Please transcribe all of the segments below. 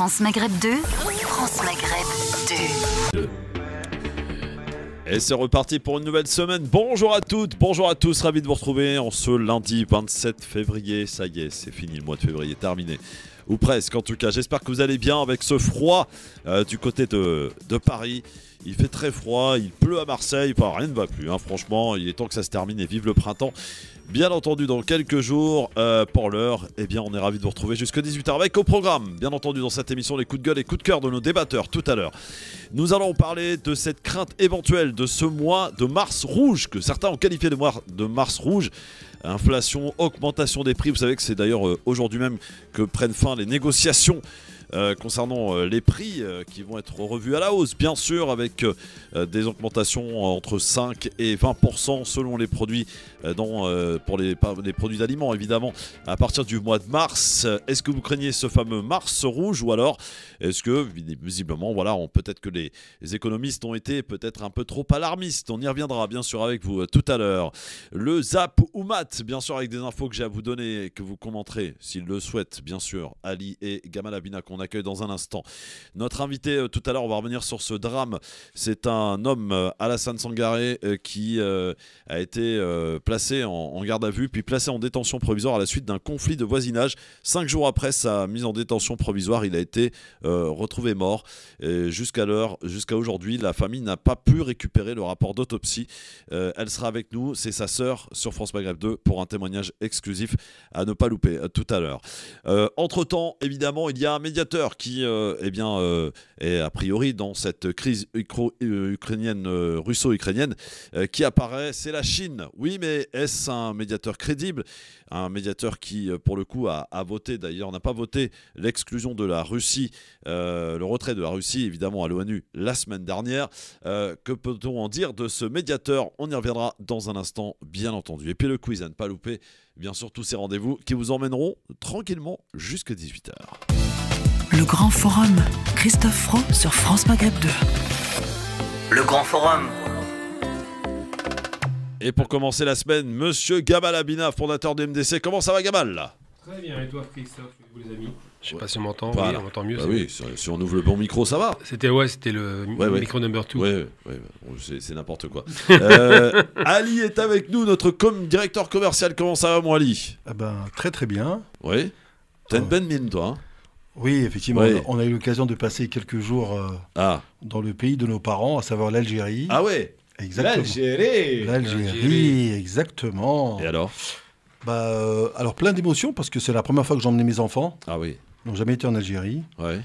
France Maghreb 2, France Maghreb 2. Et c'est reparti pour une nouvelle semaine. Bonjour à toutes, bonjour à tous, ravi de vous retrouver en ce lundi 27 février. Ça y est, c'est fini, le mois de février terminé. Ou presque en tout cas. J'espère que vous allez bien avec ce froid du côté de Paris. Il fait très froid, il pleut à Marseille, enfin, rien ne va plus. Franchement, il est temps que ça se termine et vive le printemps. Bien entendu, dans quelques jours, pour l'heure, eh bien, on est ravis de vous retrouver jusqu'à 18h avec au programme. Bien entendu, dans cette émission, les coups de gueule et coups de cœur de nos débatteurs tout à l'heure. Nous allons parler de cette crainte éventuelle de ce mois de mars rouge, que certains ont qualifié de mois de mars rouge. Inflation, augmentation des prix. Vous savez que c'est d'ailleurs aujourd'hui même que prennent fin les négociations concernant les prix qui vont être revus à la hausse, bien sûr, avec des augmentations entre 5 et 20% selon les produits, pour les produits d'aliments, évidemment, à partir du mois de mars. Est-ce que vous craignez ce fameux mars rouge, ou alors est-ce que, visiblement, voilà, peut-être que les économistes ont été peut-être un peu trop alarmistes. On y reviendra, bien sûr, avec vous tout à l'heure. Le Zap ou Mat, bien sûr, avec des infos que j'ai à vous donner et que vous commenterez, s'ils le souhaitent, bien sûr, Ali et Gamal Abina, qu'on accueille dans un instant. Notre invité tout à l'heure, on va revenir sur ce drame. C'est un homme, Alassane Sangaré, qui a été placé en garde à vue, puis placé en détention provisoire à la suite d'un conflit de voisinage. 5 jours après sa mise en détention provisoire, il a été retrouvé mort. Jusqu'à aujourd'hui, la famille n'a pas pu récupérer le rapport d'autopsie. Elle sera avec nous, c'est sa sœur, sur France Maghreb 2 pour un témoignage exclusif à ne pas louper tout à l'heure. Entre-temps, évidemment, il y a un médiateur qui est a priori dans cette crise ukrainienne, russo-ukrainienne qui apparaît, c'est la Chine. Oui, mais est-ce un médiateur crédible? Un médiateur qui, pour le coup, a voté, d'ailleurs, n'a pas voté l'exclusion de la Russie, le retrait de la Russie, évidemment, à l'ONU la semaine dernière. Que peut-on en dire de ce médiateur? On y reviendra dans un instant, bien entendu. Et puis le quiz à ne pas louper, bien sûr, tous ces rendez-vous qui vous emmèneront tranquillement jusqu'à 18h. Le Grand Forum, Christophe Fro sur France Maghreb 2. Le Grand Forum. Et pour commencer la semaine, monsieur Gamal Abina, fondateur de MDC. Comment ça va, Gamal, là? Très bien, et toi, Christophe, vous les amis? Je sais pas si on m'entend, voilà. Oui, on m'entend mieux. Bah oui, si on ouvre le bon micro, ça va. C'était le micro number 2. Ouais, c'est n'importe quoi. Ali est avec nous, notre directeur commercial. Comment ça va, mon Ali? Très très bien. Oui. T'as une bonne mine, toi, hein? Oui, effectivement, oui. On a eu l'occasion de passer quelques jours dans le pays de nos parents, à savoir l'Algérie. Ah ouais. Exactement. L'Algérie, exactement. Et alors? Alors plein d'émotions, parce que c'est la première fois que j'emmenais mes enfants. Ah oui. Ils n'ont jamais été en Algérie. Ouais.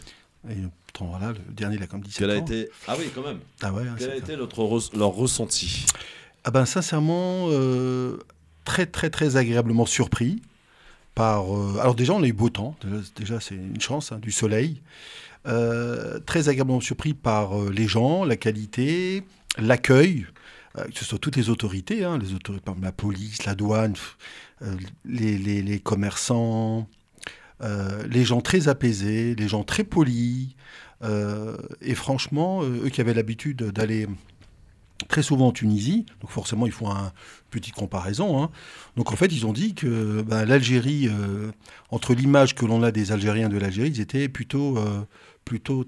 Et pourtant, voilà, le dernier, il a comme 17 Quel ans. a été... Ah oui, quand même. Ah ouais, Quel a été leur ressenti? Sincèrement, très très très agréablement surpris. Alors déjà, on a eu beau temps. Déjà, c'est une chance, du soleil. Très agréablement surpris par les gens, la qualité, l'accueil, que ce soit toutes les autorités, par exemple la police, la douane, les commerçants, les gens très apaisés, les gens très polis. Et franchement, eux qui avaient l'habitude d'aller très souvent en Tunisie, donc forcément il faut une petite comparaison. Donc en fait ils ont dit que l'Algérie, entre l'image que l'on a des Algériens de l'Algérie, ils étaient plutôt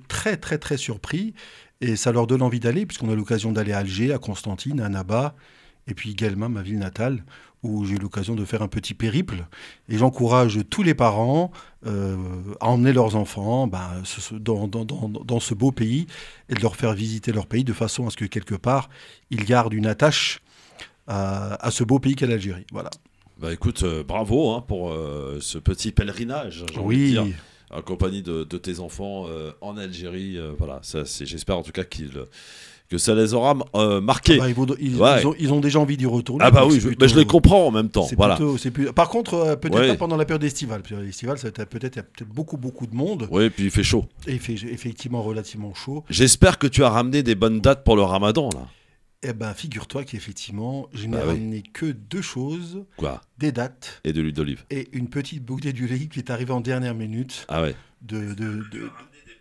très très très surpris, et ça leur donne envie d'aller, puisqu'on a l'occasion d'aller à Alger, à Constantine, à Annaba, et puis également ma ville natale, où j'ai eu l'occasion de faire un petit périple. Et j'encourage tous les parents à emmener leurs enfants dans ce beau pays, et de leur faire visiter leur pays, de façon à ce que quelque part, ils gardent une attache à ce beau pays qu'est l'Algérie. Voilà. Écoute, bravo pour ce petit pèlerinage, j'ai envie de dire, en compagnie de tes enfants en Algérie. Voilà, j'espère en tout cas que ça les aura marqués. Ils ont déjà envie d'y retourner. Ah oui, je les comprends en même temps. Voilà. Par contre, peut-être pas pendant la période estivale. L'estivale, il y a peut-être beaucoup de monde. Oui, puis il fait chaud. Et il fait effectivement relativement chaud. J'espère que tu as ramené des bonnes dates pour le Ramadan, là. Figure-toi qu'effectivement, je n'ai ramené que 2 choses. Quoi? Des dates. Et de l'huile d'olive. Et une petite bouteille d'huile d'olive qui est arrivée en dernière minute. Ah ouais.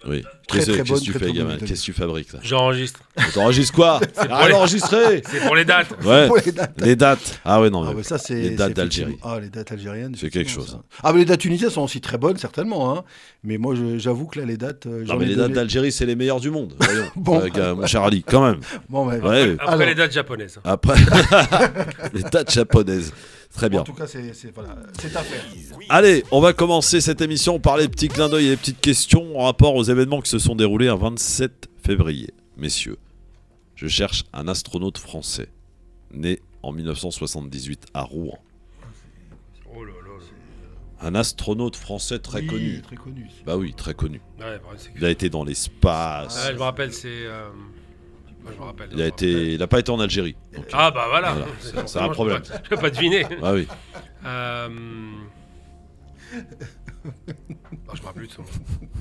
Oui. Très, très bonne, Qu'est-ce que tu très, fais, très gamin? bonne. Qu'est-ce que tu fabriques là? J'enregistre. T'enregistres quoi? Ah, enregistré. C'est pour les dates. Ouais. Pour les dates. Les dates. Ah ouais, non. Ah mais ouais, ça, c'est, les dates c'est d'Algérie. Ah, les dates algériennes. C'est quelque effectivement, chose. ça. Ah, mais les dates tunisiennes sont aussi très bonnes, certainement. Hein. Mais moi, j'avoue que là, les dates. Non, mais les dates d'Algérie, c'est les meilleures du monde. Voyons. Bon. Mon cher Ali, quand même. Bon, mais, Ouais. Après Alors. les dates japonaises. Après, les dates japonaises. Très bien. En tout cas, c'est à faire. Allez, on va commencer cette émission par les petits clins d'œil et les petites questions en rapport aux événements qui se sont déroulés un 27 février. Messieurs, je cherche un astronaute français né en 1978 à Rouen. Oh là là. Un astronaute français très connu. Très connu. Bah oui, très connu. Ouais, bah, c'est Il a été dans l'espace. je me rappelle, c'est. Moi, je me rappelle. Il n'a pas été en Algérie. Donc, Ah bah voilà. Voilà, c'est un problème. Je peux pas deviner. ah oui. Non, je me rappelle plus de son nom.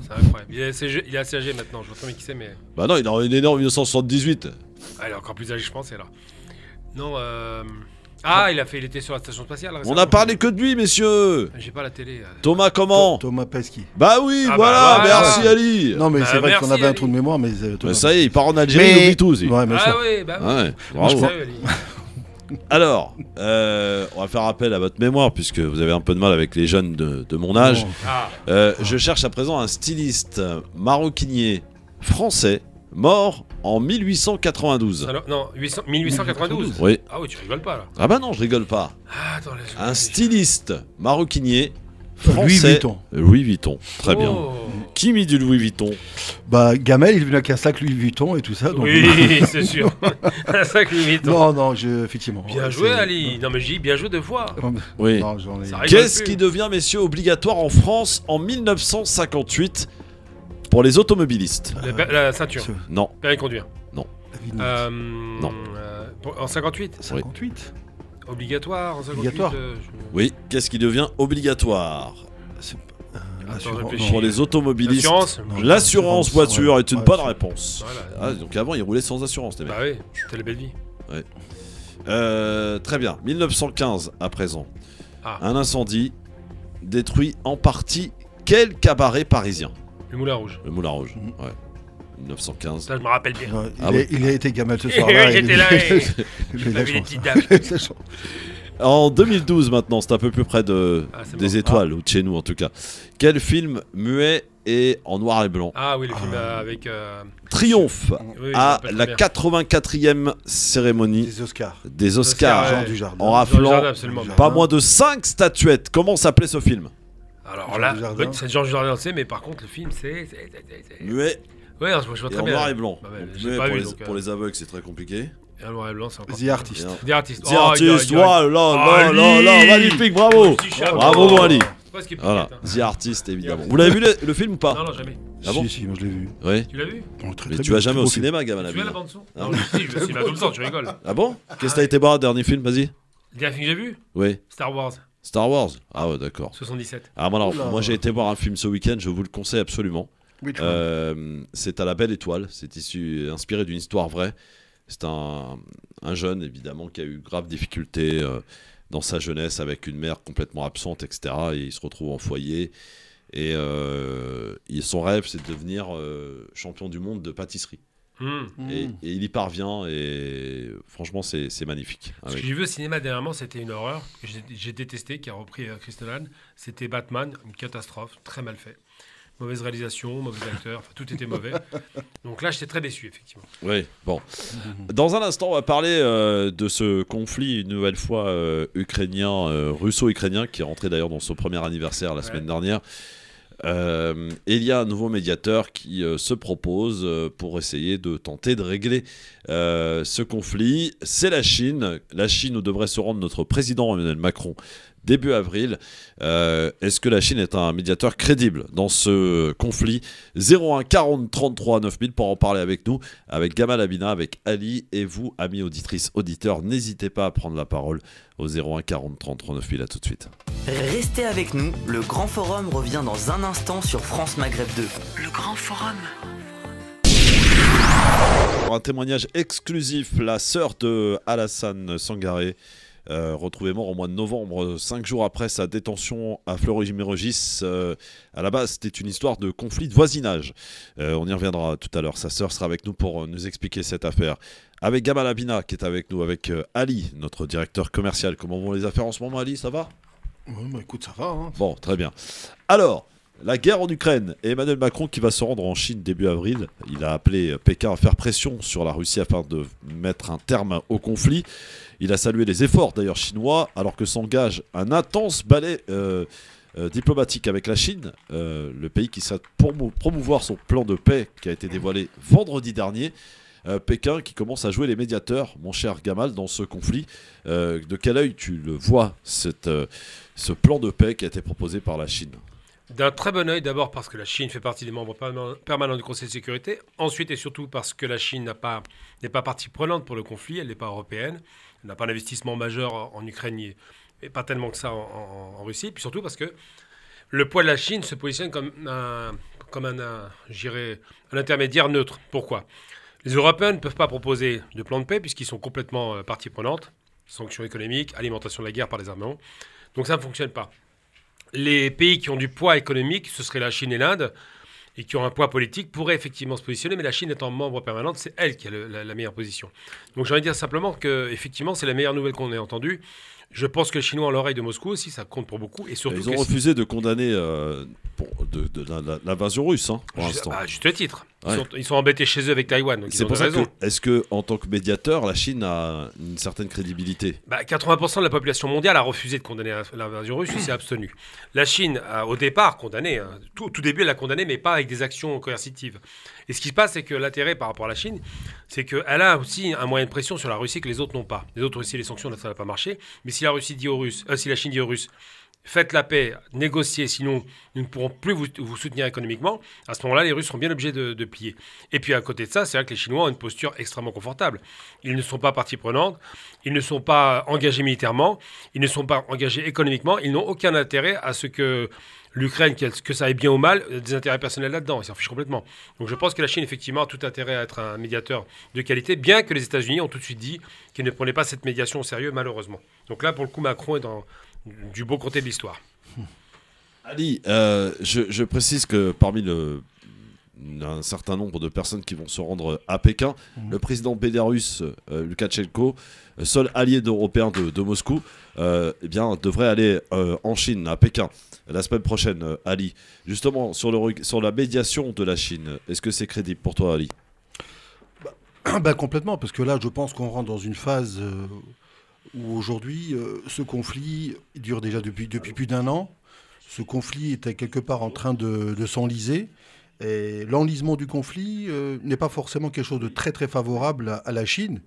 C'est incroyable. Il est assez âgé maintenant. Je vois pas qui c'est, mais. Bah non, il est né en 1978. Ah, il est encore plus âgé, je pense, alors. Non, il était sur la station spatiale. On récemment. a parlé que de lui, messieurs. J'ai pas la télé. Thomas comment? Thomas Pesquet. Bah oui, Ah voilà, bah voilà. merci Ali. Non, mais Bah, c'est vrai merci, qu'on avait un Ali. trou de mémoire, mais. Thomas Ça y est, il part en Algérie, Mais- il oublie tout aussi. Ouais, mais Ah ça. oui, bah oui. Ouais, Je bravo. sais, Ali. Alors, on va faire appel à votre mémoire puisque vous avez un peu de mal avec les jeunes de mon âge. Non. Ah, Je cherche à présent un styliste maroquinier français mort en 1892. non, 1892. Oui. Ah oui, tu rigoles pas là. Ah bah non, je rigole pas. Ah, attends, laisse- Un styliste maroquinier Louis français. Vuitton. Louis Vuitton, très bien. Oh. Qui mit du Louis Vuitton? Bah, Gamel, il est venu avec un sac Louis Vuitton et tout ça. Donc... Oui, c'est sûr. Un sac Louis Vuitton. Non, effectivement. Bien Ouais, joué, c'est- Ali. Non, mais j'ai dit bien joué deux fois. Oui. Non, j'en ai- Ça arrive. Qu'est-ce plus. qui devient, messieurs, obligatoire en France en 1958 pour les automobilistes? La ceinture. Ce- Non. Permis de conduire. la vignette. Non. En 58. 58. Obligatoire en 58. Obligatoire. Oui, qu'est-ce qui devient obligatoire C'est- Attends, l'assurance- réfléchis. pour les automobilistes? L'assurance. Non, L'assurance voiture ouais. est une Ouais, bonne c'est- réponse. Voilà. Ah, donc avant, ils roulaient sans assurance, les mecs. Bah oui, c'était la belle vie. Très bien. 1915 à présent. Ah. Un incendie détruit en partie quel cabaret parisien? Le Moulin Rouge. Le Moulin Rouge. Mhm. Ouais. 1915. Ça, je me rappelle bien. Ouais, Ah il a été Gamel ce soir-là. J'étais là et j'ai Il pas a vu les chance. petites dames. Il a chance. En 2012 maintenant, c'est un peu plus près c'est des bon. étoiles, ou de chez nous en tout cas. Quel film muet et en noir et blanc Ah oui, le film avec. triomphe Oui, je me à rappelle la très bien. 84e cérémonie Les Oscars. des Oscars, Oscars, Jean ouais. Dujardin. en Dans le raflant jardin, absolument. Jean pas moins de 5 statuettes. Comment s'appelait ce film? Alors Jean là, Dujardin. oui, c'est Jean Dujardin, c'est, mais par contre, le film, c'est. Muet Ouais, non, je vois et très en bien. noir et blanc. Bah ouais, Donc, j'ai muet pas pour, vu, les, donc, pour les aveugles, c'est très compliqué. Et en noir et blanc, c'est encore. The Artist. Et en- Des artistes. The Artist, voilà, là, Ali. magnifique, bravo. Petit chapeau. Bravo, mon Ali. Pas ce qui est Voilà, piquette, hein. The Artist, évidemment. The Vous l'avez vu le film ou pas? Non, non, jamais. Ah bon? Si, moi je l'ai vu. Oui. Tu l'as vu? Bon, très, Mais très tu bien, vas jamais très au beau film. cinéma, gamin. Tu veux la bande son? Ah. Non, si, je vais au cinéma tout le temps, tu rigoles. Ah bon? Qu'est-ce que t'as été voir, dernier film? Vas-y. Le dernier film que j'ai vu? Oui. Star Wars, Star Wars. Ah ouais, d'accord. 77. Ah, bon, alors, Oula. moi j'ai été voir un film ce week-end, je vous le conseille absolument. Oui, tu vois. C'est à la Belle Étoile, c'est inspiré d'une histoire vraie. C'est un jeune évidemment qui a eu grave difficulté dans sa jeunesse avec une mère complètement absente, etc. Et il se retrouve en foyer. Et son rêve, c'est de devenir champion du monde de pâtisserie. Et il y parvient, et franchement, c'est magnifique. Ah Ce oui. que j'ai vu au cinéma dernièrement, c'était une horreur que j'ai détesté, qui a repris Chris Nolan. C'était Batman, une catastrophe, très mal fait. Mauvaise réalisation, mauvais acteur, enfin tout était mauvais. Donc là, j'étais très déçu, effectivement. Oui, bon. Dans un instant, on va parler de ce conflit, une nouvelle fois russo-ukrainien, qui est rentré d'ailleurs dans son premier anniversaire la semaine dernière. Et il y a un nouveau médiateur qui se propose pour essayer de tenter de régler ce conflit. C'est la Chine. La Chine où devrait se rendre notre président Emmanuel Macron début avril. Est-ce que la Chine est un médiateur crédible dans ce conflit? 01 40 33 9000 pour en parler avec nous, avec Gamal Abina, avec Ali et vous, amis auditrices, auditeurs. N'hésitez pas à prendre la parole au 01 40 33 9000. À tout de suite. Restez avec nous, le Grand Forum revient dans un instant sur France Maghreb 2. Le Grand Forum. Pour un témoignage exclusif, la sœur de Alassane Sangaré retrouvé mort au mois de novembre, 5 jours après sa détention à Fleury-Mérogis. À la base, c'était une histoire de conflit de voisinage. On y reviendra tout à l'heure. Sa sœur sera avec nous pour nous expliquer cette affaire. Avec Gamal Abina qui est avec nous, avec Ali, notre directeur commercial. Comment vont les affaires en ce moment, Ali? Ça va? Ouais, bah, écoute, ça va. Hein. Bon, très bien. Alors, la guerre en Ukraine et Emmanuel Macron qui va se rendre en Chine début avril. Il a appelé Pékin à faire pression sur la Russie afin de mettre un terme au conflit. Il a salué les efforts d'ailleurs chinois alors que s'engage un intense balai diplomatique avec la Chine, le pays qui souhaite promouvoir son plan de paix qui a été dévoilé vendredi dernier. Pékin qui commence à jouer les médiateurs, mon cher Gamal, dans ce conflit. De quel œil tu le vois, ce plan de paix qui a été proposé par la Chine? D'un très bon œil, d'abord parce que la Chine fait partie des membres permanents du Conseil de sécurité. Ensuite et surtout parce que la Chine n'est pas partie prenante pour le conflit, elle n'est pas européenne. Elle n'a pas d'investissement majeur en Ukraine et pas tellement que ça en Russie. Puis surtout parce que le poids de la Chine se positionne comme un intermédiaire neutre. Pourquoi ? Les Européens ne peuvent pas proposer de plan de paix puisqu'ils sont complètement partie prenante. Sanctions économiques, alimentation de la guerre par les armements. Donc ça ne fonctionne pas. Les pays qui ont du poids économique, ce serait la Chine et l'Inde, et qui ont un poids politique, pourraient effectivement se positionner, mais la Chine étant membre permanente, c'est elle qui a la meilleure position. Donc j'ai envie de dire simplement que effectivement, c'est la meilleure nouvelle qu'on ait entendue. Je pense que les Chinois ont l'oreille de Moscou aussi, ça compte pour beaucoup. Et surtout ils ont refusé de condamner l'invasion russe, hein, pour l'instant. À juste titre. Ouais. Ils sont embêtés chez eux avec Taïwan. Donc c'est pour ça que, est-ce que, en tant que médiateur, la Chine a une certaine crédibilité? 80% de la population mondiale a refusé de condamner l'invasion russe et s'est abstenue. La Chine a au départ condamné, hein, tout début elle a condamné, mais pas avec des actions coercitives. Et ce qui se passe, c'est que l'intérêt par rapport à la Chine, c'est qu'elle a aussi un moyen de pression sur la Russie que les autres n'ont pas. Les autres aussi, les sanctions, ça n'a pas marché. Mais si la Chine dit aux Russes, faites la paix, négociez, sinon nous ne pourrons plus vous soutenir économiquement, à ce moment-là, les Russes seront bien obligés de plier. Et puis à côté de ça, c'est vrai que les Chinois ont une posture extrêmement confortable. Ils ne sont pas partie prenante, ils ne sont pas engagés militairement, ils ne sont pas engagés économiquement, ils n'ont aucun intérêt à ce que l'Ukraine, que ça aille bien ou mal, des intérêts personnels là-dedans, ils s'en fichent complètement. Donc je pense que la Chine, effectivement, a tout intérêt à être un médiateur de qualité, bien que les États-Unis ont tout de suite dit qu'ils ne prenaient pas cette médiation au sérieux, malheureusement. Donc là, pour le coup, Macron est dans du beau côté de l'histoire. Ali, je précise que parmi un certain nombre de personnes qui vont se rendre à Pékin, le président bélarusse Loukachenko, seul allié européen de Moscou, devrait aller en Chine, à Pékin, la semaine prochaine, Ali. Justement, sur la médiation de la Chine, est-ce que c'est crédible pour toi, Ali? Complètement, parce que là, je pense qu'on rentre dans une phase où aujourd'hui, ce conflit dure déjà depuis plus d'1 an. Ce conflit est quelque part en train de s'enliser. Et l'enlisement du conflit n'est pas forcément quelque chose de très très favorable à la Chine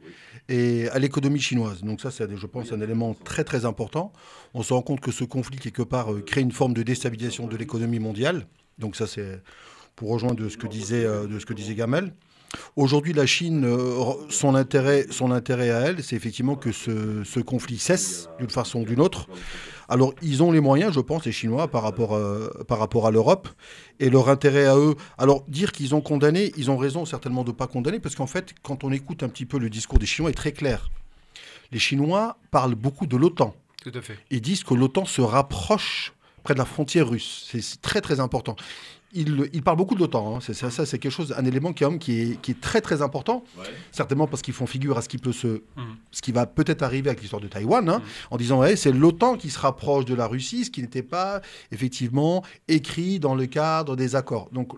et à l'économie chinoise. Donc ça, c'est, je pense, un élément très très important. On se rend compte que ce conflit, quelque part, crée une forme de déstabilisation de l'économie mondiale. Donc ça, c'est pour rejoindre ce que disait Gamal. Aujourd'hui, la Chine, son intérêt à elle, c'est effectivement que ce conflit cesse d'une façon ou d'une autre. Alors, ils ont les moyens, je pense, les Chinois, par rapport à l'Europe, et leur intérêt à eux. Alors, dire qu'ils ont condamné, ils ont raison certainement de ne pas condamner, parce qu'en fait, quand on écoute un petit peu le discours des Chinois, il est très clair. Les Chinois parlent beaucoup de l'OTAN. Tout à fait. Ils disent que l'OTAN se rapproche près de la frontière russe. C'est très, très important. Ils parlent beaucoup de l'OTAN. Hein. Ça, c'est quelque chose, un élément qui est très très important. Ouais. Certainement parce qu'ils font figure à ce qui va peut-être arriver avec l'histoire de Taïwan, hein, en disant c'est l'OTAN qui se rapproche de la Russie, ce qui n'était pas effectivement écrit dans le cadre des accords. Donc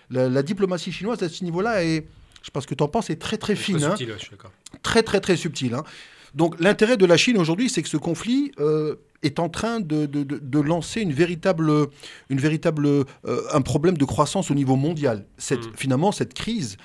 la diplomatie chinoise à ce niveau-là est, je ne sais pas ce que tu en penses, est très très fine. Très hein. subtil, je suis d'accord. Très très très subtil. Hein. Donc l'intérêt de la Chine aujourd'hui, c'est que ce conflit est en train de lancer un problème de croissance au niveau mondial. Finalement, cette crise,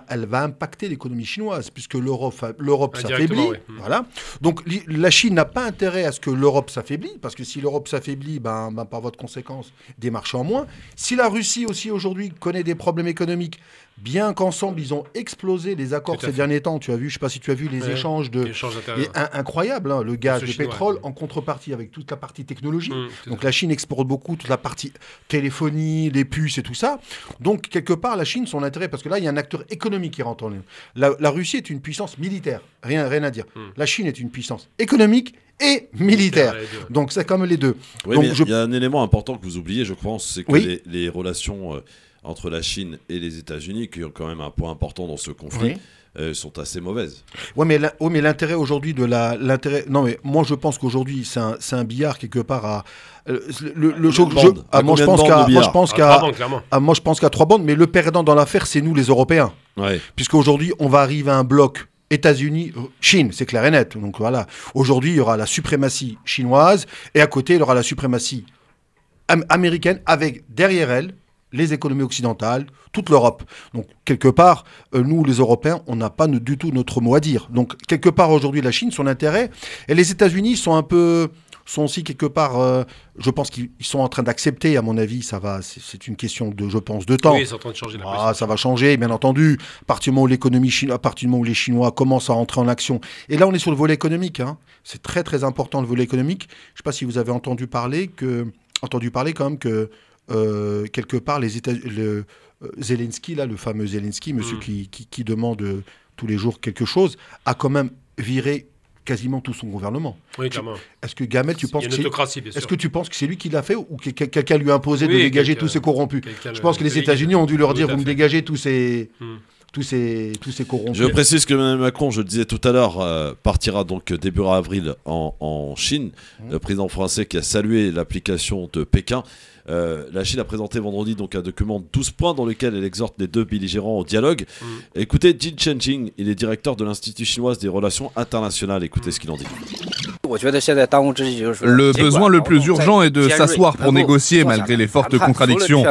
elle va impacter l'économie chinoise, puisque l'Europe s'affaiblit. Oui. Voilà. Donc la Chine n'a pas intérêt à ce que l'Europe s'affaiblit, parce que si l'Europe s'affaiblit, par voie de conséquence, des marchés en moins. Si la Russie aussi aujourd'hui connaît des problèmes économiques, bien qu'ensemble, ils ont explosé les accords ces derniers temps. Tu as vu, je ne sais pas si tu as vu les échanges incroyables, hein, le gaz, le pétrole, en contrepartie avec toute la partie technologie. Donc la Chine exporte beaucoup toute la partie téléphonie, les puces et tout ça. Donc quelque part, la Chine, son intérêt, parce que là, il y a un acteur économique qui rentre en ligne. La Russie est une puissance militaire, rien à dire. La Chine est une puissance économique et militaire. Donc c'est comme les deux. Oui, Donc, mais il y a un élément important que vous oubliez, je pense, c'est que Oui. les relations entre la Chine et les États-Unis, qui ont quand même un point important dans ce conflit, sont assez mauvaises. Ouais, mais l'intérêt aujourd'hui de l'intérêt. Non, mais moi je pense qu'aujourd'hui c'est un billard quelque part à moi je pense qu'à 3 bandes, mais le perdant dans l'affaire c'est nous les Européens, puisqu'aujourd'hui on va arriver à un bloc États-Unis, Chine, c'est clair et net. Donc voilà, aujourd'hui il y aura la suprématie chinoise et à côté il y aura la suprématie américaine avec derrière elle les économies occidentales, toute l'Europe. Donc, quelque part, nous, les Européens, on n'a pas du tout notre mot à dire. Donc, quelque part, aujourd'hui, la Chine, son intérêt, et les États-Unis sont aussi quelque part, je pense qu'ils sont en train d'accepter, à mon avis, c'est une question je pense, de temps. Oui, c'est en train de changer la position. Ça va changer, bien entendu, à partir du moment où les Chinois commencent à entrer en action. Et là, on est sur le volet économique, hein. C'est très, très important, le volet économique. Je ne sais pas si vous avez entendu parler quand même que quelque part, Zelensky, là, le fameux Zelensky, monsieur qui demande tous les jours quelque chose, a quand même viré quasiment tout son gouvernement. Oui, clairement. Est-ce que Gamel, tu penses il y a une autocratie, bien sûr. Est-ce que tu penses que c'est lui qui l'a fait ou que quelqu'un lui a imposé de dégager tous ces corrompus? Je pense que les États-Unis ont dû leur dire, vous me dégagez tous ces corrompus. Je précise que Emmanuel Macron, je le disais tout à l'heure, partira donc début avril en Chine. Le président français qui a salué l'application de Pékin. La Chine a présenté vendredi donc un document de 12 points dans lequel elle exhorte les deux belligérants au dialogue. Écoutez Jin Chenjing, il est directeur de l'Institut chinois des relations internationales. Écoutez ce qu'il en dit. Le besoin le plus urgent est de s'asseoir pour négocier malgré les fortes contradictions.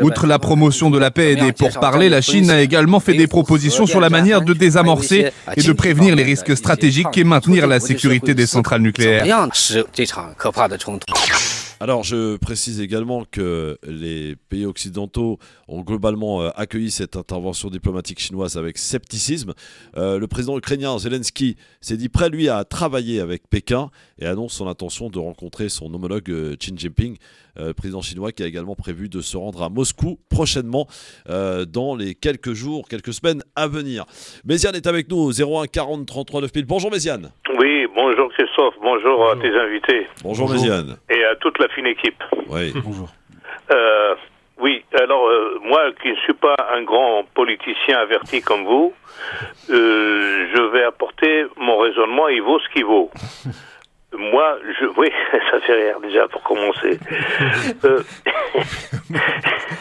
Outre la promotion de la paix et des pourparlers, la Chine a également fait des propositions sur la manière de désamorcer et de prévenir les risques stratégiques et maintenir la sécurité des centrales nucléaires. Alors, je précise également que les pays occidentaux ont globalement accueilli cette intervention diplomatique chinoise avec scepticisme. Le président ukrainien Zelensky s'est dit prêt, lui, à travailler avec Pékin et annonce son intention de rencontrer son homologue Xi Jinping, président chinois, qui a également prévu de se rendre à Moscou prochainement dans les quelques semaines à venir. Méziane est avec nous au 01 40 33 9000. Bonjour Méziane. Oui, bonjour Christophe, bonjour à tes invités. Bonjour Méziane. Et à toute la fine équipe. Oui. Bonjour. Oui, alors moi qui ne suis pas un grand politicien averti comme vous, je vais apporter mon raisonnement, il vaut ce qu'il vaut. Moi, oui, ça fait rire déjà pour commencer.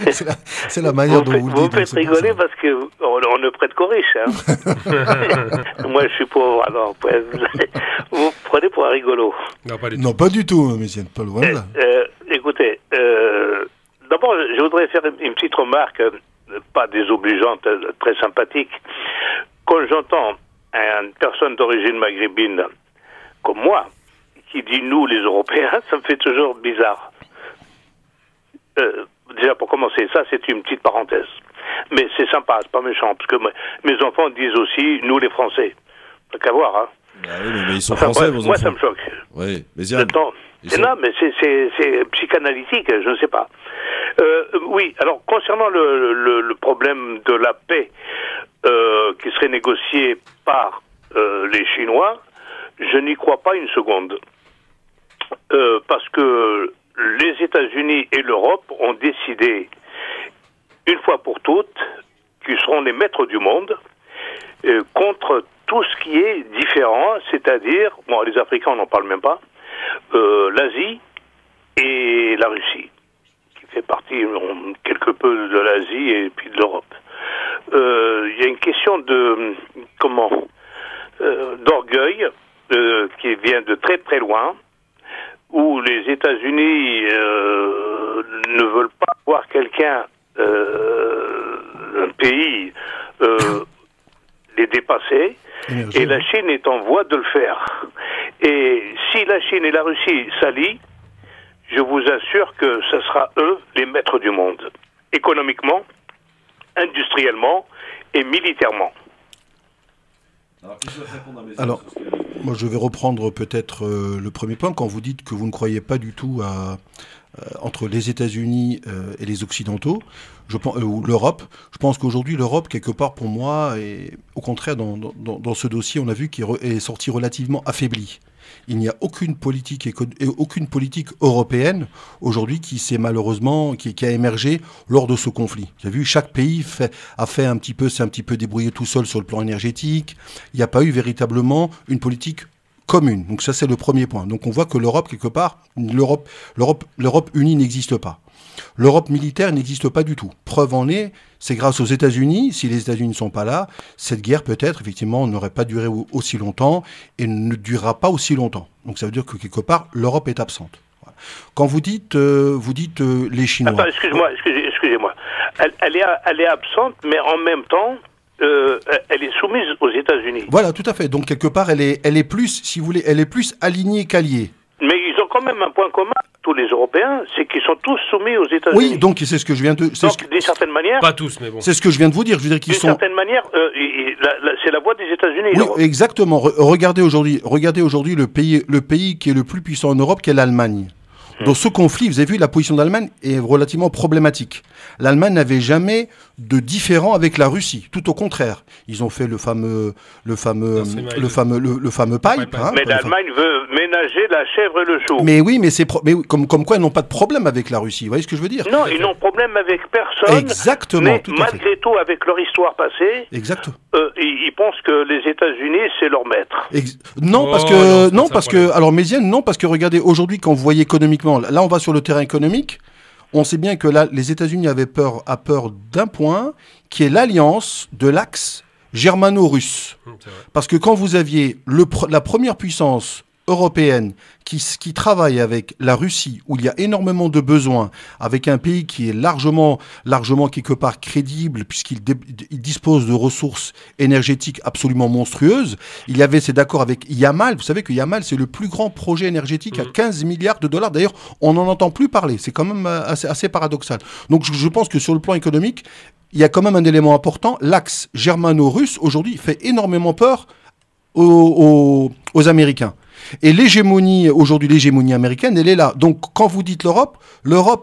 C'est la manière dont vous le dites. Vous me faites rigoler parce que on ne prête qu'aux riches. Hein. Moi, je suis pauvre. Alors, vous prenez pour un rigolo. Non, pas du tout. Mais c'est pas loin là. Écoutez, d'abord, je voudrais faire une petite remarque, pas désobligeante, très sympathique. Quand j'entends une personne d'origine maghrébine comme moi, qui dit nous les Européens, ça me fait toujours bizarre. Déjà pour commencer, ça c'est une petite parenthèse. Mais c'est sympa, c'est pas méchant, parce que mes enfants disent aussi nous les Français. Pas qu'à voir, hein. Ah oui, mais ils sont français, vos enfants. Moi ça me choque. Oui, mais non, mais c'est psychanalytique, je ne sais pas. Oui, alors concernant le problème de la paix qui serait négocié par les Chinois, je n'y crois pas une seconde. Parce que les États-Unis et l'Europe ont décidé, une fois pour toutes, qu'ils seront les maîtres du monde contre tout ce qui est différent, c'est-à-dire, bon, les Africains, on n'en parle même pas, l'Asie et la Russie, qui fait partie quelque peu de l'Asie et puis de l'Europe. Il y a une question d'orgueil qui vient de très très loin, où les États-Unis ne veulent pas voir quelqu'un, un pays, les dépasser, et la Chine est en voie de le faire. Et si la Chine et la Russie s'allient, je vous assure que ce sera eux les maîtres du monde, économiquement, industriellement et militairement. Alors, Moi, je vais reprendre peut-être le premier point. Quand vous dites que vous ne croyez pas du tout entre les États-Unis et les Occidentaux, ou l'Europe, je pense qu'aujourd'hui, l'Europe, quelque part, pour moi, est, au contraire, dans ce dossier, on a vu qu'il est sorti relativement affaibli. Il n'y a aucune politique européenne aujourd'hui qui s'est malheureusement qui a émergé lors de ce conflit. Vous avez vu, chaque pays s'est un petit peu débrouillé tout seul sur le plan énergétique. Il n'y a pas eu véritablement une politique commune. Donc ça, c'est le premier point. Donc on voit que l'Europe, quelque part, l'Europe unie n'existe pas. L'Europe militaire n'existe pas du tout. Preuve en est, c'est grâce aux États-Unis. Si les États-Unis ne sont pas là, cette guerre, peut-être, effectivement, n'aurait pas duré aussi longtemps et ne durera pas aussi longtemps. Donc ça veut dire que, quelque part, l'Europe est absente. Voilà. Quand vous dites les Chinois... Attends, excusez-moi. Elle est absente, mais en même temps... elle est soumise aux États-Unis. Voilà, tout à fait. Donc, quelque part, elle est plus, si vous voulez, elle est plus alignée qu'alliée. Mais ils ont quand même un point commun, tous les Européens, c'est qu'ils sont tous soumis aux États-Unis. Oui, donc c'est ce que je viens de... d'une certaine manière... Pas tous, mais bon. C'est ce que je viens de vous dire. Je veux dire qu'ils sont... D'une certaine manière, c'est la voie des États-Unis. Oui, exactement. Regardez aujourd'hui le pays qui est le plus puissant en Europe, qui est l'Allemagne. Dans ce conflit, vous avez vu, la position d'Allemagne est relativement problématique. L'Allemagne n'avait jamais de différend avec la Russie. Tout au contraire. Ils ont fait le fameux pipe. Hein, mais l'Allemagne veut ménager la chèvre et le chou. Mais oui, comme quoi ils n'ont pas de problème avec la Russie. Vous voyez ce que je veux dire? Non, ils n'ont problème avec personne. Exactement. Mais malgré tout, avec leur histoire passée, exactement. Ils pensent que les États-Unis, c'est leur maître. Alors Méziane, non, parce que regardez, aujourd'hui, quand vous voyez économiquement, là on va sur le terrain économique, on sait bien que là, les États-Unis avaient peur d'un point, qui est l'alliance de l'axe germano-russe. Parce que quand vous aviez la première puissance européenne qui travaille avec la Russie, où il y a énormément de besoins, avec un pays qui est largement quelque part crédible, puisqu'il dispose de ressources énergétiques absolument monstrueuses. Il y avait ces accords avec Yamal. Vous savez que Yamal, c'est le plus grand projet énergétique à 15 milliards de dollars. D'ailleurs, on n'en entend plus parler. C'est quand même assez paradoxal. Donc je pense que sur le plan économique, il y a quand même un élément important. L'axe germano-russe, aujourd'hui, fait énormément peur aux Américains. Et l'hégémonie américaine, elle est là. Donc, quand vous dites l'Europe,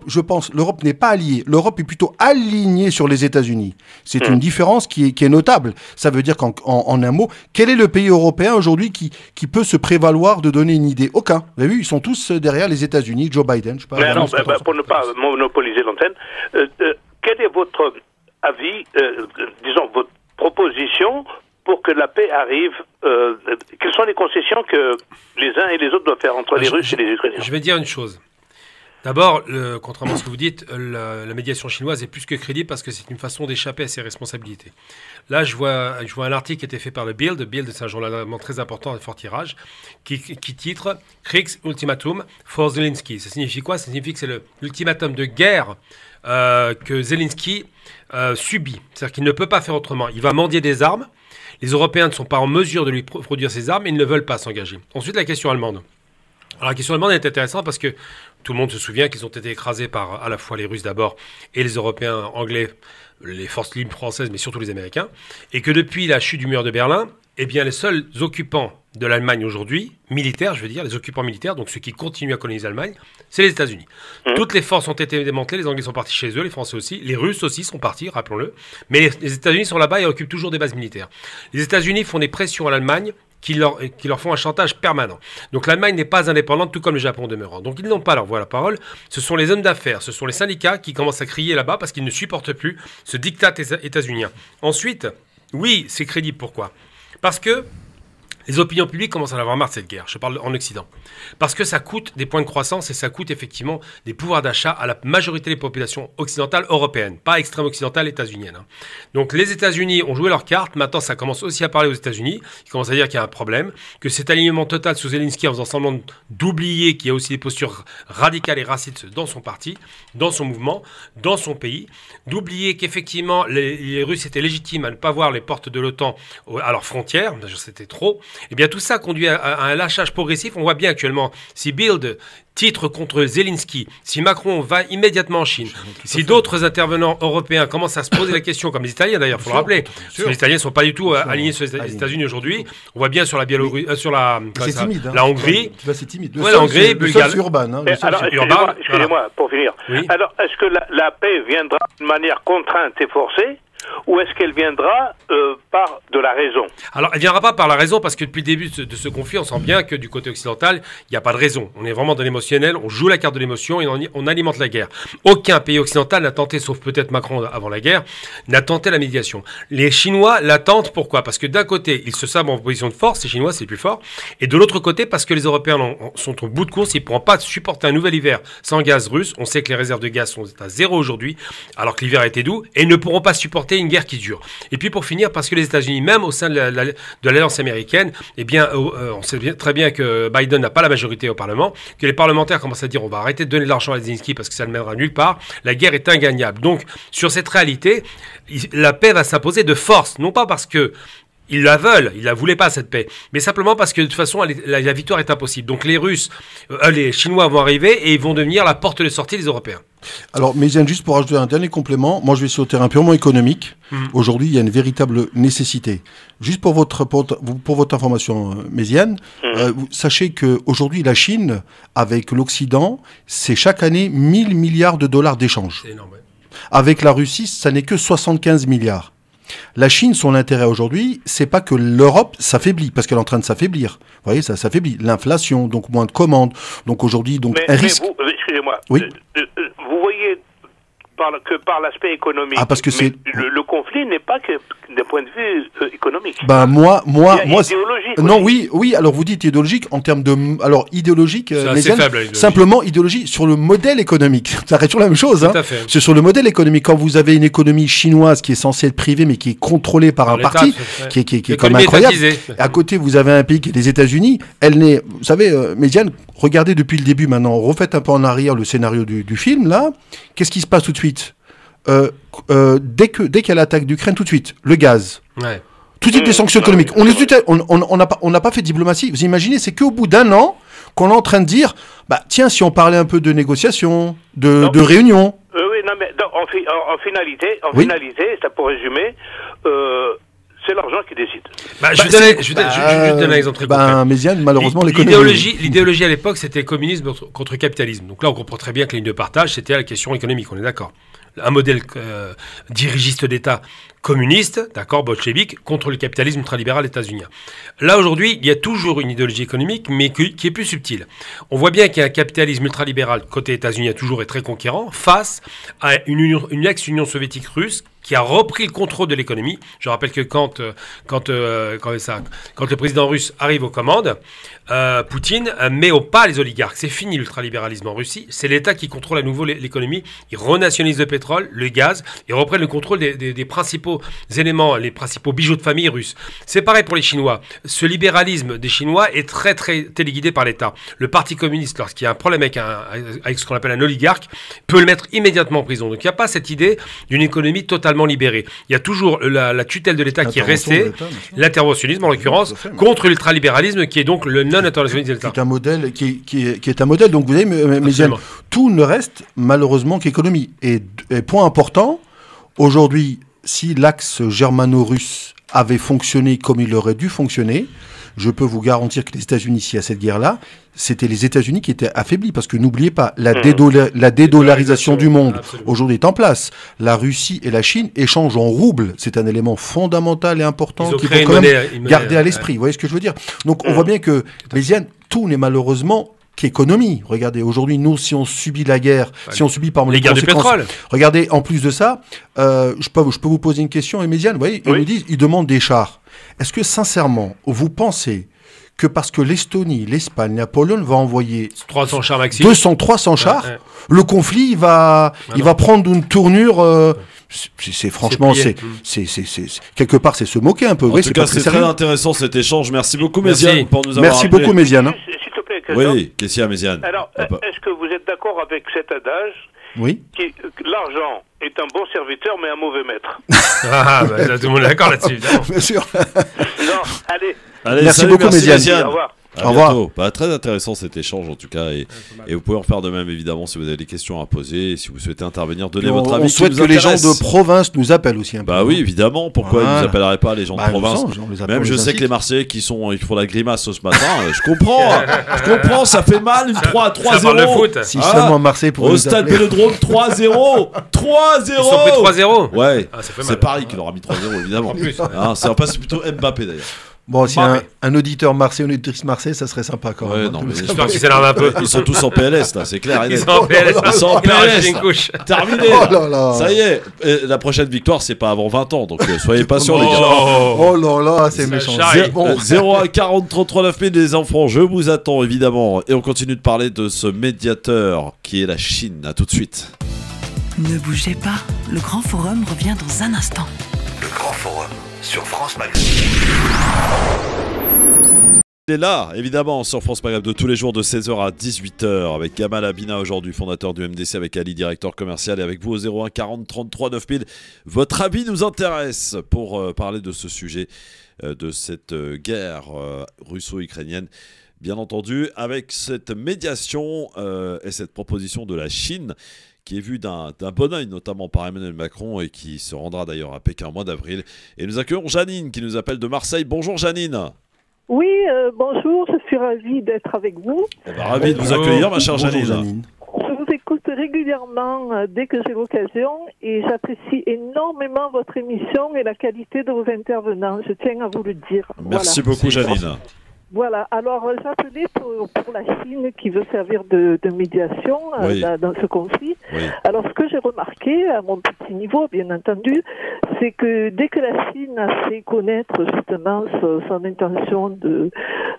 je pense, l'Europe n'est pas alliée. L'Europe est plutôt alignée sur les États-Unis. C'est une différence qui est notable. Ça veut dire qu'en un mot, quel est le pays européen aujourd'hui qui peut se prévaloir de donner une idée? Aucun. Vous avez vu, ils sont tous derrière les États-Unis. Joe Biden, je sais pas. Pour ne pas monopoliser l'antenne, quel est votre avis, disons, votre proposition pour que la paix arrive? Quelles sont les concessions que les uns et les autres doivent faire entre les Russes et les Ukrainiens? Je vais dire une chose. D'abord, contrairement à ce que vous dites, la médiation chinoise est plus que crédible parce que c'est une façon d'échapper à ses responsabilités. Là, je vois un article qui a été fait par le Bild. Bild, c'est un journal allemand très important et fort tirage, qui titre « Kriegsultimatum for Zelensky ». Ça signifie quoi? Ça signifie que c'est l'ultimatum de guerre que Zelensky subit. C'est-à-dire qu'il ne peut pas faire autrement. Il va mendier des armes. Les Européens ne sont pas en mesure de lui produire ces armes et ils ne veulent pas s'engager. Ensuite, la question allemande. Alors, la question allemande est intéressante parce que tout le monde se souvient qu'ils ont été écrasés par à la fois les Russes d'abord et les Européens anglais, les forces libres françaises, mais surtout les Américains. Et que depuis la chute du mur de Berlin, eh bien, les seuls occupants de l'Allemagne aujourd'hui, militaires, je veux dire, les occupants militaires, donc ceux qui continuent à coloniser l'Allemagne, c'est les États-Unis. Toutes les forces ont été démantelées, les Anglais sont partis chez eux, les Français aussi, les Russes aussi sont partis, rappelons-le. Mais les États-Unis sont là-bas et occupent toujours des bases militaires. Les États-Unis font des pressions à l'Allemagne qui leur font un chantage permanent. Donc l'Allemagne n'est pas indépendante, tout comme le Japon demeurant. Donc ils n'ont pas leur voix à la parole. Ce sont les hommes d'affaires, ce sont les syndicats qui commencent à crier là-bas parce qu'ils ne supportent plus ce diktat états-unien. Ensuite, oui, c'est crédible. Pourquoi? Parce que les opinions publiques commencent à en avoir marre de cette guerre. Je parle en Occident. Parce que ça coûte des points de croissance et ça coûte effectivement des pouvoirs d'achat à la majorité des populations occidentales européennes, pas extrême occidentale états-unienne. Hein. Donc les États-Unis ont joué leur carte. Maintenant, ça commence aussi à parler aux États-Unis. Ils commencent à dire qu'il y a un problème, que cet alignement total sous Zelensky en faisant semblant d'oublier qu'il y a aussi des postures radicales et racistes dans son parti, dans son mouvement, dans son pays, d'oublier qu'effectivement les Russes étaient légitimes à ne pas voir les portes de l'OTAN à leurs frontières, c'était trop. Eh bien, tout ça conduit à un lâchage progressif. On voit bien actuellement, si Bild titre contre Zelensky, si Macron va immédiatement en Chine, si d'autres intervenants européens commencent à se poser la question, comme les Italiens d'ailleurs, il faut le rappeler, parce que les Italiens ne sont pas du tout alignés sur les États-Unis aujourd'hui. On voit bien sur la Biélorussie, sur la Hongrie. C'est timide. La Hongrie, Bulgarie. Urban. Excusez-moi, pour finir. Oui. Alors, est-ce que la paix viendra de manière contrainte et forcée, ou est-ce qu'elle viendra par de la raison? Alors, elle ne viendra pas par la raison, parce que depuis le début de ce conflit, on sent bien que du côté occidental, il n'y a pas de raison. On est vraiment dans l'émotionnel, on joue la carte de l'émotion et on alimente la guerre. Aucun pays occidental n'a tenté, sauf peut-être Macron avant la guerre, n'a tenté la médiation. Les Chinois la tentent, pourquoi? Parce que d'un côté, ils se savent en position de force, les Chinois c'est les plus fort, et de l'autre côté, parce que les Européens sont au bout de course, ils ne pourront pas supporter un nouvel hiver sans gaz russe. On sait que les réserves de gaz sont à 0 aujourd'hui, alors que l'hiver a été doux, et ne pourront pas supporter une guerre qui dure. Et puis pour finir, parce que les États-Unis, même au sein de l'alliance américaine, eh bien, on sait très bien que Biden n'a pas la majorité au Parlement, que les parlementaires commencent à dire on va arrêter de donner de l'argent à Zelensky parce que ça ne mènera nulle part. La guerre est ingagnable. Donc sur cette réalité, la paix va s'imposer de force, non pas parce que ils la veulent, ils la voulaient pas cette paix, mais simplement parce que de toute façon la victoire est impossible. Donc les Chinois vont arriver et ils vont devenir la porte de sortie des Européens. Alors, Méziane, juste pour ajouter un dernier complément, moi je vais sur le terrain purement économique. Aujourd'hui, il y a une véritable nécessité. Juste pour votre information, Méziane, sachez qu'aujourd'hui, la Chine, avec l'Occident, c'est chaque année 1000 milliards de dollars d'échanges. C'est énorme, ouais. Avec la Russie, ça n'est que 75 milliards. La Chine, son intérêt aujourd'hui, c'est pas que l'Europe s'affaiblit, parce qu'elle est en train de s'affaiblir. Vous voyez, ça s'affaiblit. L'inflation, donc moins de commandes. Donc aujourd'hui, un risque. Mais vous, excusez-moi. Oui. Vous voyez que par l'aspect économique. Ah, parce que c'est le conflit n'est pas que d'un point de vue économique. Ben moi, idéologique. Non, oui. Alors vous dites idéologique en termes de, alors idéologique. C'est faible. Simplement idéologie sur le modèle économique. Ça reste sur la même chose. Tout à fait. C'est sur le modèle économique. Quand vous avez une économie chinoise qui est censée être privée, mais qui est contrôlée par un parti, qui est comme incroyable. À côté, vous avez un pays qui est les États-Unis. Elle n'est, vous savez, Méziane, regardez depuis le début maintenant. Refaites un peu en arrière le scénario du film là. Qu'est-ce qui se passe tout de suite? Dès qu'il y a l'attaque d'Ukraine, tout de suite, le gaz. Ouais. Tout de suite, les sanctions économiques. On n'a pas fait de diplomatie. Vous imaginez, c'est qu'au bout d'un an qu'on est en train de dire, bah tiens, si on parlait un peu de négociations, de réunions. Oui, non, mais en finalité, ça pour résumer, c'est l'argent qui décide. Je vais donner un exemple très concret. Méziane, malheureusement, l'économie. L'idéologie à l'époque, c'était communisme contre capitalisme. Donc là, on comprend très bien que la ligne de partage, c'était la question économique, on est d'accord. Un modèle dirigiste d'État communiste, d'accord, bolchevique, contre le capitalisme ultralibéral états-unien. Là, aujourd'hui, il y a toujours une idéologie économique, mais qui est plus subtile. On voit bien qu'il y a un capitalisme ultralibéral côté États-Unis, a toujours été très conquérant, face à une ex-Union soviétique russe qui a repris le contrôle de l'économie. Je rappelle que quand le président russe arrive aux commandes, Poutine met au pas les oligarques. C'est fini l'ultralibéralisme en Russie. C'est l'État qui contrôle à nouveau l'économie. Il renationalise le pétrole, le gaz, et reprend le contrôle des principaux éléments, les principaux bijoux de famille russes. C'est pareil pour les Chinois. Ce libéralisme des Chinois est très, très téléguidé par l'État. Le Parti communiste, lorsqu'il y a un problème avec ce qu'on appelle un oligarque, peut le mettre immédiatement en prison. Donc il n'y a pas cette idée d'une économie totalement libérée. Il y a toujours la tutelle de l'État qui est restée, l'interventionnisme en l'occurrence, contre l'ultralibéralisme qui est donc le non-interventionnisme de l'État. Qui est un modèle, qui est un modèle. Donc vous voyez, Méziane, tout ne reste malheureusement qu'économie. Et point important, aujourd'hui, si l'axe germano-russe avait fonctionné comme il aurait dû fonctionner, je peux vous garantir que les États-Unis, s'il y a cette guerre-là, c'était les États-Unis qui étaient affaiblis. Parce que n'oubliez pas, la dédollarisation du monde aujourd'hui est en place. La Russie et la Chine échangent en roubles. C'est un élément fondamental et important qu'il faut quand même garder à l'esprit. Vous voyez ce que je veux dire? Donc on voit bien que, Méziane, tout n'est malheureusement qu'économie. Regardez, aujourd'hui, nous, si on subit la guerre, si on subit par exemple les guerres du pétrole. Regardez, en plus de ça, je peux vous poser une question, Méziane. Vous voyez, ils demandent des chars. Est-ce que sincèrement, vous pensez que parce que l'Estonie, l'Espagne, la Pologne va envoyer 300 chars maximum, 300 chars, le conflit il va prendre une tournure franchement, quelque part, c'est se moquer un peu. En tout cas, c'est très intéressant cet échange. Merci beaucoup, Méziane, pour nous avoir appelé. Merci beaucoup, Méziane. S'il te plaît, oui, qu'est-ce qu'il y a, Méziane? Alors, est-ce que vous êtes d'accord avec cet adage? Oui. L'argent est un bon serviteur, mais un mauvais maître. Tout le monde est d'accord là-dessus. Bien sûr. Non, allez. Allez, Merci salut, beaucoup, merci, Méziane. Au revoir. À Au revoir. bientôt. Bah, très intéressant cet échange en tout cas et vous pouvez en faire de même évidemment si vous avez des questions à poser et si vous souhaitez intervenir, donnez votre avis. On souhaite que les gens de province nous appellent aussi un peu. Bah oui, évidemment, pourquoi ils nous appelleraient pas les gens de province? Même je sais que les Marseillais ils font la grimace ce matin, je comprends, ça fait mal une 3-0. Si seulement Marseille pouvait au nous stade appeler. Vélodrome 3-0. 3-0. Ils sont pris 3-0. Ouais, Ah, ça fait mal. c'est Paris qui leur a mis 3-0 évidemment. En plus. C'est plutôt Mbappé d'ailleurs. Bon, si Bah, un auditeur Marseille, une auditrice Marseille, ça serait sympa quand même. Ouais, non, mais J'espère qu'ils s'énervent un peu. ils sont tous en PLS là, c'est clair. Ils sont en PLS. Ils sont en Il a rajouté PLS. une couche. Terminé. Oh là là. Ça y est, la prochaine victoire c'est pas avant 20 ans, donc soyez patients les gars. Oh là là, c'est Ça méchant. charrie. Bon. 01 40 33 9000 les enfants, je vous attends évidemment. Et on continue de parler de ce médiateur qui est la Chine. À tout de suite. Ne bougez pas, le Grand Forum revient dans un instant. Le Grand Forum sur France Maghreb. Il est là, évidemment, sur France Maghreb de tous les jours de 16h à 18h avec Gamal Abina aujourd'hui, fondateur du MDC, avec Ali, directeur commercial, et avec vous au 01 40 33 9000. Votre avis nous intéresse pour parler de ce sujet, de cette guerre russo-ukrainienne. Bien entendu, avec cette médiation et cette proposition de la Chine qui est vue d'un bon oeil, notamment par Emmanuel Macron, et qui se rendra d'ailleurs à Pékin au mois d'avril. Et nous accueillons Janine qui nous appelle de Marseille. Bonjour Janine. Oui, bonjour, je suis ravie d'être avec vous. Ravi de vous accueillir, ma chère Bonjour, Janine. Janine. Je vous écoute régulièrement dès que j'ai l'occasion et j'apprécie énormément votre émission et la qualité de vos intervenants. Je tiens à vous le dire. Merci beaucoup, Janine. Voilà, alors j'appelais pour la Chine qui veut servir de médiation Oui. dans ce conflit. Oui. Alors ce que j'ai remarqué à mon petit niveau, bien entendu, c'est que dès que la Chine a fait connaître justement son intention de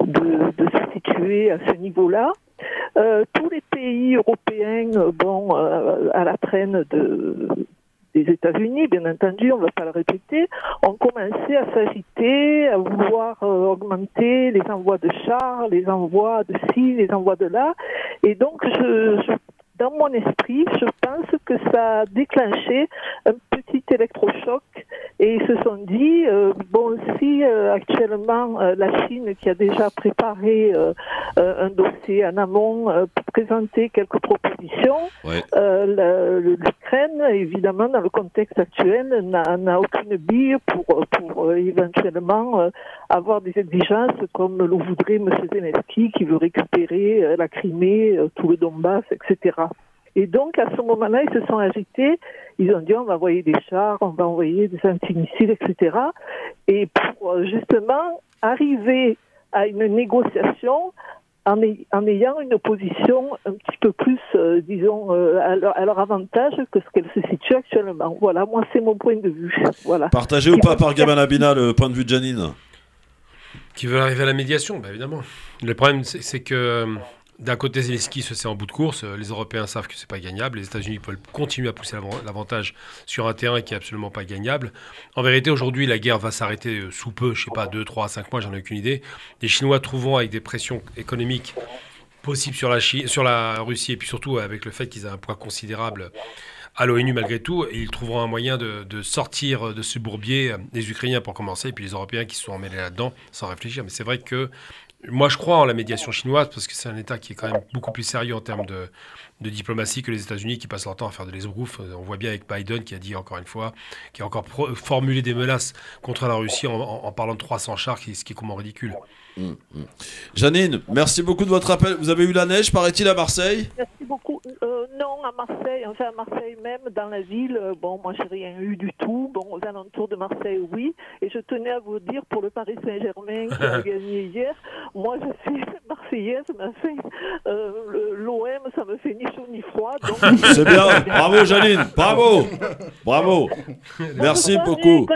se situer à ce niveau-là, tous les pays européens, à la traîne des États-Unis, bien entendu, on ne va pas le répéter, ont commencé à s'agiter, à vouloir augmenter les envois de chars, les envois de ci, les envois de là. Et donc, dans mon esprit, je pense que ça a déclenché un petit électrochoc et ils se sont dit, si actuellement la Chine qui a déjà préparé un dossier en amont pour présenter quelques propositions, Ouais. l'Ukraine, évidemment, dans le contexte actuel, n'a aucune bille pour éventuellement avoir des exigences comme le voudrait M. Zelensky qui veut récupérer la Crimée, tout le Donbass, etc. Et donc, à ce moment-là, ils se sont agités. Ils ont dit, on va envoyer des chars, on va envoyer des antimissiles, etc. Et pour justement arriver à une négociation en ayant une position un petit peu plus, à leur avantage que ce qu'elle se situe actuellement. Voilà, moi, c'est mon point de vue. Voilà. Partagé ou pas par Gamal Abina le point de vue de Janine? Qui veulent arriver à la médiation, bah évidemment. Le problème, c'est que d'un côté, Zelensky se sait en bout de course. Les Européens savent que c'est pas gagnable. Les États-Unis veulent continuer à pousser l'avantage sur un terrain qui est absolument pas gagnable. En vérité, aujourd'hui, la guerre va s'arrêter sous peu. Je sais pas, 2, 3, 5 mois, j'en ai aucune idée. Les Chinois trouveront avec des pressions économiques possibles sur la Russie et puis surtout avec le fait qu'ils aient un poids considérable à l'ONU malgré tout, et ils trouveront un moyen de sortir de ce bourbier, les Ukrainiens pour commencer, et puis les Européens qui se sont emmêlés là-dedans sans réfléchir. Mais c'est vrai que moi, je crois en la médiation chinoise parce que c'est un État qui est quand même beaucoup plus sérieux en termes de diplomatie que les États-Unis qui passent leur temps à faire de l'esbrouf. On voit bien avec Biden qui a dit encore une fois, qui a encore formulé des menaces contre la Russie en parlant de 300 chars, ce qui est comment ridicule. Janine, merci beaucoup de votre appel. Vous avez eu la neige, paraît-il, à Marseille? Merci beaucoup. Non, à Marseille, enfin à Marseille même, dans la ville, moi j'ai rien eu du tout. Bon, aux alentours de Marseille, oui. Et je tenais à vous dire, pour le Paris Saint-Germain qui a gagné hier, moi je suis marseillaise, mais l'OM, ça me fait ni chaud ni froid. Donc... C'est bien, bravo Janine, bravo. Merci beaucoup.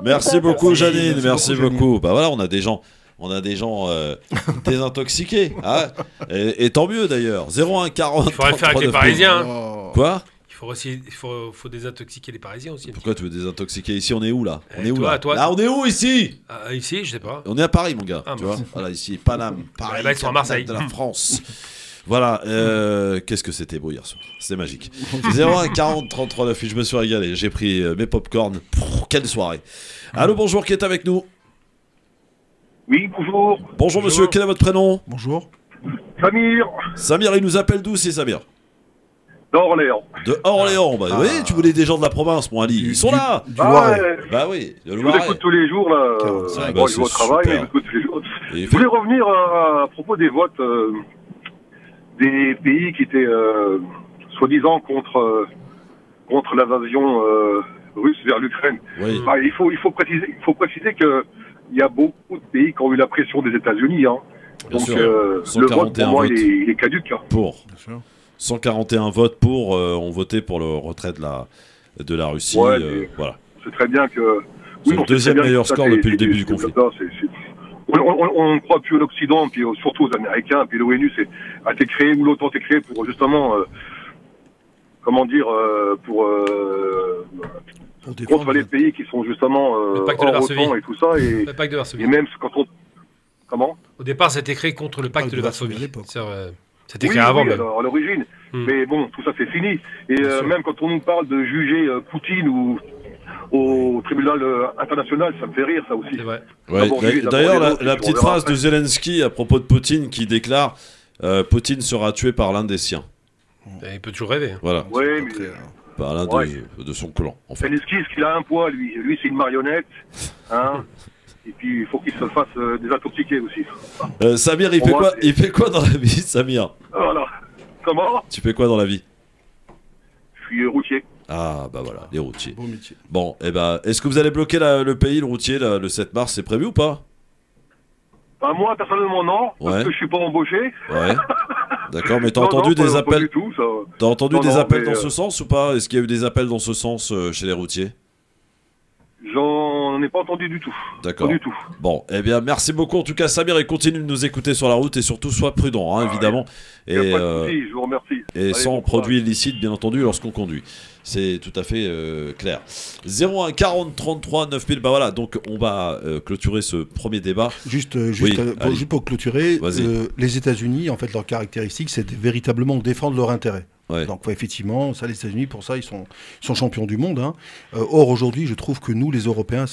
Merci beaucoup Janine, merci beaucoup. Bah voilà, on a des gens désintoxiqués, hein, et tant mieux d'ailleurs. 01 40. Il faudrait le faire avec les Parisiens. Hein. Quoi? Il faut désintoxiquer les Parisiens aussi. Pourquoi tu veux désintoxiquer ici? On est où là? On est où toi, là? Toi, là, on est où ici? Ici, je sais pas. On est à Paris, mon gars. Tu vois? Voilà, ici, Paname, Paris, ils sont à Marseille. de la France. Voilà, qu'est-ce que c'était beau hier soir. C'était magique. 01 40 33 9. Je me suis régalé. J'ai pris mes pop-corn. Quelle soirée. Allô, bonjour, qui est avec nous? Oui, bonjour. Bonjour monsieur, quel est votre prénom? Bonjour. Samir. Samir, il nous appelle d'où, c'est Samir? D'Orléans. De Orléans, bah oui, tu voulais des gens de la province, mon Ali. Ils sont là. Bah oui, je vous écoute tous les jours, là. Moi, je vais au travail, mais je vous écoute tous les jours. Je voulais revenir à propos des votes des pays qui étaient soi-disant contre l'invasion russe vers l'Ukraine. Oui. Bah, il faut préciser que il y a beaucoup de pays qui ont eu la pression des États-Unis. Hein. Donc le vote, pour moi, il est caduque. Hein. Pour. 141 votes pour, ont voté pour le retrait de la Russie. Voilà. C'est très bien que... C'est le deuxième meilleur score depuis le début du conflit. On ne croit plus à l'Occident, puis surtout aux Américains, puis l'ONU a été créé, ou l'OTAN a été créé pour justement... comment dire, contre les pays qui sont justement le pacte de Varsovie et tout ça. Et, le pacte de Varsovie. Et même quand on... Comment? Au départ, c'était créé contre le pacte de Varsovie. C'était créé oui, avant oui, même. Alors, à l'origine. Mais bon, tout ça c'est fini. Et même quand on nous parle de juger Poutine ou au tribunal international, ça me fait rire ça aussi. C'est vrai. Ouais, d'ailleurs, la petite phrase de Zelensky à propos de Poutine qui déclare Poutine sera tué par l'un des siens. Il peut toujours rêver. Voilà. Oui, mais... Par l'un de son clan. En fait. Zelensky, ce qu'il a un poids, lui c'est une marionnette. Hein. Et puis il faut qu'il se fasse désintoxiquer aussi. Samir, il fait quoi dans la vie, Samir? Voilà. Comment? Tu fais quoi dans la vie? Je suis routier. Ah bah voilà, les routiers. Bon métier. Bon, et ben, est-ce que vous allez bloquer le pays, le routier, le 7 mars, c'est prévu ou pas? Bah moi, personnellement, non, parce que je suis pas embauché. Ouais. D'accord, mais t'as entendu des appels? T'as entendu des appels dans ce sens ou pas? Est-ce qu'il y a eu des appels dans ce sens chez les routiers? J'en ai pas entendu du tout. D'accord. Pas du tout. Bon, eh bien, merci beaucoup en tout cas, Samir, et continue de nous écouter sur la route et surtout sois prudent, hein, évidemment. Et pas de soucis, je vous remercie. Et allez, sans produits illicites, bien entendu, lorsqu'on conduit. C'est tout à fait clair. 01 40 33 9000. Bah voilà, donc on va clôturer ce premier débat. Juste pour clôturer, les États-Unis, en fait, leur caractéristique, c'est véritablement défendre leur intérêt. Ouais. Donc effectivement, ça, les États-Unis, pour ça, ils sont champions du monde. Hein. Or, aujourd'hui, je trouve que nous, les Européens,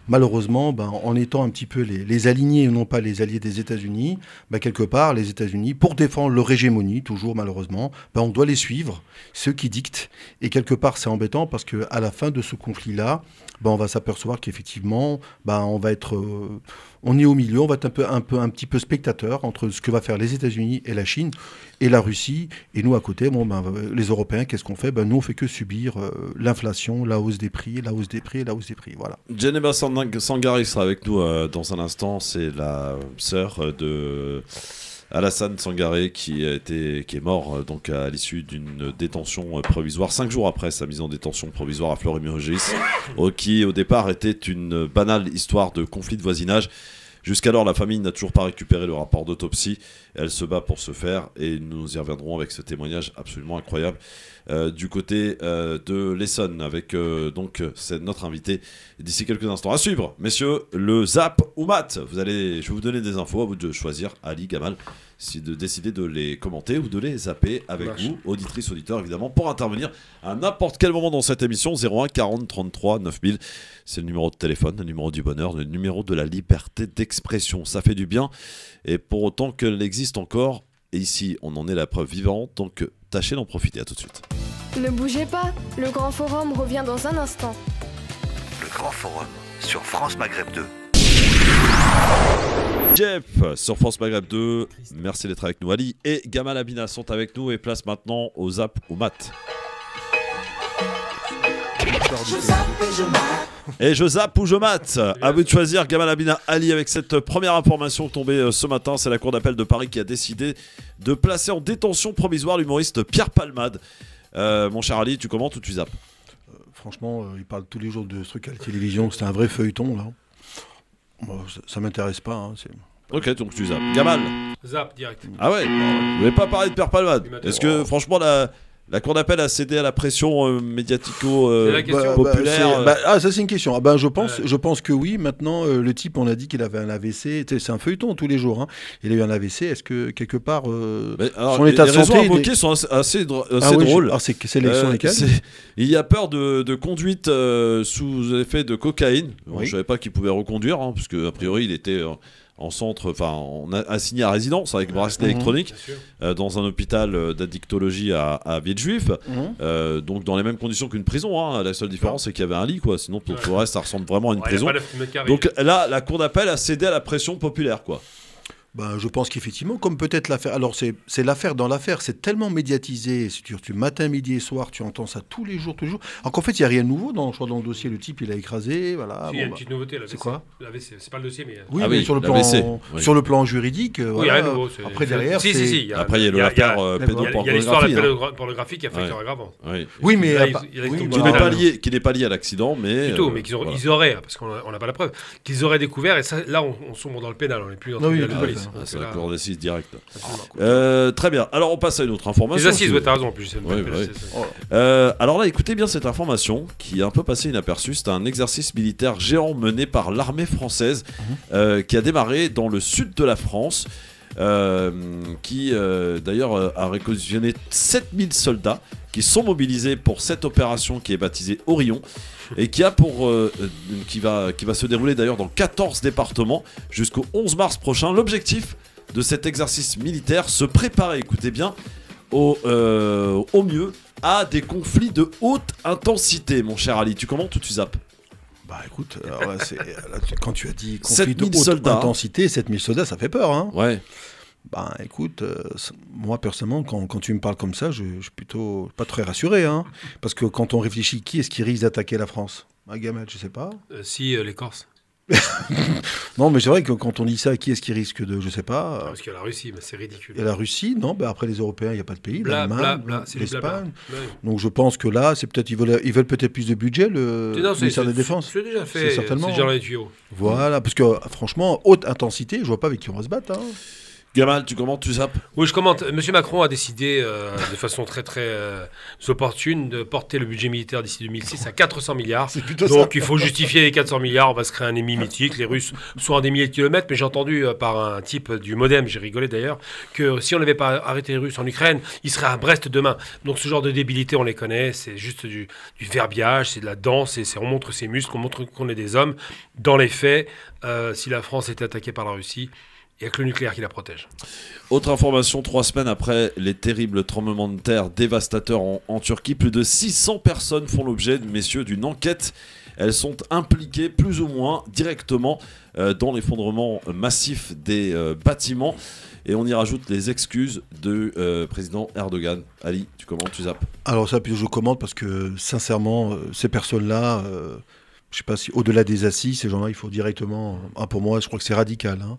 malheureusement, en étant un petit peu les alignés et non pas les alliés des États-Unis, quelque part, les États-Unis, pour défendre leur hégémonie, toujours malheureusement, on doit les suivre, ceux qui dictent. Et quelque part, c'est embêtant parce qu'à la fin de ce conflit-là, on va s'apercevoir qu'effectivement, on va être... on est au milieu, on va être un petit peu spectateur entre ce que va faire les États-Unis et la Chine et la Russie. Et nous, à côté, les Européens, qu'est-ce qu'on fait? Nous, on fait que subir l'inflation, la hausse des prix, la hausse des prix, la hausse des prix. Voilà. Geneva Sangari sera avec nous dans un instant. C'est la sœur de Alassane Sangaré qui est mort donc à l'issue d'une détention provisoire 5 jours après sa mise en détention provisoire à Fleury-Mérogis, qui au départ était une banale histoire de conflit de voisinage. Jusqu'alors, la famille n'a toujours pas récupéré le rapport d'autopsie. Elle se bat pour ce faire et nous y reviendrons avec ce témoignage absolument incroyable du côté de l'Essonne avec c'est notre invité d'ici quelques instants. À suivre, messieurs, le Zap ou Mat. Je vais vous donner des infos, à vous de choisir, Ali, Gamal, de décider de les commenter ou de les zapper avec vous, auditrices, auditeurs évidemment, pour intervenir à n'importe quel moment dans cette émission. 01 40 33 9000, c'est le numéro de téléphone, le numéro du bonheur, le numéro de la liberté d'expression. Ça fait du bien, et pour autant qu'elle existe encore, et ici on en est la preuve vivante, donc tâchez d'en profiter. À tout de suite. Ne bougez pas, le Grand Forum revient dans un instant. Le Grand Forum sur France Maghreb 2. Jeff sur France Maghreb 2, merci d'être avec nous. Ali et Gamal Abina sont avec nous et place maintenant au Zap ou Mat. Et je zappe ou je mate. À vous de choisir, Gamal Abina, Ali, avec cette première information tombée ce matin. C'est la Cour d'appel de Paris qui a décidé de placer en détention provisoire l'humoriste Pierre Palmade. Mon cher Ali, tu commentes ou tu zappes? Franchement, il parle tous les jours de ce truc à la télévision. C'est un vrai feuilleton, là. Ça m'intéresse pas. Hein, ok, donc tu zappes. Gamal? Zap, direct. Ah ouais, vous voulez pas parler de Pierre Palmade? Est-ce que, franchement, La cour d'appel a cédé à la pression médiatico-populaire. Ça c'est une question. Je pense que oui. Maintenant, le type, on a dit qu'il avait un AVC. C'est un feuilleton tous les jours. Hein. Il a eu un AVC. Est-ce que quelque part, son état de santé... Les raisons invoquées sont assez drôles. C'est lesquelles Il y a peur de conduite sous effet de cocaïne. Je ne savais pas qu'il pouvait reconduire, hein, parce qu'a priori, il était... en centre, on a assigné à résidence avec bracelet électronique dans un hôpital d'addictologie à Villejuif, donc dans les mêmes conditions qu'une prison. Hein. La seule différence, c'est qu'il y avait un lit, quoi. Sinon, pour le reste, ça ressemble vraiment à une prison. Donc là, la cour d'appel a cédé à la pression populaire, quoi. Je pense qu'effectivement, comme peut-être l'affaire... Alors, c'est l'affaire dans l'affaire. C'est tellement médiatisé. Tu matin, midi et soir, tu entends ça tous les jours. Alors qu'en fait, il n'y a rien de nouveau dans le dossier. Le type, il a écrasé. Voilà. Il y a une petite nouveauté. C'est quoi? C'est pas le dossier, mais... Oui, mais sur le plan juridique... Oui, rien de nouveau. Après, derrière, Après, il y a l'affaire pédopornographie. Il y a l'histoire de la pornographie qui a fait aggravant. Oui, mais... Qui n'est pas lié à l'accident, mais... Du tout, mais qu'ils auraient, parce qu'on n'a pas la preuve, qu'ils auraient découvert, et là, on sombre dans le pénal, on n'est plus dans le pénal de police. C'est la cour d'assises directe. Très bien. Alors on passe à une autre information. Les assises, t'as raison en plus. Alors là, écoutez bien cette information qui est un peu passée inaperçue. C'est un exercice militaire géant mené par l'armée française qui a démarré dans le sud de la France. Qui d'ailleurs a réquisitionné 7000 soldats qui sont mobilisés pour cette opération qui est baptisée Orion et qui va se dérouler d'ailleurs dans 14 départements jusqu'au 11 mars prochain. L'objectif de cet exercice militaire, se préparer, écoutez bien, au mieux à des conflits de haute intensité. Mon cher Ali, tu commentes ou tu zappes? Écoute, quand tu as dit conflit de haute intensité, 7000 soldats, ça fait peur, hein. Ouais. Écoute, moi personnellement, quand tu me parles comme ça, je suis plutôt pas très rassuré, hein. Parce que quand on réfléchit, qui est-ce qui risque d'attaquer la France? Gamel, je sais pas. Si, les Corses. Non, mais c'est vrai que quand on dit ça, qui est-ce qui risque de... Je sais pas. Parce qu'il y a la Russie, mais c'est ridicule. Et la Russie, non, après les Européens, il n'y a pas de pays. L'Allemagne, l'Espagne. Donc je pense que là, c'est peut-être ils veulent peut-être plus de budget, le ministère de la Défense. C'est déjà fait, certainement. C'est déjà dans les tuyaux. Voilà, parce que franchement, haute intensité, je vois pas avec qui on va se battre, hein. Gamal, tu commentes, tu zappes? Oui, je commente. Monsieur Macron a décidé de façon très opportune de porter le budget militaire d'ici 2006 à 400 milliards. Donc il faut justifier les 400 milliards, on va se créer un ennemi mythique. Les Russes sont à des milliers de kilomètres, mais j'ai entendu par un type du Modem, j'ai rigolé d'ailleurs, que si on n'avait pas arrêté les Russes en Ukraine, ils seraient à Brest demain. Donc ce genre de débilité, on les connaît, c'est juste du verbiage, c'est de la danse, on montre ses muscles, on montre qu'on est des hommes. Dans les faits, si la France était attaquée par la Russie, il n'y a que le nucléaire qui la protège. Autre information, 3 semaines après les terribles tremblements de terre dévastateurs en Turquie, plus de 600 personnes font l'objet, messieurs, d'une enquête. Elles sont impliquées plus ou moins directement dans l'effondrement massif des bâtiments. Et on y rajoute les excuses du président Erdogan. Ali, tu commentes, tu zappes? Alors ça, puis je commente parce que sincèrement, ces personnes-là... je ne sais pas si au-delà des assises, ces gens-là, il faut directement, pour moi, je crois que c'est radical, hein,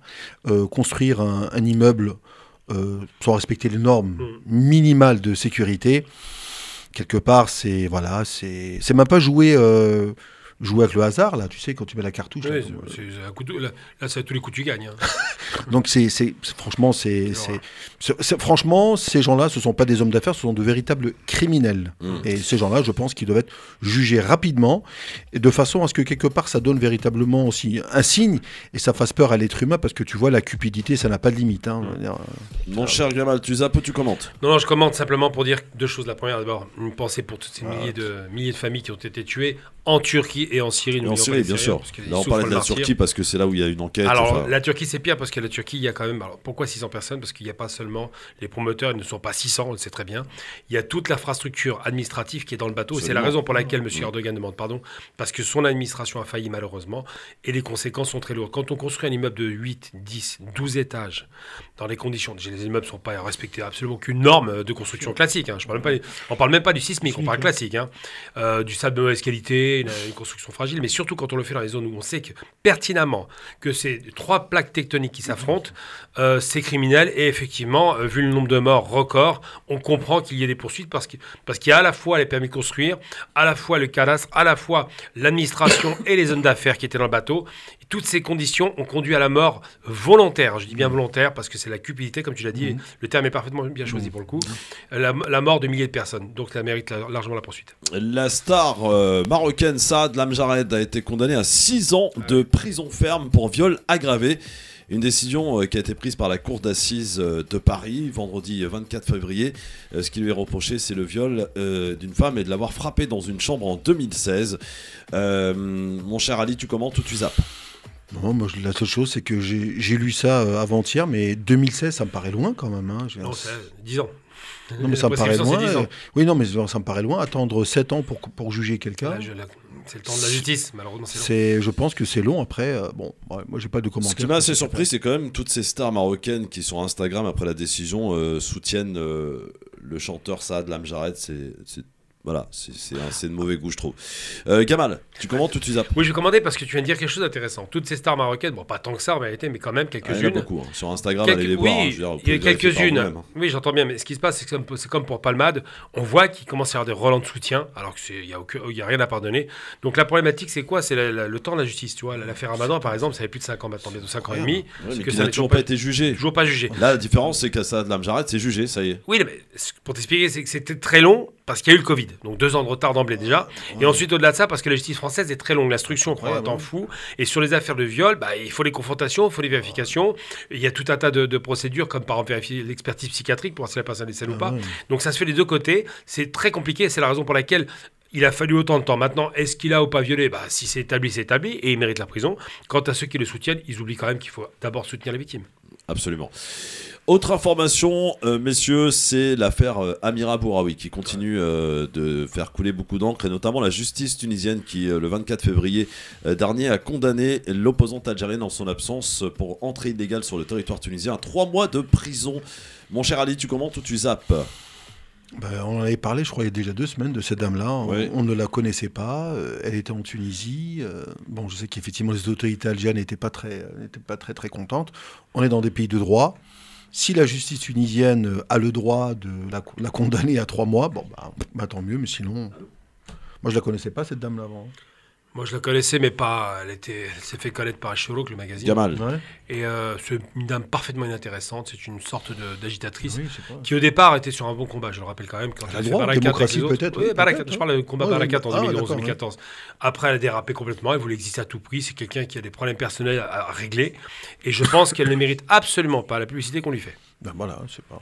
construire un immeuble sans respecter les normes minimales de sécurité. Quelque part, c'est même pas jouer avec le hasard, là, tu sais, quand tu mets la cartouche. Oui, là, c'est tous les coups que tu gagnes. Hein. Donc, franchement, ces gens-là, ce ne sont pas des hommes d'affaires, ce sont de véritables criminels. Et ces gens-là, je pense qu'ils doivent être jugés rapidement, et de façon à ce que, quelque part, ça donne véritablement aussi un signe, et ça fasse peur à l'être humain, parce que tu vois, la cupidité, ça n'a pas de limite. Hein. Mon cher Gamal, tu zappes ou tu commentes? Non, je commente simplement pour dire 2 choses. La première, d'abord, une pensée pour toutes ces milliers de familles qui ont été tuées en Turquie et en Syrie. En Syrie, bien sûr. Là, on parlait de la Turquie parce que c'est là où il y a une enquête. Alors, la Turquie, c'est pire parce que la Turquie, il y a quand même... Alors, pourquoi 600 personnes? Parce qu'il n'y a pas seulement les promoteurs, ils ne sont pas 600, on le sait très bien. Il y a toute l'infrastructure administrative qui est dans le bateau. C'est la raison pour laquelle M. Erdogan demande pardon, parce que son administration a failli malheureusement et les conséquences sont très lourdes. Quand on construit un immeuble de 8, 10, 12 étages, dans les conditions... Déjà, les immeubles ne sont pas respectés absolument aucune norme de construction classique. Hein. On ne parle même pas du sismique, on parle classique. Hein. Du sable de mauvaise qualité, une construction fragile, mais surtout quand on le fait dans les zones où on sait que, pertinemment que c'est 3 plaques tectoniques qui s'affrontent, c'est criminel. Et effectivement, vu le nombre de morts record, on comprend qu'il y ait des poursuites parce qu'il y a à la fois les permis de construire, à la fois le cadastre, à la fois l'administration et les zones d'affaires qui étaient dans le bateau. Et toutes ces conditions ont conduit à la mort volontaire. Je dis bien volontaire parce que c'est la cupidité, comme tu l'as dit. Et le terme est parfaitement bien choisi pour le coup. La mort de milliers de personnes. Donc, ça mérite largement la poursuite. La star marocaine Saad Lamjared a été condamnée à 6 ans de prison ferme pour viol aggravé. Une décision qui a été prise par la cour d'assises de Paris vendredi 24 février. Ce qui lui est reproché, c'est le viol d'une femme et de l'avoir frappée dans une chambre en 2016. Mon cher Ali, tu commentes ou tu zappes? Non, moi, la seule chose, c'est que j'ai lu ça avant-hier, mais 2016, ça me paraît loin quand même. Hein. Non, c'est 10 ans. Non, mais ça me paraît loin. Oui, non, mais ça me paraît loin. Attendre 7 ans pour juger quelqu'un. C'est le temps de la justice, malheureusement. C'est long. Je pense que c'est long. Après, moi, j'ai pas de commentaires. Ce qui m'a assez surpris, c'est quand même toutes ces stars marocaines qui sur Instagram, après la décision, soutiennent le chanteur Saad Lamjared. Voilà, c'est de mauvais goût, je trouve. Gamal, tu commentes ou tu zappes? Oui, je vais commander parce que tu viens de dire quelque chose d'intéressant. Toutes ces stars marocaines, bon, pas tant que ça en réalité, mais quand même quelques-unes. Il y en a beaucoup. Hein. Sur Instagram, allez les voir. Oui, il y a quelques-unes. Oui, j'entends bien, mais ce qui se passe, c'est comme pour Palmade. On voit qu'il commence à y avoir des relents de soutien, alors qu'il n'y a rien à pardonner. Donc la problématique, c'est quoi? C'est le temps de la justice. Tu vois, l'affaire Ramadan, par exemple, ça fait plus de 5 ans maintenant, bientôt 5 ans et demi. Mais qui n'a toujours pas été jugé. Toujours pas jugé. Là, la différence, c'est que Saad Lamjared, c'est jugé, ça y est. Oui, mais pour t'expliquer, c'est que c'était très long parce qu'il y a eu le Covid. Donc 2 ans de retard d'emblée déjà. Et ensuite, au-delà de ça, parce que la justice française est très longue. L'instruction prend un temps fou. Et sur les affaires de viol, il faut les confrontations, il faut les vérifications. Il y a tout un tas de procédures, comme par exemple vérifier l'expertise psychiatrique pour voir si la personne est saine ou pas. Donc ça se fait des deux côtés. C'est très compliqué. C'est la raison pour laquelle il a fallu autant de temps. Maintenant, est-ce qu'il a ou pas violé? Si c'est établi, c'est établi. Et il mérite la prison. Quant à ceux qui le soutiennent, ils oublient quand même qu'il faut d'abord soutenir les victimes. Absolument. Autre information, messieurs, c'est l'affaire Amira Bouraoui qui continue de faire couler beaucoup d'encre, et notamment la justice tunisienne qui, le 24 février dernier, a condamné l'opposante algérienne en son absence pour entrée illégale sur le territoire tunisien à 3 mois de prison. Mon cher Ali, tu commentes ou tu zappes? On en avait parlé, je crois, il y a déjà 2 semaines de cette dame-là. On ne la connaissait pas. Elle était en Tunisie. Je sais qu'effectivement, les autorités algériennes n'étaient pas très contentes. On est dans des pays de droit. Si la justice tunisienne a le droit de la condamner à 3 mois, tant mieux. Mais sinon, moi, je la connaissais pas, cette dame-là, avant. Moi, je la connaissais, mais pas. Elle s'est fait connaître par Shurok, le magazine. Gamal. Et c'est une dame parfaitement inintéressante. C'est une sorte d'agitatrice qui, au départ, était sur un bon combat. Je le rappelle quand même. Quand elle a fait Barakat avec les autres. Oui, Barakat. Je parle du combat Barakat en 2011-2014. Après, elle a dérapé complètement. Elle voulait exister à tout prix. C'est quelqu'un qui a des problèmes personnels à régler. Et je pense qu'elle ne mérite absolument pas la publicité qu'on lui fait. Voilà, je sais pas.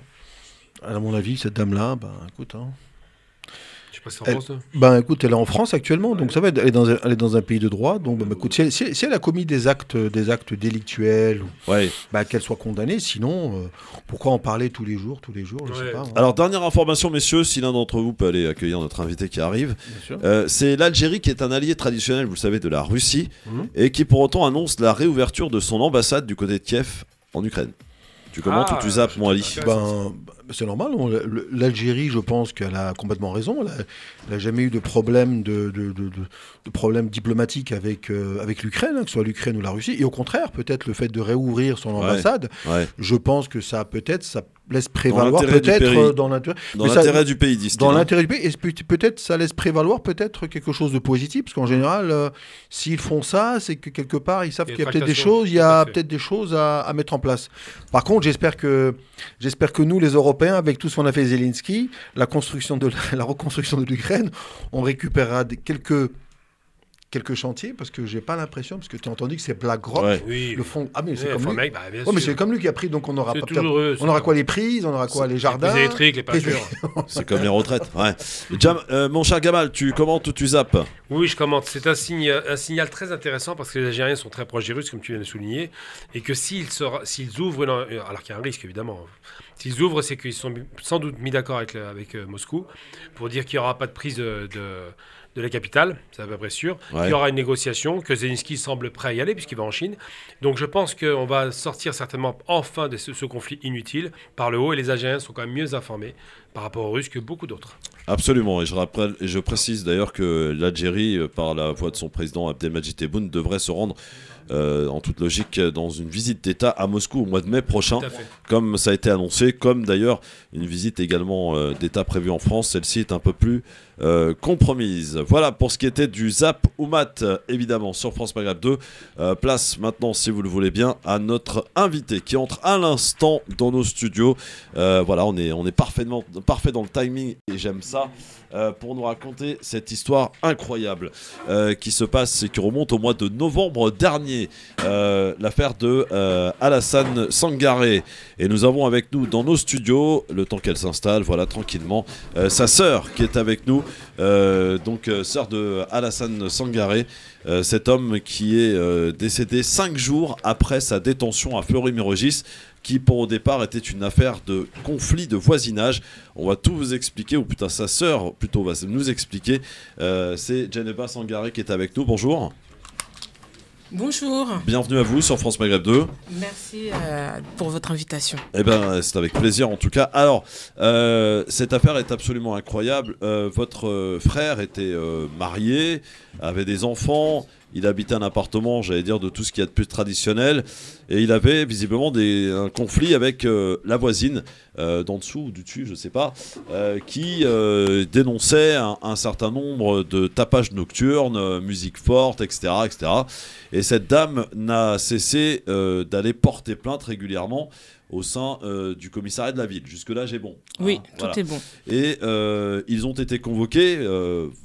À mon avis, cette dame-là, écoute. Je sais pas si t'en penses, écoute, elle est en France actuellement, donc ça va. Elle est dans un pays de droit, donc écoute, si elle a commis des actes délictuels, qu'elle soit condamnée. Sinon, pourquoi en parler tous les jours, je sais pas. Alors dernière information, messieurs, si l'un d'entre vous peut aller accueillir notre invité qui arrive, c'est l'Algérie qui est un allié traditionnel, vous le savez, de la Russie, et qui pour autant annonce la réouverture de son ambassade du côté de Kiev en Ukraine. Tu commentes ou tu zappes, mon Ali? C'est normal. L'Algérie, je pense qu'elle a complètement raison. Elle n'a jamais eu de problème problème diplomatique avec l'Ukraine, que ce soit l'Ukraine ou la Russie. Et au contraire, peut-être le fait de réouvrir son ambassade, je pense que ça laisse prévaloir dans l'intérêt du pays, disent-ils. Dans l'intérêt du pays, et peut-être ça laisse prévaloir quelque chose de positif, parce qu'en général, s'ils font ça, c'est que quelque part ils savent qu'il y a peut-être des choses, peut-être des choses à mettre en place. Par contre, j'espère que nous, les Européens, avec tout ce qu'on a fait Zelensky, la reconstruction de l'Ukraine, on récupérera quelques chantiers, parce que j'ai pas l'impression, parce que tu as entendu que c'est BlackRock, le fond. Mais c'est comme lui. Mais c'est comme lui qui a pris, donc on aura quoi, les prises, on aura quoi, les jardins, les électriques, les peintures. C'est comme les retraites. Mon cher Gamal, tu commentes ou tu zappes? Oui, je commente. C'est un signal très intéressant, parce que les Algériens sont très proches des Russes, comme tu viens de souligner, et que s'ils ouvrent, alors qu'il y a un risque évidemment, s'ils ouvrent, c'est qu'ils sont sans doute mis d'accord avec Moscou pour dire qu'il n'y aura pas de prise de la capitale, c'est à peu près sûr. Il y aura une négociation, que Zelensky semble prêt à y aller puisqu'il va en Chine. Donc je pense qu'on va sortir certainement enfin de ce conflit inutile par le haut, et les Algériens sont quand même mieux informés par rapport aux Russes que beaucoup d'autres. Absolument, et je précise d'ailleurs que l'Algérie, par la voix de son président Abdelmadjid Tebboune, devrait se rendre en toute logique dans une visite d'État à Moscou au mois de mai prochain, comme ça a été annoncé, comme d'ailleurs une visite également d'État prévue en France. Celle-ci est un peu plus compromise. Voilà pour ce qui était du Zap ou Mat, évidemment, sur France Maghreb 2. Place maintenant, si vous le voulez bien, à notre invité qui entre à l'instant dans nos studios. Voilà, on est parfait dans le timing et j'aime ça. Pour nous raconter cette histoire incroyable qui se passe et qui remonte au mois de novembre dernier, l'affaire de Alassane Sangaré. Et nous avons avec nous dans nos studios, le temps qu'elle s'installe, voilà, tranquillement, sa sœur qui est avec nous, donc sœur de Alassane Sangaré, cet homme qui est décédé 5 jours après sa détention à Fleury-Mérogis, qui pour au départ était une affaire de conflit de voisinage. On va tout vous expliquer, ou putain sa sœur plutôt va nous expliquer. C'est Djeneba Sangaré qui est avec nous, bonjour. Bonjour. Bienvenue à vous sur France Maghreb 2. Merci pour votre invitation. Eh bien, c'est avec plaisir en tout cas. Alors, cette affaire est absolument incroyable. Votre frère était marié, avait des enfants. Il habitait un appartement, j'allais dire, de tout ce qu'il y a de plus traditionnel. Et il avait visiblement un conflit avec la voisine, d'en dessous ou du dessus, je ne sais pas, qui dénonçait un certain nombre de tapages nocturnes, musique forte, etc., etc. Et cette dame n'a cessé d'aller porter plainte régulièrement au sein du commissariat de la ville. Jusque-là, j'ai bon. Oui, voilà. Tout est bon. Et ils ont été convoqués,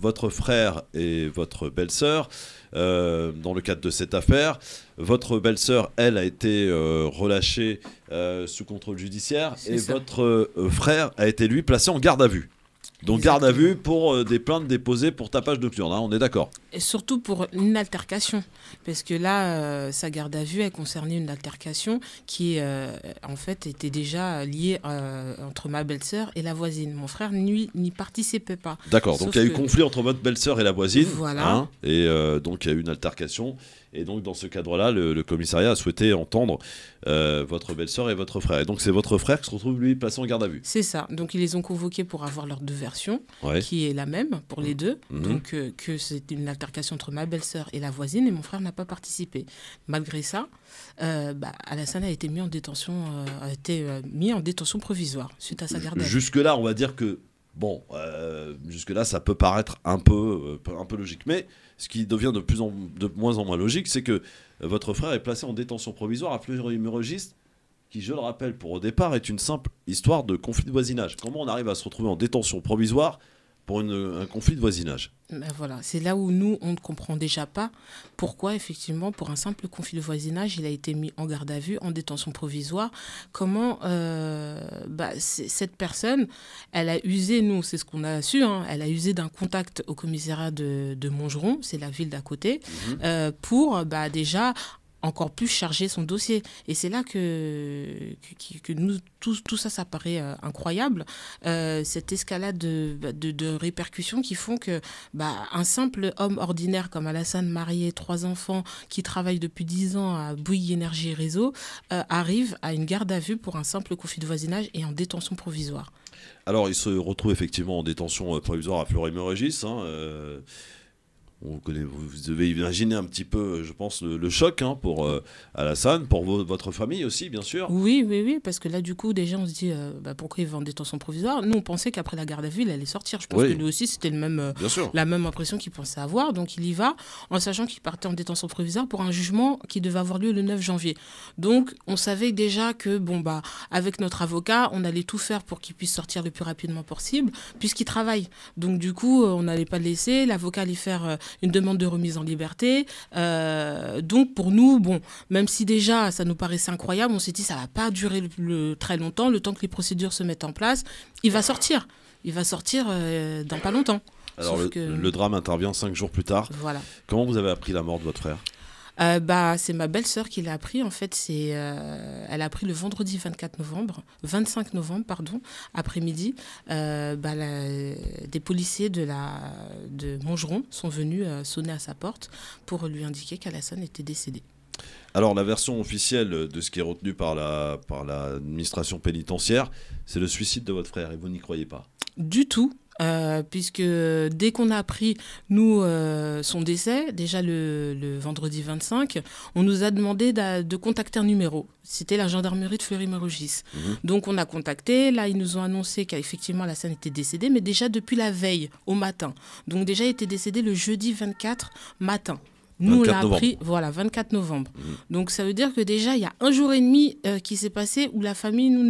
votre frère et votre belle-sœur, dans le cadre de cette affaire. Votre belle-sœur, elle, a été relâchée sous contrôle judiciaire et votre frère a été, lui, placé en garde à vue. Donc garde à vue pour des plaintes déposées pour tapage nocturne, hein, on est d'accord. Et surtout pour une altercation, parce que là, sa garde à vue, elle concernait une altercation qui, en fait, était déjà liée entre ma belle-sœur et la voisine. Mon frère, lui, n'y participait pas. D'accord, donc il y a eu conflit entre votre belle-sœur et la voisine. Voilà. Hein, et donc il y a eu une altercation. Et donc dans ce cadre-là, le commissariat a souhaité entendre votre belle-sœur et votre frère. Et donc c'est votre frère qui se retrouve, lui, placé en garde à vue. C'est ça. Donc ils les ont convoqués pour avoir leurs deux versions, qui est la même pour les deux. Donc que c'est une altercation entre ma belle-sœur et la voisine, et mon frère n'a pas participé. Malgré ça, Alassane a été mis en détention, provisoire suite à sa garde à vue. Jusque-là, on va dire que bon, jusque-là, ça peut paraître un peu logique. Mais ce qui devient de moins en moins logique, c'est que votre frère est placé en détention provisoire à Fleury-Mérogis, qui, je le rappelle, pour au départ, est une simple histoire de conflit de voisinage. Comment on arrive à se retrouver en détention provisoire pour un conflit de voisinage? Voilà, c'est là où nous, on ne comprend déjà pas pourquoi, effectivement, pour un simple conflit de voisinage, il a été mis en garde à vue, en détention provisoire. Comment cette personne, elle a usé, nous, c'est ce qu'on a su, hein, elle a usé d'un contact au commissariat de Montgeron, c'est la ville d'à côté, pour déjà encore plus charger son dossier. Et c'est là que nous, tout ça, ça paraît incroyable. Cette escalade de répercussions qui font que un simple homme ordinaire comme Alassane, marié, 3 enfants, qui travaille depuis 10 ans à Bouygues Énergie et Réseau, arrive à une garde à vue pour un simple conflit de voisinage et en détention provisoire. Alors, il se retrouve effectivement en détention provisoire à Fleury-Mérogis, hein, vous devez imaginer un petit peu, je pense, le choc pour Alassane, pour votre famille aussi, bien sûr. Oui, parce que là, du coup, déjà, on se dit pourquoi il va en détention provisoire. Nous, on pensait qu'après la garde à vue, il allait sortir. Je pense que lui aussi, c'était la même impression qu'il pensait avoir. Donc, il y va en sachant qu'il partait en détention provisoire pour un jugement qui devait avoir lieu le 9 janvier. Donc, on savait déjà que, avec notre avocat, on allait tout faire pour qu'il puisse sortir le plus rapidement possible, puisqu'il travaille. Donc, du coup, on n'allait pas le laisser. L'avocat allait faire une demande de remise en liberté. Donc pour nous, même si déjà ça nous paraissait incroyable, on s'est dit ça va pas durer très longtemps, le temps que les procédures se mettent en place. Il va sortir dans pas longtemps. Alors le drame intervient 5 jours plus tard. Voilà. Comment vous avez appris la mort de votre frère ? C'est ma belle-sœur qui l'a appris. En fait, elle a appris le vendredi 25 novembre, après-midi. Des policiers de Montgeron sont venus sonner à sa porte pour lui indiquer qu'Alassane était décédé. Alors la version officielle de ce qui est retenu par l'administration pénitentiaire, c'est le suicide de votre frère et vous n'y croyez pas? Du tout. Puisque dès qu'on a appris, nous, son décès, déjà le vendredi 25, on nous a demandé de contacter un numéro. C'était la gendarmerie de Fleury-Mérogis. Donc on a contacté, là ils nous ont annoncé qu'effectivement la scène était décédée, mais déjà depuis la veille, au matin. Donc déjà il était décédé le jeudi 24 matin. Nous, on l'a appris, voilà, 24 novembre. Donc, ça veut dire que déjà, il y a un jour et demi qui s'est passé où la famille, nous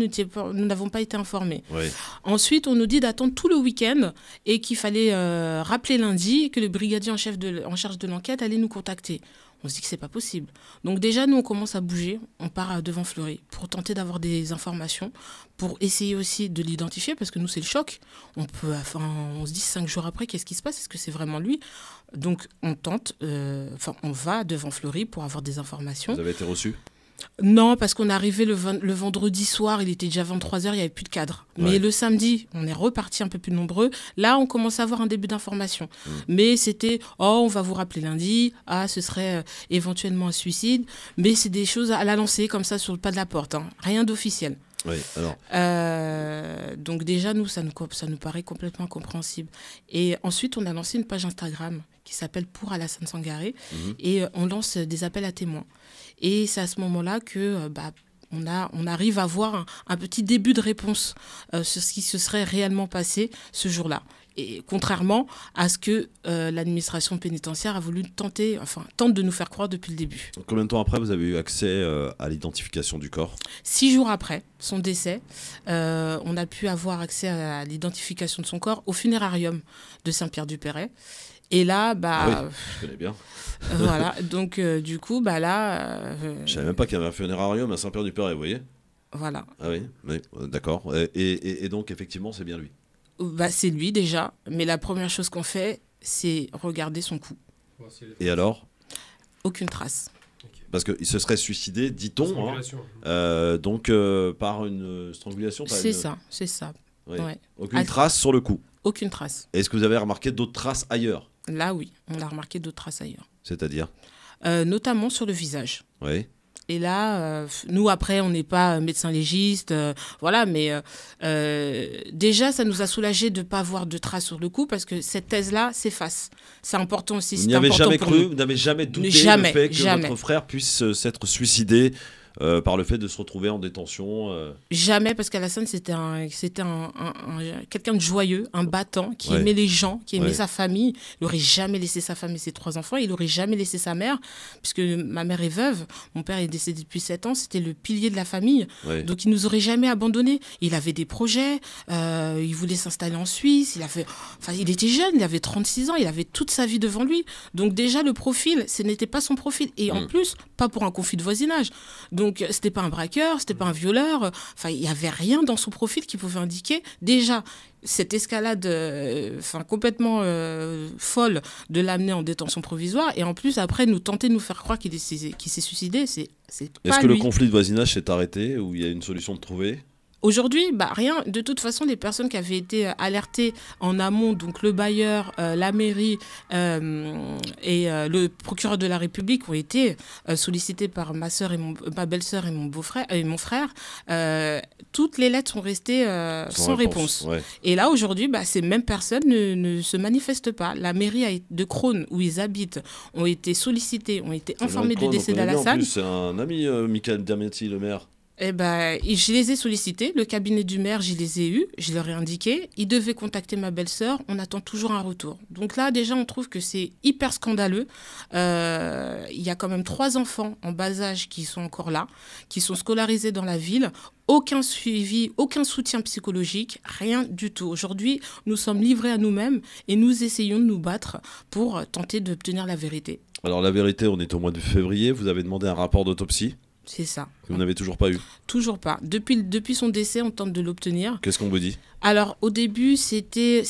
n'avons pas été informés. Ouais. Ensuite, on nous dit d'attendre tout le week-end et qu'il fallait rappeler lundi que le brigadier en charge de l'enquête allait nous contacter. On se dit que c'est pas possible. Donc déjà, nous, on commence à bouger. On part devant Fleury pour tenter d'avoir des informations, pour essayer aussi de l'identifier, parce que nous, c'est le choc. On se dit 5 jours après, qu'est-ce qui se passe? Est-ce que c'est vraiment lui? Donc, on tente, on va devant Fleury pour avoir des informations. Vous avez été reçu? Non, parce qu'on est arrivé le vendredi soir, il était déjà 23h, il n'y avait plus de cadre. Ouais. Mais le samedi, on est reparti un peu plus nombreux. Là, on commence à avoir un début d'information. Mais c'était, on va vous rappeler lundi, ce serait éventuellement un suicide. Mais c'est des choses à la lancer comme ça sur le pas de la porte, hein. Rien d'officiel. Oui, alors. Donc déjà, nous, ça nous paraît complètement incompréhensible. Et ensuite, on a lancé une page Instagram qui s'appelle Pour Alassane Sangaré. Et on lance des appels à témoins. Et c'est à ce moment-là que on arrive à avoir un petit début de réponse sur ce qui se serait réellement passé ce jour-là. Et contrairement à ce que l'administration pénitentiaire a voulu tente de nous faire croire depuis le début. Combien de temps après vous avez eu accès à l'identification du corps? 6 jours après son décès, on a pu avoir accès à l'identification de son corps au funérarium de Saint-Pierre-du-Perret. Et là, oui, je connais bien. Voilà, donc du coup, là... Je savais même pas qu'il y avait un funérarium à Saint-Pierre-du-Perret, vous voyez? Voilà. Ah oui, d'accord. Et donc, effectivement, c'est bien lui? C'est lui déjà, mais la première chose qu'on fait, c'est regarder son cou. Et alors? Aucune trace. Parce qu'il se serait suicidé, dit-on, donc par une strangulation. C'est ça. Oui. Ouais. Aucune trace sur le cou? Aucune trace. Est-ce que vous avez remarqué d'autres traces ailleurs? Là, oui, on a remarqué d'autres traces ailleurs. C'est-à-dire? Notamment sur le visage. Oui. Et là, nous, après, on n'est pas médecin légiste, voilà, mais déjà, ça nous a soulagé de ne pas avoir de traces sur le coup, parce que cette thèse-là s'efface. C'est important aussi. Vous n'y avez jamais cru, vous n'avez jamais douté du fait que votre frère puisse s'être suicidé par le fait de se retrouver en détention? Jamais, parce qu'Alassane, c'était quelqu'un de joyeux, un battant, qui aimait les gens, qui aimait sa famille. Il n'aurait jamais laissé sa femme et ses 3 enfants, il n'aurait jamais laissé sa mère, puisque ma mère est veuve, mon père est décédé depuis 7 ans, c'était le pilier de la famille. Donc il ne nous aurait jamais abandonnés. Il avait des projets, il voulait s'installer en Suisse, il était jeune, il avait 36 ans, il avait toute sa vie devant lui. Donc déjà, le profil, ce n'était pas son profil. Et en plus, pas pour un conflit de voisinage. Donc, c'était pas un braqueur, c'était pas un violeur. Il n'y avait rien dans son profil qui pouvait indiquer déjà cette escalade complètement folle de l'amener en détention provisoire. Et en plus, après, tenter de nous faire croire qu'il s'est suicidé, c'est pas lui. Est-ce que le conflit de voisinage s'est arrêté ou il y a une solution de trouver? Aujourd'hui, rien. De toute façon, les personnes qui avaient été alertées en amont, donc le bailleur, la mairie et le procureur de la République ont été sollicitées par ma belle-sœur et mon beau-frère et mon frère. Toutes les lettres sont restées sans réponse. Ouais. Et là, aujourd'hui, ces mêmes personnes ne se manifestent pas. La mairie de Crosne, où ils habitent, ont été sollicitées, ont été informées du décès d'Alassane. En plus, c'est un ami, Michael Diamati, le maire. Je les ai sollicités, le cabinet du maire, je les ai eus, je leur ai indiqué, ils devaient contacter ma belle-sœur, on attend toujours un retour. Donc là, déjà, on trouve que c'est hyper scandaleux. Il y a quand même 3 enfants en bas âge qui sont encore là, qui sont scolarisés dans la ville. Aucun suivi, aucun soutien psychologique, rien du tout. Aujourd'hui, nous sommes livrés à nous-mêmes et nous essayons de nous battre pour tenter d'obtenir la vérité. Alors la vérité, on est au mois de février, vous avez demandé un rapport d'autopsie? C'est ça. Que vous n'avez toujours pas eu? Toujours pas. Depuis son décès, on tente de l'obtenir. Qu'est-ce qu'on vous dit? Alors, au début, c'est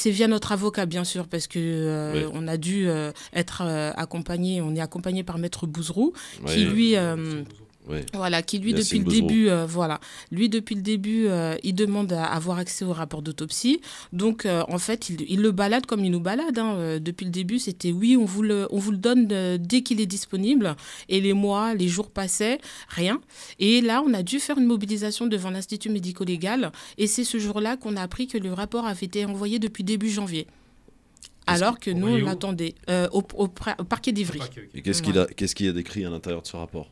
via notre avocat, bien sûr, parce que on a dû être accompagné. On est accompagné par Maître Bouzrou, qui lui... Voilà, qui lui depuis le début, il demande à avoir accès au rapport d'autopsie. Donc en fait, il le balade comme il nous balade. Depuis le début, c'était oui, on vous le donne dès qu'il est disponible. Et les mois, les jours passaient, rien. Et là, on a dû faire une mobilisation devant l'Institut médico-légal. Et c'est ce jour-là qu'on a appris que le rapport avait été envoyé depuis début janvier. Alors que nous, on l'attendait au parquet d'Ivry. Et qu'est-ce qu'il y a décrit à l'intérieur de ce rapport ?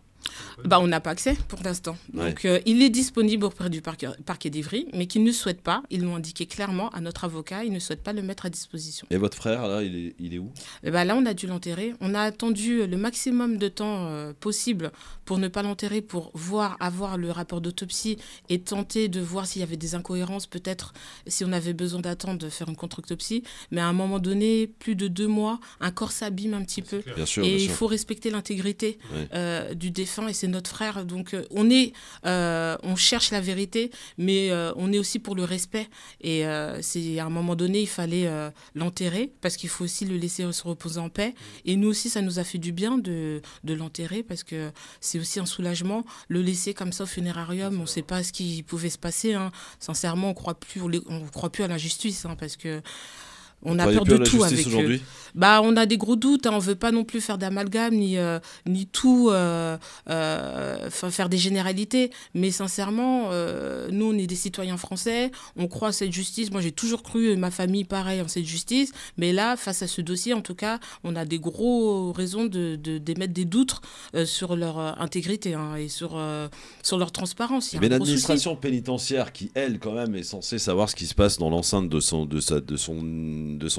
On n'a pas accès pour l'instant. Donc, il est disponible auprès du parquet d'Ivry, mais qu'il ne souhaite pas, ils l'ont indiqué clairement à notre avocat, il ne souhaite pas le mettre à disposition. Et votre frère, là, il est où ? Là, on a dû l'enterrer. On a attendu le maximum de temps possible pour ne pas l'enterrer, pour avoir le rapport d'autopsie et tenter de voir s'il y avait des incohérences, peut-être si on avait besoin d'attendre de faire une contre-autopsie. Mais à un moment donné, plus de 2 mois, un corps s'abîme un petit peu. Bien sûr, il faut respecter l'intégrité du défunt. Et c'est notre frère, donc on cherche la vérité, mais on est aussi pour le respect. Et à un moment donné, il fallait l'enterrer, parce qu'il faut aussi le laisser se reposer en paix. Et nous aussi, ça nous a fait du bien de l'enterrer, parce que c'est aussi un soulagement. Le laisser comme ça au funérarium, on ne sait pas ce qui pouvait se passer. Sincèrement, on ne croit plus à l'injustice, parce que on a peur de tout avec eux. On a des gros doutes, on ne veut pas non plus faire d'amalgame ni tout faire des généralités, mais sincèrement nous on est des citoyens français, on croit à cette justice. Moi j'ai toujours cru, ma famille pareil, en cette justice, mais là face à ce dossier en tout cas on a des gros raisons d'émettre des doutes sur leur intégrité et sur leur transparence. Mais l'administration pénitentiaire qui elle quand même est censée savoir ce qui se passe dans l'enceinte de son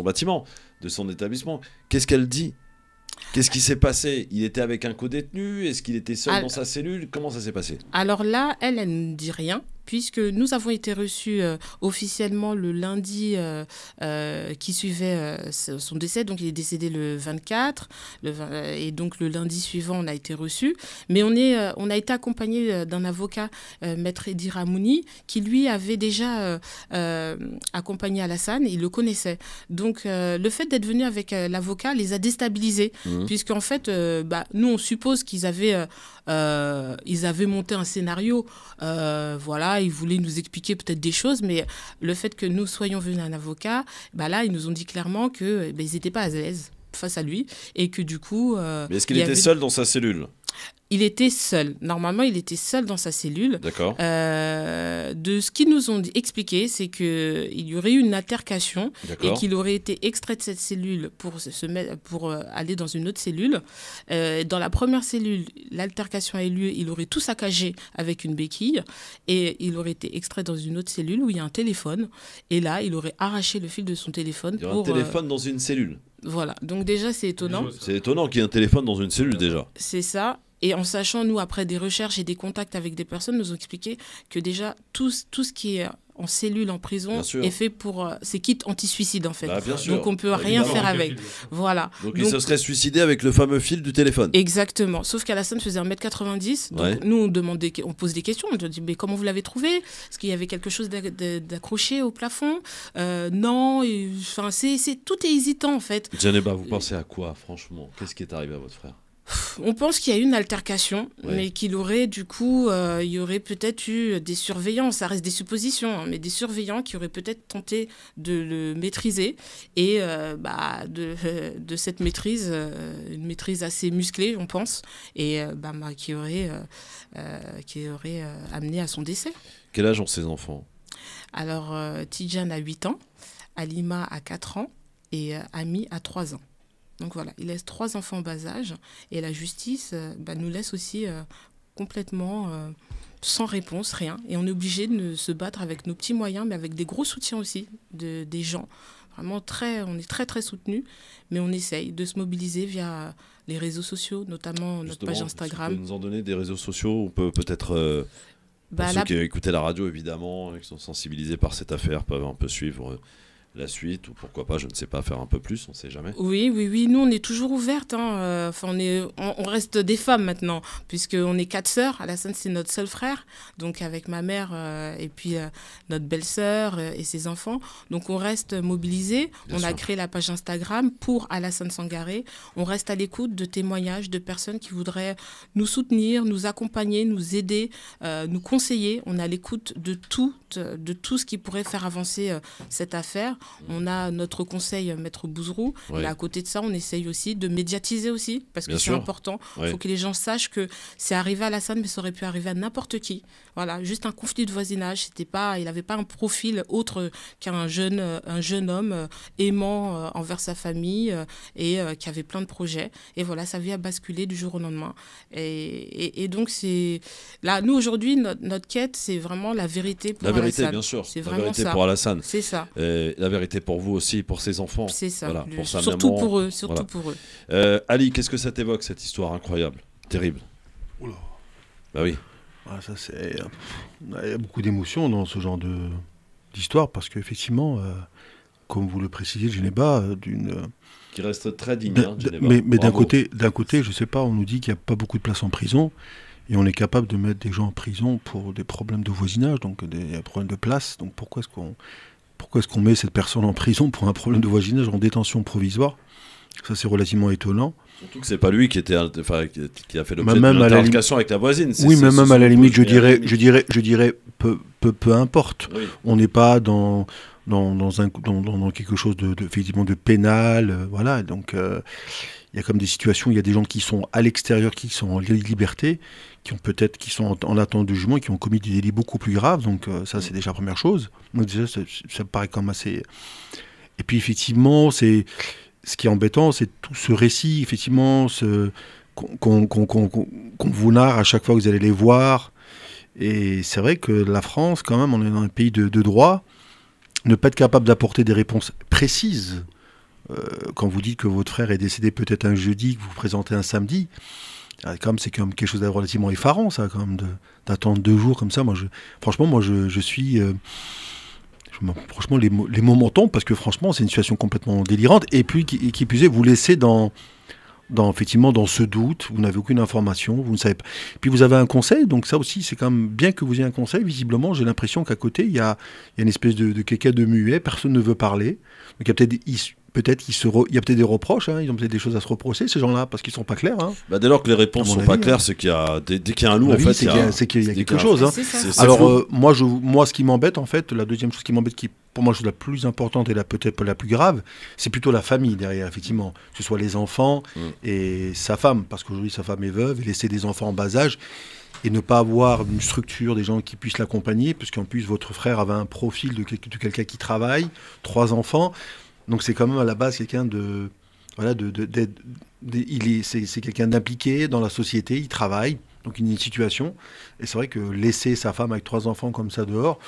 bâtiment, de son établissement. Qu'est-ce qu'elle dit ? Qu'est-ce qui s'est passé ? Il était avec un co-détenu ? Est-ce qu'il était seul dans sa cellule ? Comment ça s'est passé ? Alors là, elle ne dit rien, puisque nous avons été reçus officiellement le lundi qui suivait son décès. Donc il est décédé le 24, et donc le lundi suivant, on a été reçus. Mais on a été accompagné d'un avocat, Maître Edi Ramouni, qui lui avait déjà accompagné Alassane, il le connaissait. Donc le fait d'être venu avec l'avocat les a déstabilisés, puisqu'en fait, nous on suppose qu'ils avaient monté un scénario, ils voulaient nous expliquer peut-être des choses, mais le fait que nous soyons venus à un avocat, là, ils nous ont dit clairement qu'ils n'étaient pas à l'aise face à lui, et que du coup... mais est-ce qu'il était seul dans sa cellule ? Il était seul. Normalement, il était seul dans sa cellule. D'accord. De ce qu'ils nous ont expliqué, c'est qu'il y aurait eu une altercation et qu'il aurait été extrait de cette cellule pour aller dans une autre cellule. Dans la première cellule, l'altercation a eu lieu, il aurait tout saccagé avec une béquille et il aurait été extrait dans une autre cellule où il y a un téléphone. Et là, il aurait arraché le fil de son téléphone. Il y a un téléphone dans une cellule. Voilà. Donc déjà, c'est étonnant. C'est étonnant qu'il y ait un téléphone dans une cellule déjà. C'est ça. Et en sachant, nous, après des recherches et des contacts avec des personnes, nous ont expliqué que déjà, tout ce qui est en cellule, en prison, est fait pour... c'est kit anti-suicide, en fait. Donc, on ne peut rien faire avec. Voilà. Donc, il se serait suicidé avec le fameux fil du téléphone. Exactement. Sauf qu'Alassane faisait 1m90. Donc, nous, on pose des questions. On dit, mais comment vous l'avez trouvé ? Est-ce qu'il y avait quelque chose d'accroché au plafond ? Non. Tout est hésitant, en fait. Djeneba, vous pensez à quoi, franchement ? Qu'est-ce qui est arrivé à votre frère ? On pense qu'il y a eu une altercation, mais qu'il aurait, du coup, il y aurait peut-être eu des surveillants, ça reste des suppositions, mais des surveillants qui auraient peut-être tenté de le maîtriser et de cette maîtrise, une maîtrise assez musclée, on pense, et qui aurait amené à son décès. Quel âge ont ses enfants ? Alors, Tidjane a 8 ans, Alima a 4 ans et Ami a 3 ans. Donc voilà, il laisse 3 enfants en bas âge et la justice nous laisse aussi complètement sans réponse, rien. Et on est obligé de se battre avec nos petits moyens, mais avec des gros soutiens aussi des gens. Vraiment, on est très, très soutenus, mais on essaye de se mobiliser via les réseaux sociaux, notamment notre page Instagram. Vous pouvez nous en donner des réseaux sociaux ? On peut peut-être... ceux qui ont écouté la radio, évidemment, qui sont sensibilisés par cette affaire, peuvent un peu suivre la suite, ou pourquoi pas, je ne sais pas, faire un peu plus, on ne sait jamais. Oui, nous on est toujours ouvertes, hein. Enfin, on reste des femmes maintenant, puisqu'on est 4 sœurs. Alassane, c'est notre seul frère, donc avec ma mère et puis notre belle-sœur et ses enfants. Donc on reste mobilisés. On a créé la page Instagram pour Alassane Sangaré. On reste à l'écoute de témoignages de personnes qui voudraient nous soutenir, nous accompagner, nous aider, nous conseiller. On est à l'écoute de tout ce qui pourrait faire avancer cette affaire. On a notre conseil Maître Bouzrou, et à côté de ça, on essaye aussi de médiatiser aussi, parce que c'est important. Il faut que les gens sachent que c'est arrivé à Alassane, mais ça aurait pu arriver à n'importe qui. Voilà, juste un conflit de voisinage. Il n'avait pas un profil autre qu'un jeune homme aimant envers sa famille et qui avait plein de projets. Et voilà, sa vie a basculé du jour au lendemain. Et donc, là, nous, aujourd'hui, notre quête, c'est vraiment la vérité pour Alassane. La vérité, bien sûr. C'est la vérité pour Alassane. C'est ça. La vérité pour vous aussi, pour ses enfants. C'est ça. Voilà, pour sa surtout maman, pour eux. Surtout pour eux. Ali, qu'est-ce que ça t'évoque, cette histoire incroyable, terrible? Oula. Bah oui. Ça, il y a beaucoup d'émotions dans ce genre d'histoire, parce qu'effectivement, comme vous le précisez, Djeneba, qui reste très digne, mais d'un côté, je sais pas, on nous dit qu'il n'y a pas beaucoup de places en prison, et on est capable de mettre des gens en prison pour des problèmes de voisinage, donc des problèmes de place. Donc pourquoi est-ce qu'on met cette personne en prison pour un problème de voisinage en détention provisoire? Ça, c'est relativement étonnant. Surtout que c'est pas lui qui a fait l'objet de l'altercation avec la voisine. Oui, mais même à la limite, je dirais peu importe. Oui. On n'est pas dans quelque chose effectivement de pénal, voilà. Donc il y a comme des situations, il y a des gens qui sont à l'extérieur, qui sont en liberté, qui sont en attente de jugement et qui ont commis des délits beaucoup plus graves. Donc ça, c'est déjà la première chose. Donc déjà, ça me paraît quand même assez. Et puis effectivement, ce qui est embêtant, c'est tout ce récit, effectivement, qu'on vous narre à chaque fois que vous allez les voir. Et c'est vrai que la France, quand même, on est dans un pays de droit. Ne pas être capable d'apporter des réponses précises, quand vous dites que votre frère est décédé peut-être un jeudi, que vous vous présentez un samedi, c'est quand même quelque chose de relativement effarant, ça, quand même, d'attendre 2 jours comme ça. Franchement, je suis... franchement, les mots m'en tombent, parce que franchement, c'est une situation complètement délirante. Et puis, qui plus est, vous laissez effectivement, dans ce doute, vous n'avez aucune information, vous ne savez pas. Puis vous avez un conseil, donc ça aussi, c'est quand même bien que vous ayez un conseil. Visiblement, j'ai l'impression qu'à côté, il y a une espèce de quelqu'un de muet, personne ne veut parler. Donc il y a peut-être des reproches, hein, ils ont peut-être des choses à se reprocher, ces gens-là, parce qu'ils ne sont pas clairs. Hein. Dès lors que les réponses ne sont pas claires, c'est qu'il y a, dès qu'il y a un loup, en fait, c'est qu'il y a quelque chose. Hein. Alors, moi, ce qui m'embête, en fait, la deuxième chose qui m'embête, qui pour moi, la plus importante et peut-être la plus grave, c'est plutôt la famille derrière, effectivement. Que ce soit les enfants et sa femme, parce qu'aujourd'hui, sa femme est veuve, et laisser des enfants en bas âge, et ne pas avoir une structure, des gens qui puissent l'accompagner, puisqu'en plus, votre frère avait un profil de quelqu'un qui travaille, 3 enfants. Donc c'est quand même à la base quelqu'un c'est quelqu'un d'impliqué dans la société, il travaille, donc il y a une situation. Et c'est vrai que laisser sa femme avec 3 enfants comme ça dehors,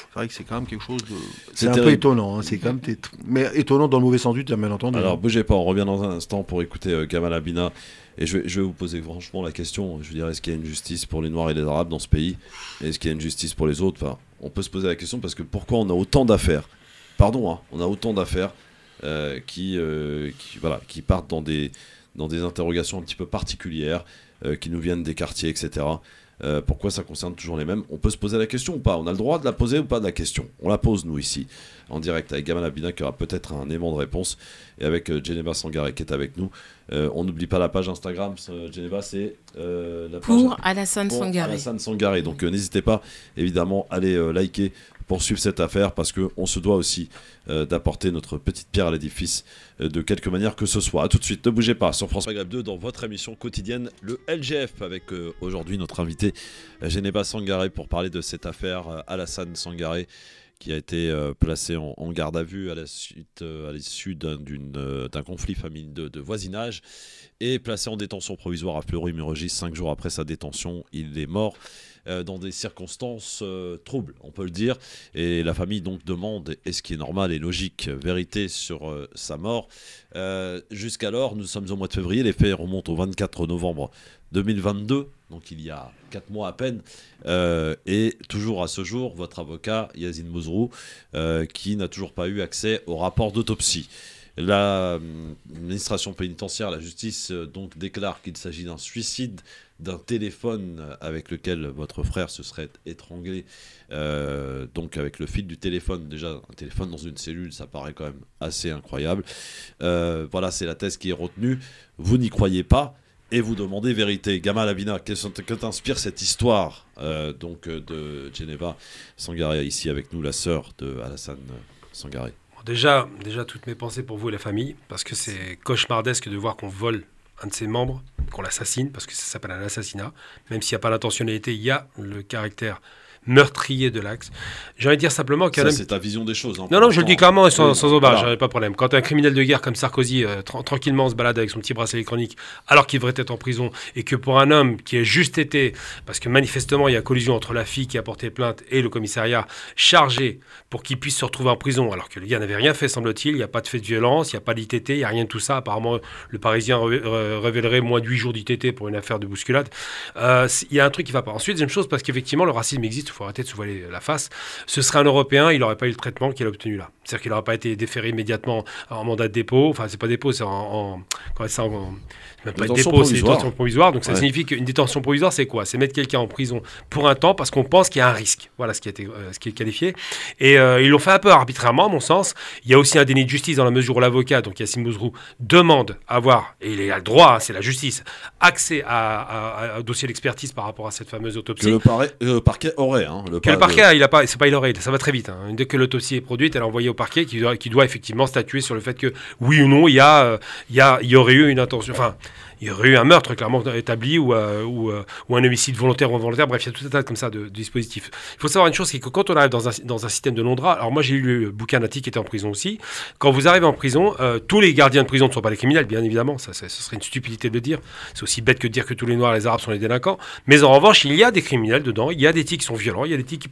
c'est vrai que c'est quand même quelque chose de... C'est un peu étonnant, hein, c'est quand même mais étonnant dans le mauvais sens du terme, bien entendu. Alors bougez pas, on revient dans un instant pour écouter Gamal Abina. Et je vais vous poser franchement la question, je veux dire, est-ce qu'il y a une justice pour les Noirs et les Arabes dans ce pays? Est-ce qu'il y a une justice pour les autres? Enfin, on peut se poser la question, parce que pourquoi on a autant d'affaires? Pardon, hein, on a autant d'affaires qui partent dans des interrogations un petit peu particulières, qui nous viennent des quartiers, etc. Pourquoi ça concerne toujours les mêmes? On peut se poser la question ou pas? On a le droit de la poser ou pas de la question? On la pose, nous, ici, en direct, avec Gamal Abina, qui aura peut-être un aimant de réponse, et avec Djeneba Sangaré, qui est avec nous. On n'oublie pas la page Instagram, Djeneba, c'est la page pour Alassane Sangaré. Alassane Sangaré. Donc n'hésitez pas, évidemment, à aller liker pour suivre cette affaire, parce qu'on se doit aussi d'apporter notre petite pierre à l'édifice de quelque manière que ce soit. A tout de suite, ne bougez pas, sur France Maghreb 2, dans votre émission quotidienne, le LGF, avec aujourd'hui notre invité Djeneba Sangaré, pour parler de cette affaire Alassane Sangaré, qui a été placé en garde à vue à l'issue d'un conflit familial de voisinage, et placé en détention provisoire à Fleury-Mérogis. 5 jours après sa détention, il est mort dans des circonstances troubles, on peut le dire. Et la famille donc demande, et ce qui est normal et logique, vérité sur sa mort. Jusqu'alors, nous sommes au mois de février, les faits remontent au 24 novembre 2022. donc il y a 4 mois à peine, et toujours à ce jour, votre avocat, Yazid Mouzrou, qui n'a toujours pas eu accès au rapport d'autopsie. L'administration pénitentiaire, la justice, donc déclare qu'il s'agit d'un suicide, d'un téléphone avec lequel votre frère se serait étranglé, donc avec le fil du téléphone. Déjà, un téléphone dans une cellule, ça paraît quand même assez incroyable. Voilà, c'est la thèse qui est retenue. Vous n'y croyez pas et vous demandez vérité. Gamal Abina, que t'inspire cette histoire donc de Geneva Sangaré, ici avec nous, la sœur de Alassane Sangaré? Déjà, toutes mes pensées pour vous et la famille, parce que c'est cauchemardesque de voir qu'on vole un de ses membres, qu'on l'assassine, parce que ça s'appelle un assassinat. Même s'il n'y a pas l'intentionnalité, il y a le caractère meurtrier de l'acte. J'ai envie de dire simplement qu'un homme... c'est ta vision des choses. Hein, non, je le dis clairement et sans embâche, pas de problème. Quand un criminel de guerre comme Sarkozy, tranquillement se balade avec son petit bracelet électronique, alors qu'il devrait être en prison, et que pour un homme qui a juste été, parce que manifestement il y a collusion entre la fille qui a porté plainte et le commissariat, chargé pour qu'il puisse se retrouver en prison, alors que le gars n'avait rien fait, semble-t-il, il n'y a pas de fait de violence, il n'y a pas d'ITT, il n'y a rien de tout ça. Apparemment, le Parisien révélerait moins de 8 jours d'ITT pour une affaire de bousculade. Il y a un truc qui ne va pas. Ensuite, deuxième chose, parce qu'effectivement, le racisme existe, il faut arrêter de se voiler la face. Ce serait un Européen, il n'aurait pas eu le traitement qu'il a obtenu là. C'est-à-dire qu'il n'aurait pas été déféré immédiatement en mandat de dépôt. Enfin, c'est pas dépôt, c'est même pas dépôt, c'est détention provisoire. Donc ça signifie qu'une détention provisoire, c'est quoi? C'est mettre quelqu'un en prison pour un temps parce qu'on pense qu'il y a un risque. Voilà ce qui est qualifié. Et ils l'ont fait un peu arbitrairement, à mon sens. Il y a aussi un déni de justice dans la mesure où l'avocat, donc Yazid Mouzrou, demande à avoir, et il a le droit, hein, c'est la justice, accès à dossier d'expertise par rapport à cette fameuse autopsie. Que le parquet aurait. Hein, le parquet, c'est pas il aurait, ça va très vite. Hein. Dès que l'autopsie est produite, elle est envoyée au parquet qui doit effectivement statuer sur le fait que oui ou non il y aurait eu une intention. Enfin, il y aurait eu un meurtre clairement établi ou un homicide volontaire ou involontaire. Bref, il y a tout un tas comme ça de dispositifs. Il faut savoir une chose, c'est que quand on arrive dans un système de non-droit, alors moi j'ai lu le bouquin Nati qui était en prison aussi, quand vous arrivez en prison, tous les gardiens de prison ne sont pas des criminels, bien évidemment, ce serait une stupidité de le dire. C'est aussi bête que de dire que tous les Noirs et les Arabes sont les délinquants. Mais en revanche, il y a des criminels dedans, il y a des types qui sont violents, il y a des types qui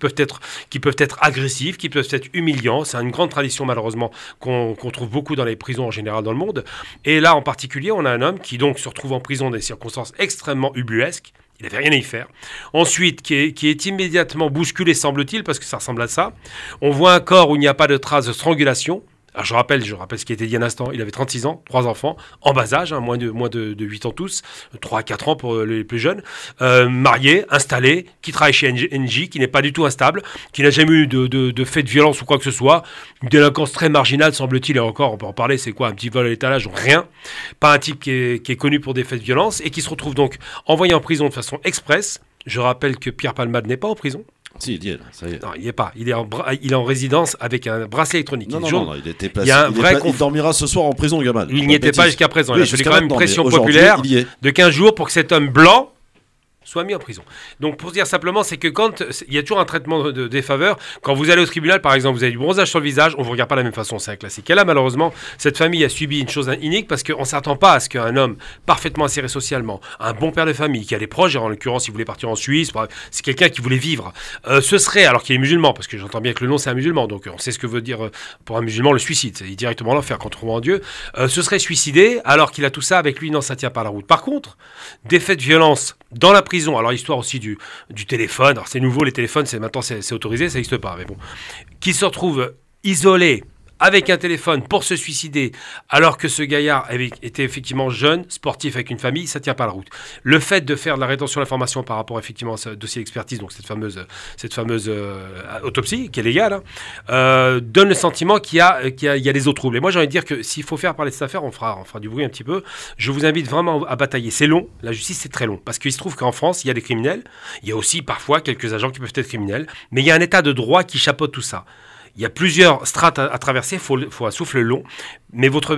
peuvent être agressifs, qui peuvent être humiliants. C'est une grande tradition malheureusement qu'on trouve beaucoup dans les prisons en général dans le monde. Et là en particulier, on a un homme qui donc se retrouve en prison dans des circonstances extrêmement ubuesques. Il n'avait rien à y faire. Ensuite, qui est immédiatement bousculé, semble-t-il, parce que ça ressemble à ça. On voit un corps où il n'y a pas de traces de strangulation. Alors je rappelle ce qui a été dit un instant, il avait 36 ans, 3 enfants, en bas âge, hein, moins de 8 ans tous, 3 à 4 ans pour les plus jeunes, marié, installé, qui travaille chez NJ, qui n'est pas du tout instable, qui n'a jamais eu de fait de violence ou quoi que ce soit, une délinquance très marginale semble-t-il, et encore on peut en parler, c'est quoi, un petit vol à l'étalage, rien, pas un type qui est connu pour des faits de violence, et qui se retrouve donc envoyé en prison de façon express. Je rappelle que Pierre Palmade n'est pas en prison. Si, il y est, là, ça y est. Non, il n'y est pas. Il est en résidence avec un bracelet électronique. Non, il était placé. Il dormira ce soir en prison, Gamal. Il n'y était pas jusqu'à présent. Il a fallu quand même une pression populaire de 15 jours pour que cet homme blanc soit mis en prison. Donc pour dire simplement, c'est que quand il y a toujours un traitement de défaveur, quand vous allez au tribunal, par exemple, vous avez du bronzage sur le visage, on ne vous regarde pas de la même façon, c'est un classique. Et là, malheureusement, cette famille a subi une chose inique parce qu'on ne s'attend pas à ce qu'un homme parfaitement inséré socialement, un bon père de famille, qui a des proches, en l'occurrence, il voulait partir en Suisse, c'est quelqu'un qui voulait vivre, ce serait, alors qu'il est musulman, parce que j'entends bien que le nom c'est un musulman, donc on sait ce que veut dire pour un musulman le suicide, c'est directement l'enfer quand on trouve en Dieu, se serait suicidé alors qu'il a tout ça avec lui, non, ça tient pas la route. Par contre, des faits de violence dans la prison, alors l'histoire aussi du téléphone, alors c'est nouveau les téléphones, maintenant c'est autorisé, ça n'existe pas, mais bon, qui se retrouve isolé avec un téléphone pour se suicider, alors que ce gaillard était effectivement jeune, sportif avec une famille, ça ne tient pas la route. Le fait de faire de la rétention d'informations par rapport effectivement à ce dossier d'expertise, donc cette fameuse autopsie, qui est légale, donne le sentiment qu'il y a des autres troubles. Et moi j'ai envie de dire que s'il faut faire parler de cette affaire, on fera du bruit un petit peu. Je vous invite vraiment à batailler. C'est long, la justice c'est très long, parce qu'il se trouve qu'en France, il y a des criminels, il y a aussi parfois quelques agents qui peuvent être criminels, mais il y a un état de droit qui chapeaute tout ça. Il y a plusieurs strates à traverser, il faut un souffle long. Mais votre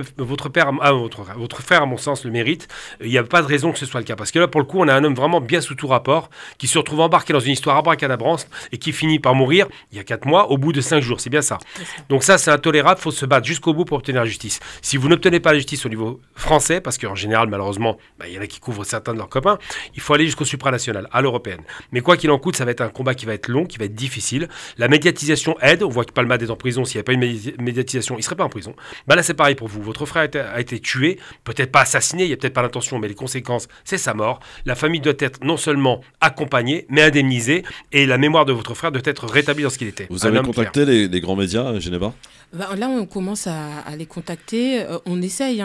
frère, à mon sens, le mérite. Il n'y a pas de raison que ce soit le cas. Parce que là, pour le coup, on a un homme vraiment bien sous tout rapport, qui se retrouve embarqué dans une histoire abracadabrante et qui finit par mourir, il y a 4 mois, au bout de 5 jours. C'est bien ça. Donc ça, c'est intolérable. Il faut se battre jusqu'au bout pour obtenir la justice. Si vous n'obtenez pas la justice au niveau français, parce qu'en général, malheureusement, il y en a qui couvrent certains de leurs copains, il faut aller jusqu'au supranational, à l'européenne. Mais quoi qu'il en coûte, ça va être un combat qui va être long, qui va être difficile. La médiatisation aide. On voit que Ahmad est en prison, s'il n'y avait pas une médiatisation, il ne serait pas en prison. Bah là, c'est pareil pour vous. Votre frère a été tué, peut-être pas assassiné, il n'y a peut-être pas l'intention, mais les conséquences, c'est sa mort. La famille doit être non seulement accompagnée, mais indemnisée, et la mémoire de votre frère doit être rétablie dans ce qu'il était. Vous avez contacté les grands médias, Geneva? Là, on commence à les contacter. On essaye.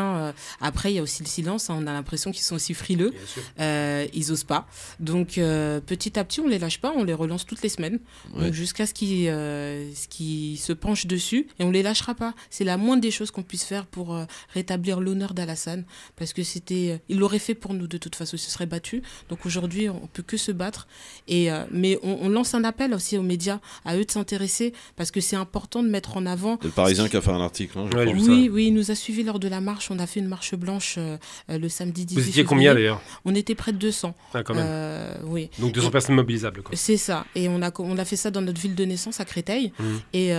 Après, il y a aussi le silence. On a l'impression qu'ils sont aussi frileux. Ils n'osent pas. Donc, petit à petit, on ne les lâche pas. On les relance toutes les semaines. Donc, jusqu'à ce qu'ils se penchent dessus. Et on ne les lâchera pas. C'est la moindre des choses qu'on puisse faire pour rétablir l'honneur d'Alassane. Parce que il l'aurait fait pour nous de toute façon. Il se serait battu. Donc, aujourd'hui, on ne peut que se battre. Mais on lance un appel aussi aux médias, à eux de s'intéresser. Parce que c'est important de mettre en avant... Parisien qui a fait un article. Hein, oui, il nous a suivis lors de la marche. On a fait une marche blanche le samedi 18 février. Vous étiez combien d'ailleurs? On était près de 200. Ah, quand même. Oui. Donc 200 personnes mobilisables. C'est ça. Et on a fait ça dans notre ville de naissance à Créteil. Et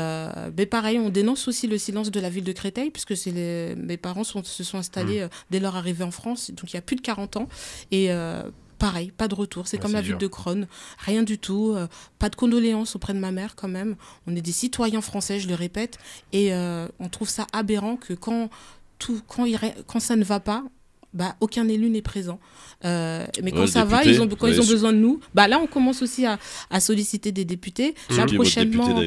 pareil, on dénonce aussi le silence de la ville de Créteil, puisque mes parents se sont installés dès leur arrivée en France. Donc il y a plus de 40 ans. Et... pareil, pas de retour. C'est comme la ville de Crosne. Rien du tout. Pas de condoléances auprès de ma mère quand même. On est des citoyens français, je le répète. Et on trouve ça aberrant que quand ça ne va pas, aucun élu n'est présent. Mais quand ça va, quand ils ont besoin de nous, là on commence aussi à solliciter des députés. Là prochainement,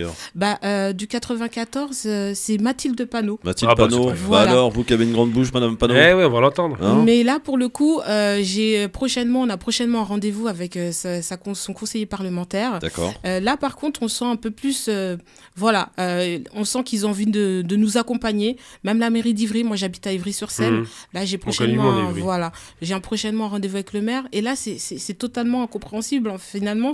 du 94, c'est Mathilde Panot. Mathilde Panot, voilà. Alors vous qui avez une grande bouche, Madame Panot. Oui, on va l'entendre. Hein, mais là pour le coup, on a prochainement un rendez-vous avec son conseiller parlementaire. D'accord. Là par contre, on sent un peu plus, on sent qu'ils ont envie de nous accompagner. Même la mairie d'Ivry, moi j'habite à Ivry-sur-Seine. Là j'ai prochainement prochainement un rendez-vous avec le maire. Et là, c'est totalement incompréhensible. Finalement,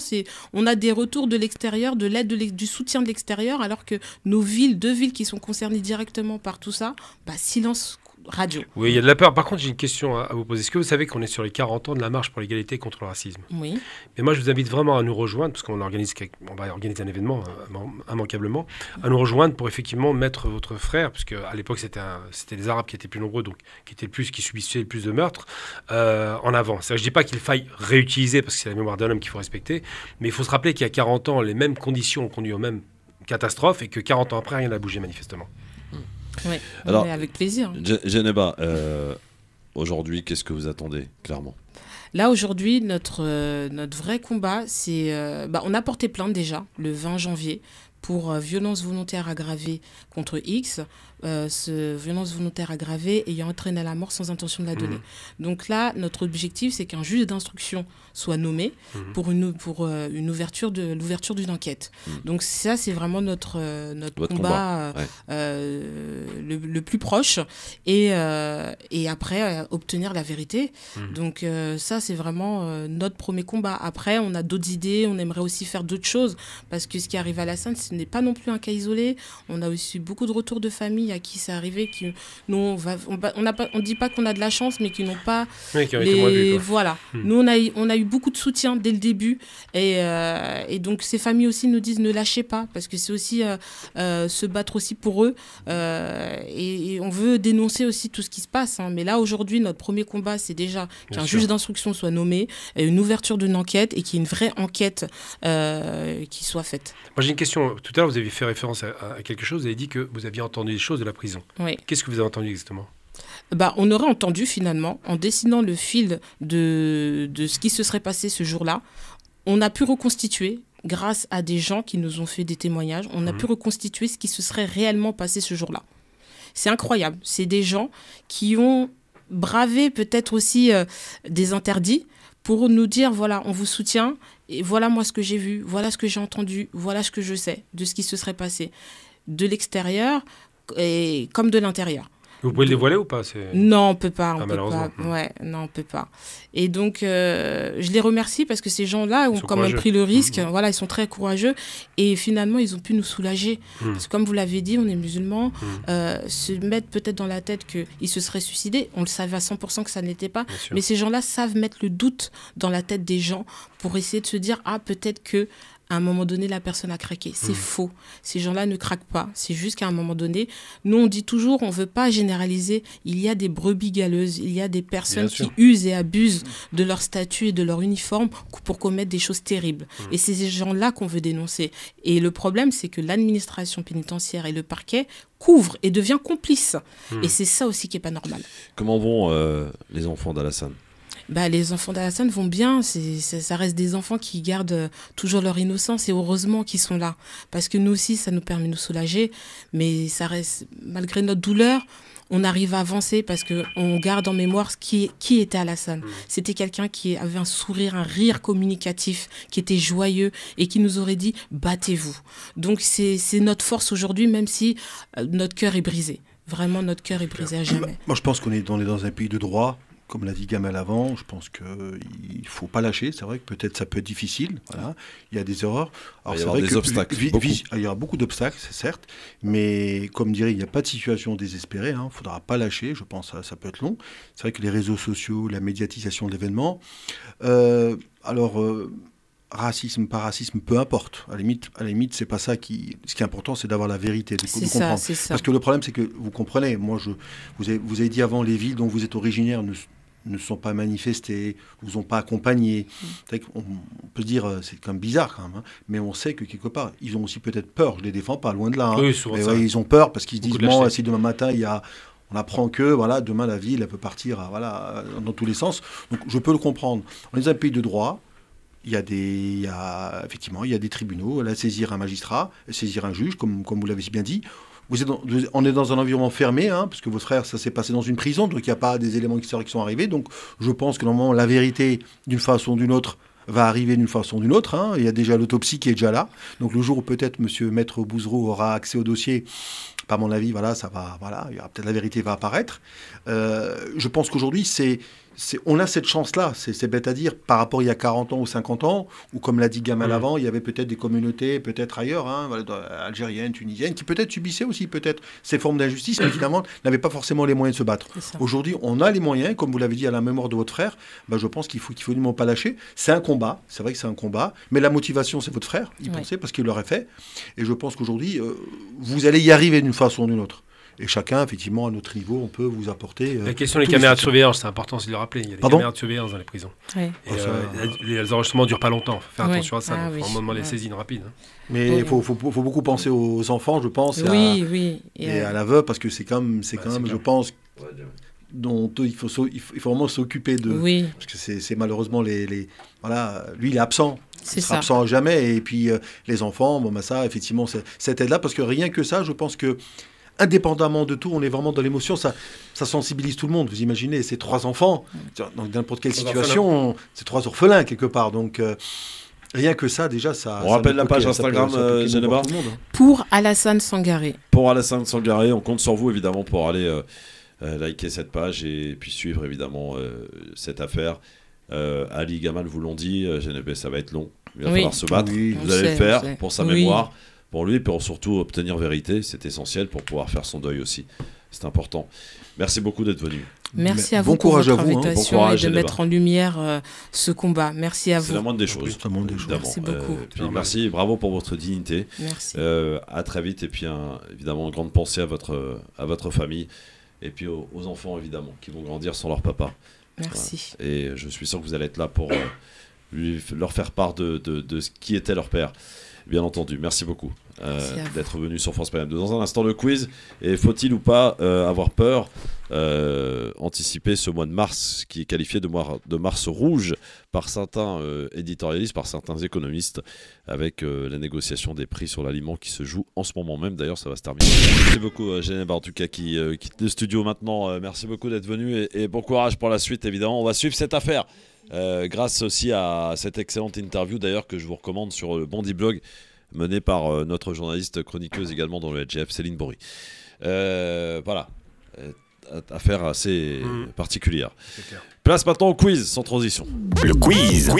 on a des retours de l'extérieur, de l'aide, du soutien de l'extérieur, alors que nos villes, 2 villes qui sont concernées directement par tout ça, silence radio. Oui, il y a de la peur. Par contre, j'ai une question à vous poser. Est-ce que vous savez qu'on est sur les 40 ans de la marche pour l'égalité contre le racisme? Oui. Mais moi, je vous invite vraiment à nous rejoindre, parce qu'on va organiser un événement immanquablement, à nous rejoindre pour effectivement mettre votre frère, puisque à l'époque, c'était les Arabes qui étaient plus nombreux, donc qui subissaient le plus de meurtres, en avant. Je ne dis pas qu'il faille réutiliser, parce que c'est la mémoire d'un homme qu'il faut respecter, mais il faut se rappeler qu'il y a 40 ans, les mêmes conditions ont conduit aux mêmes catastrophes, et que 40 ans après, rien n'a bougé manifestement. Oui, alors, avec plaisir. Geneva, aujourd'hui, qu'est-ce que vous attendez, clairement? Là, aujourd'hui, notre vrai combat, c'est... on a porté plainte déjà, le 20 janvier, pour violence volontaire aggravée contre X, violence volontaire aggravée ayant entraîné à la mort sans intention de la donner. Donc là, notre objectif, c'est qu'un juge d'instruction soit nommé pour l'ouverture d'une enquête. Donc ça, c'est vraiment notre combat le plus proche. Et après, obtenir la vérité. Donc ça, c'est vraiment notre premier combat. Après, on a d'autres idées, on aimerait aussi faire d'autres choses, parce que ce qui arrive à Alassane, ce n'est pas non plus un cas isolé. On a aussi beaucoup de retours de familles à qui c'est arrivé, qui on dit pas qu'on a de la chance, mais qui n'ont pas voilà. Nous on a eu beaucoup de soutien dès le début, et donc ces familles aussi nous disent ne lâchez pas, parce que c'est aussi se battre aussi pour eux, et on veut dénoncer aussi tout ce qui se passe, hein. Mais là aujourd'hui, notre premier combat, c'est déjà qu'un juge d'instruction soit nommé, une ouverture d'une enquête, et qu'il y ait une vraie enquête qui soit faite. Moi j'ai une question. Tout à l'heure, vous avez fait référence à quelque chose. Vous avez dit que vous aviez entendu des choses de la prison. Oui. Qu'est-ce que vous avez entendu exactement? On aurait entendu finalement, en dessinant le fil de ce qui se serait passé ce jour-là, on a pu reconstituer, grâce à des gens qui nous ont fait des témoignages, on a pu reconstituer ce qui se serait réellement passé ce jour-là. C'est incroyable. C'est des gens qui ont bravé peut-être aussi des interdits pour nous dire, voilà, on vous soutient, et voilà moi ce que j'ai vu, voilà ce que j'ai entendu, voilà ce que je sais de ce qui se serait passé. De l'extérieur et comme de l'intérieur. Vous pouvez le dévoiler ou pas? Non, on peut pas. On peut malheureusement. pas. Ouais, non, on peut pas. Et donc, je les remercie parce que ces gens-là ont quand même pris le risque. Voilà, ils sont très courageux. Et finalement, ils ont pu nous soulager. Parce que comme vous l'avez dit, on est musulmans. Se mettre peut-être dans la tête qu'ils se seraient suicidés. On le savait à 100% que ça n'était pas. Mais ces gens-là savent mettre le doute dans la tête des gens pour essayer de se dire, ah, peut-être que à un moment donné, la personne a craqué. C'est faux. Ces gens-là ne craquent pas. C'est juste qu'à un moment donné, nous, on dit toujours, on ne veut pas généraliser. Il y a des brebis galeuses, il y a des personnes qui usent et abusent de leur statut et de leur uniforme pour commettre des choses terribles. Et c'est ces gens-là qu'on veut dénoncer. Et le problème, c'est que l'administration pénitentiaire et le parquet couvrent et devient complice. Et c'est ça aussi qui n'est pas normal. Comment vont les enfants d'Alassane ? Les enfants d'Alassane vont bien, ça reste des enfants qui gardent toujours leur innocence et heureusement qu'ils sont là. Parce que nous aussi, ça nous permet de nous soulager, mais ça reste, malgré notre douleur, on arrive à avancer parce qu'on garde en mémoire qui était Alassane. C'était quelqu'un qui avait un sourire, un rire communicatif, qui était joyeux et qui nous aurait dit « battez-vous ». Donc c'est notre force aujourd'hui, même si notre cœur est brisé. Vraiment, notre cœur est brisé à jamais. Moi, je pense qu'on est dans un pays de droit. Comme l'a dit Gamal avant, je pense qu'il ne faut pas lâcher. C'est vrai que peut-être ça peut être difficile. Voilà. Il y a des erreurs. Alors, il y aura des obstacles. Il y aura beaucoup d'obstacles, c'est certes. Mais comme dirait, il n'y a pas de situation désespérée. Il ne faudra pas lâcher. Je pense que ça peut être long. C'est vrai que les réseaux sociaux, la médiatisation de l'événement. Racisme, pas racisme, peu importe. À la limite, c'est pas ça ce qui est important, c'est d'avoir la vérité, de comprendre. Parce que le problème, c'est que vous comprenez. Moi, vous avez dit avant, les villes dont vous êtes originaire ne sont pas manifestés, vous ont pas accompagné. On peut se dire, c'est quand même bizarre quand même, mais on sait que quelque part, ils ont aussi peut-être peur. Je les défends pas, loin de là. Oui, ils ont peur parce qu'ils se disent, si demain matin, on apprend que demain la ville, elle peut partir dans tous les sens. Donc je peux le comprendre. On est dans un pays de droit. Effectivement, il y a des tribunaux, là, saisir un magistrat, saisir un juge, comme vous l'avez si bien dit. On est dans un environnement fermé, parce que votre frère, ça s'est passé dans une prison, donc il n'y a pas des éléments historiques qui sont arrivés. Donc je pense que normalement, la vérité, d'une façon ou d'une autre, va arriver d'une façon ou d'une autre. Il y a déjà l'autopsie qui est déjà là. Donc le jour où peut-être M. Maître Bouzereau aura accès au dossier, à mon avis, il y aura peut-être la vérité va apparaître. Je pense qu'aujourd'hui, on a cette chance-là, c'est bête à dire, par rapport il y a 40 ans ou 50 ans, où comme l'a dit Gamal avant, il y avait peut-être des communautés, peut-être ailleurs, algériennes, tunisiennes, qui peut-être subissaient aussi ces formes d'injustice, mais finalement n'avaient pas forcément les moyens de se battre. Aujourd'hui, on a les moyens, comme vous l'avez dit à la mémoire de votre frère, je pense qu'il faut absolument pas lâcher. C'est un combat, c'est vrai que c'est un combat, mais la motivation, c'est votre frère, il pensait, parce qu'il l'aurait fait. Et je pense qu'aujourd'hui, vous allez y arriver d'une façon ou d'une autre. Et chacun, effectivement, à notre niveau, on peut vous apporter... la question des caméras de surveillance, c'est important de le rappeler. Il y a des caméras de surveillance dans les prisons. Et les enregistrements ne durent pas longtemps. Faut faire attention à ça. Il faut un moment les saisines rapides. Mais il faut beaucoup penser aux enfants, je pense, et à la veuve, parce que c'est quand même, je pense, dont il faut vraiment s'occuper de... Parce que c'est malheureusement lui, il est absent. Il sera absent à jamais. Et puis, les enfants, ça, effectivement, cette aide-là, parce que rien que ça, je pense que indépendamment de tout, on est vraiment dans l'émotion, ça sensibilise tout le monde. Vous imaginez, c'est 3 enfants, dans n'importe quelle situation, c'est 3 orphelins quelque part. Donc rien que ça, déjà, ça... On rappelle la page Instagram, Geneba. Pour Alassane Sangaré. Pour Alassane Sangaré, on compte sur vous évidemment pour aller liker cette page et puis suivre évidemment cette affaire. Ali, Gamal vous l'ont dit, Geneba, ça va être long. Il va falloir se battre. Vous allez le faire pour sa mémoire. Pour lui, pour surtout obtenir vérité, c'est essentiel pour pouvoir faire son deuil aussi. C'est important. Merci beaucoup d'être venu. Merci à vous pour votre invitation et de mettre en lumière ce combat. Merci à vous. C'est la moindre des choses. Merci beaucoup. Merci, bravo pour votre dignité. Merci. À très vite et puis évidemment, une grande pensée à votre famille et puis aux enfants évidemment qui vont grandir sans leur papa. Merci. Voilà. Et je suis sûr que vous allez être là pour leur faire part de ce qui était leur père. Bien entendu, merci beaucoup d'être venu sur France Maghreb 2. Dans un instant, le quiz. Et faut-il ou pas avoir peur, anticiper ce mois de mars qui est qualifié de mars rouge par certains éditorialistes, par certains économistes, avec la négociation des prix sur l'aliment qui se joue en ce moment même. D'ailleurs, ça va se terminer. Merci beaucoup, Geneba, en tout cas, qui quitte le studio maintenant. Merci beaucoup d'être venu et bon courage pour la suite, évidemment. On va suivre cette affaire. Grâce aussi à cette excellente interview d'ailleurs que je vous recommande sur le Bondi Blog menée par notre journaliste chroniqueuse également dans le LGF, Céline Bory. Voilà, affaire assez particulière. Place maintenant au quiz sans transition. Le quiz.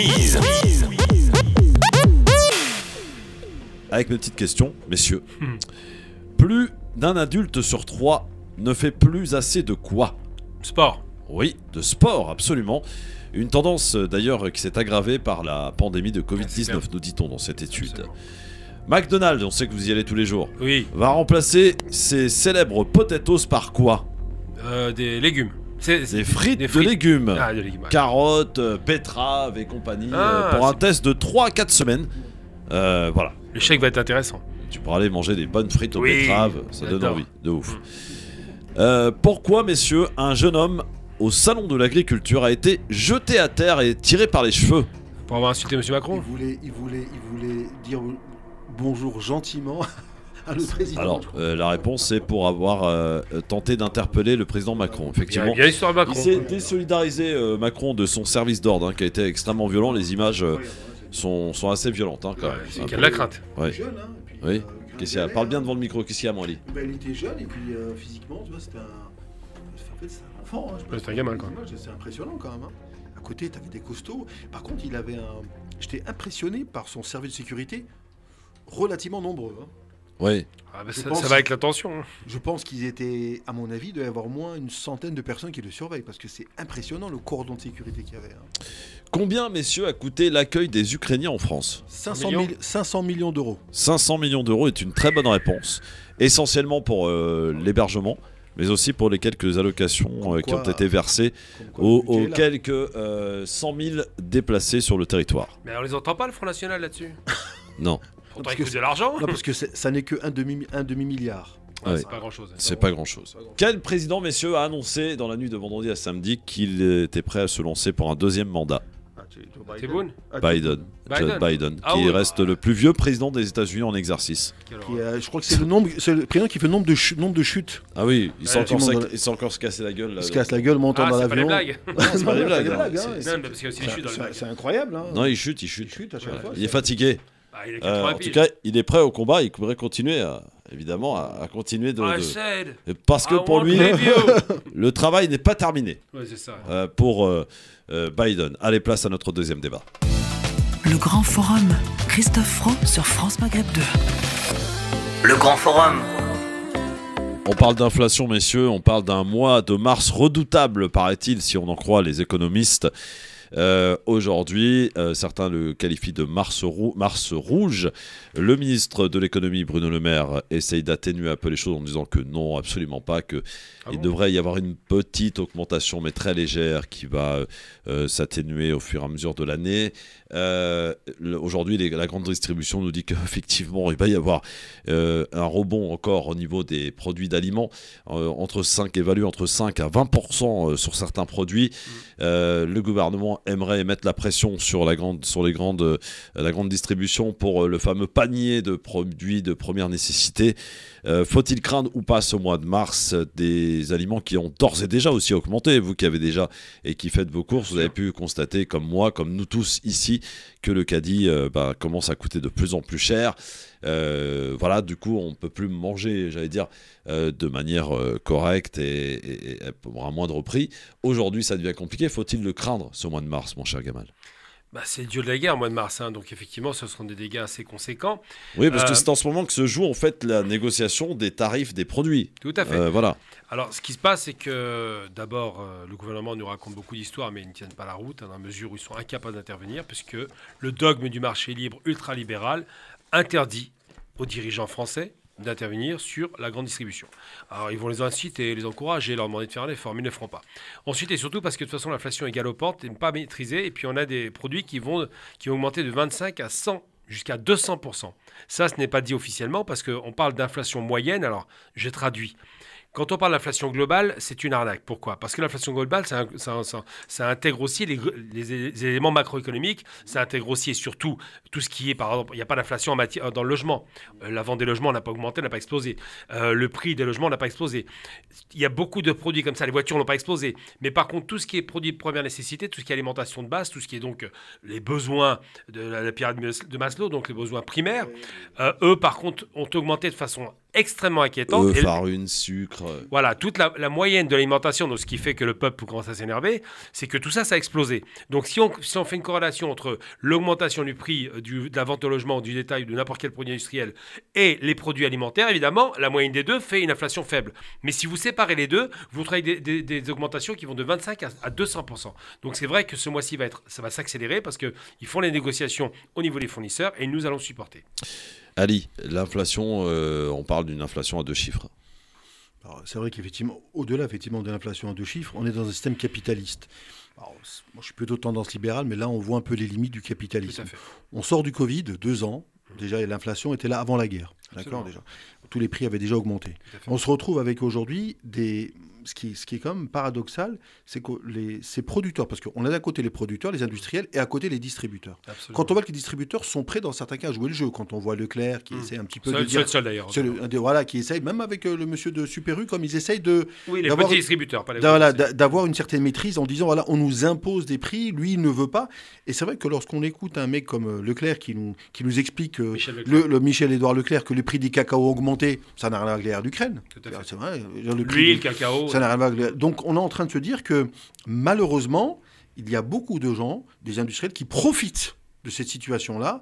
Avec mes petites questions, messieurs. Plus d'un adulte sur 3 ne fait plus assez de quoi? Sport. Oui, de sport, absolument. Une tendance d'ailleurs qui s'est aggravée par la pandémie de Covid-19, nous dit-on dans cette étude. Absolument. McDonald's, on sait que vous y allez tous les jours, Oui. va remplacer ses célèbres potatoes par quoi? Des légumes. Des frites de légumes. Ah, de légumes. Ouais. Carottes, betteraves et compagnie, pour un test de 3 à 4 semaines. Voilà. Le chèque va être intéressant. Tu pourras aller manger des bonnes frites aux betteraves, ça donne envie, de ouf. Pourquoi, messieurs, un jeune homme au salon de l'agriculture a été jeté à terre et tiré par les cheveux? Pour avoir insulté M. Macron? Il voulait dire bonjour gentiment à le président. Alors, la réponse c'est pour avoir tenté d'interpeller le président Macron. Effectivement, il y a l'histoire de Macron. Il s'est désolidarisé Macron de son service d'ordre, qui a été extrêmement violent. Les images sont assez violentes, quand même. C'est qu'il y a de la crainte. Ouais. Jeune, hein, et puis, Oui. Qu'est-ce qu'il y a? Parle bien devant le micro. Qu'est-ce qu'il y a, Moali? Il était jeune et puis physiquement, tu vois, c'était en fait, c'est un enfant. Hein, c'est un gamin, quoi. C'est impressionnant quand même. Hein. À côté, t'avais des costauds. Par contre, j'étais impressionné par son service de sécurité relativement nombreux. Hein. Oui. Ah bah ça va avec l'attention. Hein. Je pense qu'ils étaient, à mon avis, il doit y avoir au moins une centaine de personnes qui le surveillent parce que c'est impressionnant le cordon de sécurité qu'il y avait. Hein. Combien, messieurs, a coûté l'accueil des Ukrainiens en France? 500 millions d'euros. 500 millions d'euros est une très bonne réponse. Essentiellement pour l'hébergement, mais aussi pour les quelques allocations qui ont été versées aux quelques 100 000 déplacés sur le territoire. Mais on les entend pas, le Front National, là-dessus? Non. Pourtant, il coûte de l'argent. Non, parce que ça n'est que un demi-milliard. Ouais. C'est pas grand-chose. C'est pas grand-chose. Quel président, messieurs, a annoncé dans la nuit de vendredi à samedi qu'il était prêt à se lancer pour un deuxième mandat? Biden. Joe Biden, qui reste le plus vieux président des États-Unis en exercice. Je crois que c'est le président qui fait le nombre de chutes. Ah oui, il s'est encore se casser la gueule. Là, il se casse la gueule montant dans l'avion. C'est pas des blagues. C'est incroyable. Hein. Non, il chute à chaque fois. Il est fatigué. En tout cas, il est prêt au combat. Il pourrait continuer, évidemment, à continuer parce que pour lui, le travail n'est pas terminé. Ouais, c'est ça. Pour Biden. Allez, place à notre deuxième débat. Le Grand Forum. Christophe Fro sur France Maghreb 2. Le Grand Forum. On parle d'inflation, messieurs. On parle d'un mois de mars redoutable, paraît-il, si on en croit les économistes. Aujourd'hui, certains le qualifient de mars rouge. Le ministre de l'économie, Bruno Le Maire, essaye d'atténuer un peu les choses en disant que non, absolument pas, qu'il devrait y avoir une petite augmentation, mais très légère, qui va s'atténuer au fur et à mesure de l'année. Aujourd'hui, la grande distribution nous dit qu'effectivement, il va y avoir un rebond encore au niveau des produits d'aliments, évalué entre 5 à 20% sur certains produits. Le gouvernement aimerait mettre la pression sur la grande distribution pour le fameux panier de produits de première nécessité. Faut-il craindre ou pas ce mois de mars des aliments qui ont d'ores et déjà aussi augmenté? Vous qui avez déjà et qui faites vos courses, vous avez pu constater comme moi, comme nous tous ici, que le caddie commence à coûter de plus en plus cher. Voilà, du coup, on ne peut plus manger, j'allais dire, de manière correcte et pour un moindre prix. Aujourd'hui, ça devient compliqué. Faut-il le craindre, ce mois de mars, mon cher Gamal? C'est le dieu de la guerre, mois de mars, hein, donc effectivement, ce seront des dégâts assez conséquents. Oui, parce que c'est en ce moment que se joue en fait la négociation des tarifs des produits. Tout à fait. Voilà. Alors, ce qui se passe, c'est que d'abord, le gouvernement nous raconte beaucoup d'histoires, mais ils ne tiennent pas la route, dans la mesure où ils sont incapables d'intervenir, puisque le dogme du marché libre ultralibéral interdit aux dirigeants français d'intervenir sur la grande distribution. Alors, ils vont les inciter, les encourager, leur demander de faire un effort, mais ils ne le feront pas. Ensuite, et surtout parce que de toute façon, l'inflation est galopante, n'est pas maîtrisée, et puis on a des produits qui vont augmenter de 25 à 100 jusqu'à 200%. Ça, ce n'est pas dit officiellement parce qu'on parle d'inflation moyenne. Alors, je traduis. Quand on parle d'inflation globale, c'est une arnaque. Pourquoi? Parce que l'inflation globale, ça intègre aussi les éléments macroéconomiques, ça intègre aussi et surtout tout ce qui est, par exemple, il n'y a pas d'inflation dans le logement. La vente des logements n'a pas augmenté, n'a pas explosé. Le prix des logements n'a pas explosé. Il y a beaucoup de produits comme ça, les voitures n'ont pas explosé. Mais par contre, tout ce qui est produits de première nécessité, tout ce qui est alimentation de base, tout ce qui est donc les besoins de la pyramide de Maslow, donc les besoins primaires, eux, par contre, ont augmenté de façon extrêmement inquiétante. Farine, sucre. Voilà, toute la moyenne de l'alimentation, donc ce qui fait que le peuple commence à s'énerver, c'est que tout ça, ça a explosé. Donc si on fait une corrélation entre l'augmentation du prix de la vente au logement, du détail, de n'importe quel produit industriel et les produits alimentaires, évidemment, la moyenne des deux fait une inflation faible. Mais si vous séparez les deux, vous trouvez des augmentations qui vont de 25 à 200%. Donc c'est vrai que ce mois-ci, ça va s'accélérer parce qu'ils font les négociations au niveau des fournisseurs et nous allons supporter. Ali, l'inflation, on parle d'une inflation à 2 chiffres. C'est vrai qu'effectivement, au-delà de l'inflation à 2 chiffres, on est dans un système capitaliste. Alors, moi, je suis plutôt de tendance libérale, mais là, on voit un peu les limites du capitalisme. On sort du Covid, 2 ans. Déjà, l'inflation était là avant la guerre. D'accord, déjà. Tous les prix avaient déjà augmenté. On se retrouve avec aujourd'hui ce qui est quand même paradoxal, c'est que ces producteurs, parce qu'on a d'un côté les producteurs, les industriels, et à côté les distributeurs. Absolument. Quand on voit que les distributeurs sont prêts, dans certains cas, à jouer le jeu, quand on voit Leclerc qui essaie un petit peu de dire... C'est le seul d'ailleurs. Voilà, qui essaye, même avec le monsieur de Super U, comme ils essayent de... Oui, les petits distributeurs, pas les gros. D'avoir une certaine maîtrise en disant, voilà, on nous impose des prix, lui, il ne veut pas. Et c'est vrai que lorsqu'on écoute un mec comme Leclerc qui nous explique, Michel-Édouard Leclerc, que les prix des cacao ont augmenté, ça n'a rien à voir avec la guerre d'Ukraine. C'est vrai. L'huile, le cacao... Ça n'a rien à voir avec... Donc, on est en train de se dire que, malheureusement, il y a beaucoup de gens, des industriels, qui profitent de cette situation-là,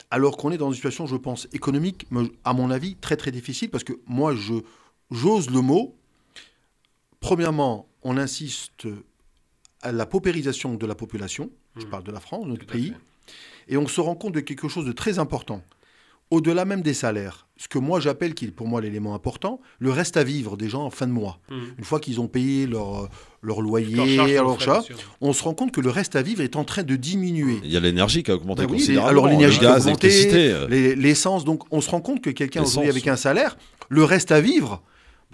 alors qu'on est dans une situation, je pense, économique, à mon avis, très, très difficile, parce que moi, j'ose le mot. Premièrement, on insiste à la paupérisation de la population, je parle de la France, de notre pays, et on se rend compte de quelque chose de très important. Au-delà même des salaires, ce que moi j'appelle, qui est pour moi l'élément important, le reste à vivre des gens en fin de mois. Une fois qu'ils ont payé leur loyer, leur charge, on se rend compte que le reste à vivre est en train de diminuer. Il y a l'énergie qui a augmenté considérablement. Alors l'énergie qui a augmenté, l'essence, donc on se rend compte que quelqu'un aujourd'hui avec un salaire, le reste à vivre,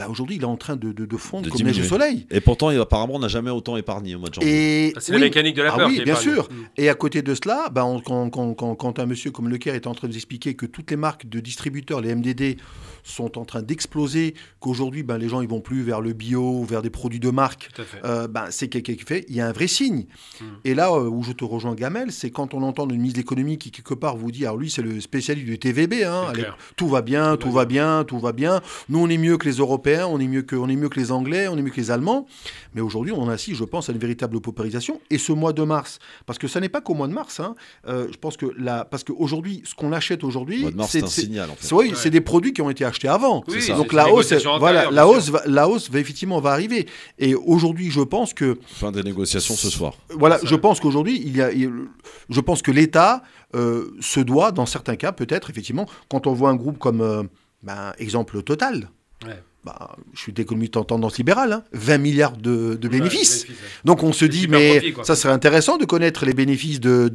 aujourd'hui, il est en train de fondre comme neige au soleil. Et pourtant, apparemment, on n'a jamais autant épargné au mois de janvier. C'est la mécanique de la peur. Oui, bien sûr. Et à côté de cela, quand un monsieur comme Leclerc est en train de nous expliquer que toutes les marques de distributeurs, les MDD, sont en train d'exploser, qu'aujourd'hui, les gens ils vont plus vers le bio, vers des produits de marque, c'est quelqu'un qui fait, il y a un vrai signe. Et là où je te rejoins, Gamel, c'est quand on entend une ministre de l'économie qui, quelque part, vous dit, alors lui, c'est le spécialiste du TVB, tout va bien, tout va bien, tout va bien. Nous, on est mieux que les Européens, on est mieux que les Anglais, on est mieux que les Allemands. Mais aujourd'hui, on assiste, je pense, à une véritable paupérisation. Et ce mois de mars, parce que ça n'est pas qu'au mois de mars, je pense que parce qu'aujourd'hui, ce qu'on achète aujourd'hui, c'est un signal, en fait. Oui, c'est des produits qui ont été achetés avant. Oui, donc la hausse va effectivement arriver. Et aujourd'hui, je pense que fin des négociations ce soir. Voilà, je pense qu'aujourd'hui, je pense que l'État se doit, dans certains cas, peut-être effectivement, quand on voit un groupe comme exemple Total. Ouais. Je suis d'économie en tendance libérale, 20 milliards de bénéfices. Donc on se dit, mais profit, ça serait intéressant de connaître les bénéfices de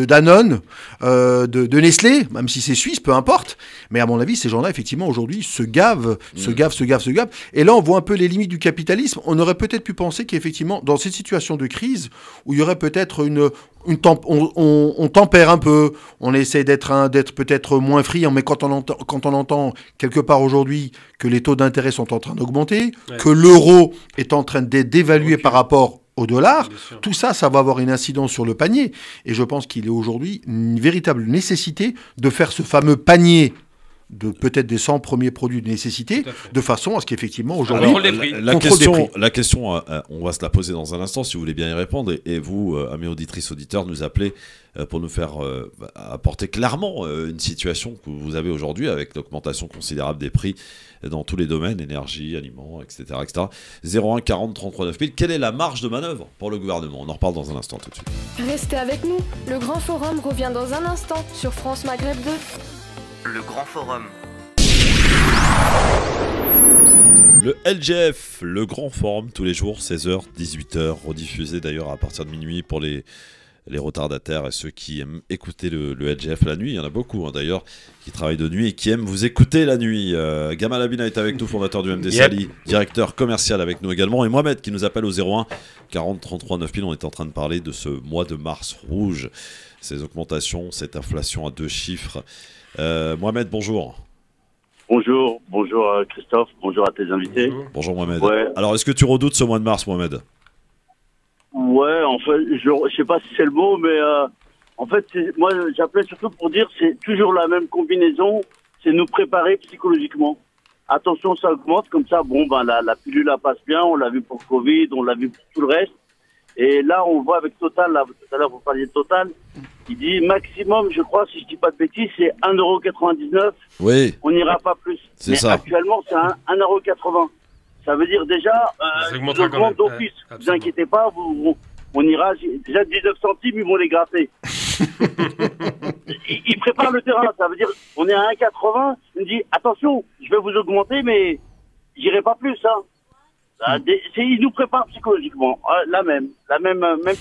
Danone, de Nestlé, même si c'est suisse, peu importe. Mais à mon avis, ces gens-là, effectivement, aujourd'hui, se gavent. Et là, on voit un peu les limites du capitalisme. On aurait peut-être pu penser qu'effectivement, dans cette situation de crise, où il y aurait peut-être on tempère un peu, on essaie d'être peut-être moins friand, mais quand on entend quelque part aujourd'hui que les taux d'intérêt sont en train d'augmenter, que l'euro est en train d'être dévalué par rapport au dollar, tout ça va avoir une incidence sur le panier. Et je pense qu'il est aujourd'hui une véritable nécessité de faire ce fameux panier de peut-être des 100 premiers produits de nécessité, de façon à ce qu'effectivement aujourd'hui... La question, on va se la poser dans un instant, si vous voulez bien y répondre, et vous, amis auditrices, auditeurs, nous appeler pour nous faire apporter clairement une situation que vous avez aujourd'hui avec l'augmentation considérable des prix dans tous les domaines, énergie, aliments, etc. 01 40 33 9000. Quelle est la marge de manœuvre pour le gouvernement? On en reparle dans un instant tout de suite. Restez avec nous, le Grand Forum revient dans un instant sur France Maghreb 2. Le Grand Forum. Le LGF, le Grand Forum, tous les jours, 16h, 18h, rediffusé d'ailleurs à partir de minuit pour les retardataires et ceux qui aiment écouter le LGF la nuit. Il y en a beaucoup d'ailleurs qui travaillent de nuit et qui aiment vous écouter la nuit. Gamal Abina est avec nous, fondateur du MD Sali, directeur commercial avec nous également. Et Mohamed qui nous appelle au 01 40 33 9000. On est en train de parler de ce mois de mars rouge, ces augmentations, cette inflation à 2 chiffres. Mohamed, bonjour. Bonjour Christophe, bonjour à tes invités. Bonjour Mohamed. Ouais. Alors, est-ce que tu redoutes ce mois de mars, Mohamed? Ouais, en fait, je sais pas si c'est le mot, mais en fait, moi j'appelais surtout pour dire c'est toujours la même combinaison, c'est nous préparer psychologiquement. attention, ça augmente, comme ça, bon, ben, la pilule, elle passe bien, on l'a vu pour Covid, on l'a vu pour tout le reste. Et là, on voit avec Total, là, tout à l'heure, vous parliez de Total, il dit maximum, je crois, si je dis pas de bêtises, c'est 1,99 €. Oui. On n'ira pas plus. Mais ça. actuellement, c'est 1,80 €. Ça veut dire déjà, augmente d'office. Ne vous inquiétez pas, on ira, déjà 19 centimes, ils vont les gratter. Ils préparent le terrain, ça veut dire, on est à 1,80 €, il me dit, attention, je vais vous augmenter, mais j'irai pas plus, hein. Ils nous préparent psychologiquement, la même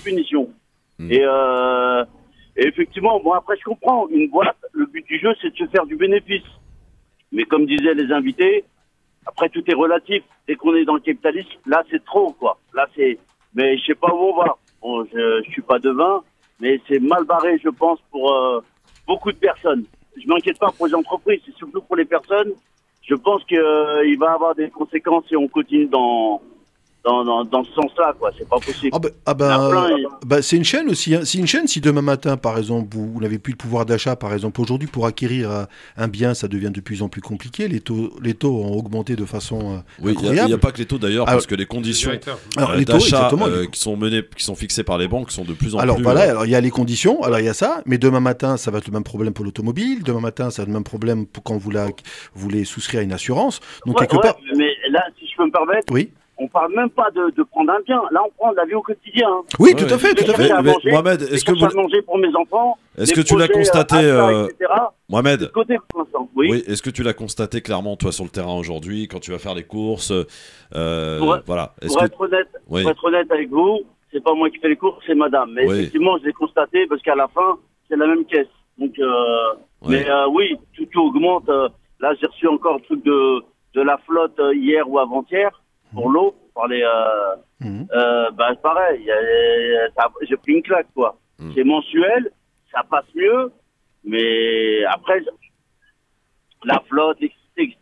punition. Et effectivement, bon, après, je comprends, une boîte, le but du jeu, c'est de se faire du bénéfice. Mais comme disaient les invités, après, tout est relatif. Dès qu'on est dans le capitalisme, là, c'est trop, quoi. Là, mais je sais pas où on va. Bon, je suis pas devin, mais c'est mal barré, je pense, pour beaucoup de personnes. Je m'inquiète pas pour les entreprises, c'est surtout pour les personnes. Je pense qu'il va y avoir des conséquences si on continue dans ce sens-là, quoi. C'est pas possible. C'est une chaîne aussi. Hein. C'est une chaîne si demain matin, par exemple, vous n'avez plus le pouvoir d'achat, par exemple, aujourd'hui, pour acquérir un bien, ça devient de plus en plus compliqué. Les taux ont augmenté de façon incroyable. Il n'y a pas que les taux d'ailleurs, parce que les conditions d'achat qui sont fixées par les banques sont de plus en plus... Alors il y a les conditions, alors il y a ça, mais demain matin, ça va être le même problème pour l'automobile. Demain matin, ça va être le même problème pour quand vous voulez souscrire à une assurance. Donc quelque part... Mais là, si je peux me permettre... Oui. On parle même pas de prendre un bien. Là, on prend de la vie au quotidien. Hein. Oui, tout à fait. Mais Mohamed, est-ce que vous manger pour mes enfants? Est-ce que tu l'as constaté, Mohamed? Oui. Est-ce que tu l'as constaté clairement, toi, sur le terrain aujourd'hui, quand tu vas faire les courses, voilà. Pour être honnête avec vous, c'est pas moi qui fais les courses, c'est Madame. Mais effectivement, je l'ai constaté parce qu'à la fin, c'est la même caisse. Donc, mais oui, tout augmente. Là, j'ai reçu encore le truc de la flotte hier ou avant-hier. Pour l'eau, pour les, pareil, j'ai pris une claque, quoi. C'est mensuel, ça passe mieux, mais après, la flotte, etc.,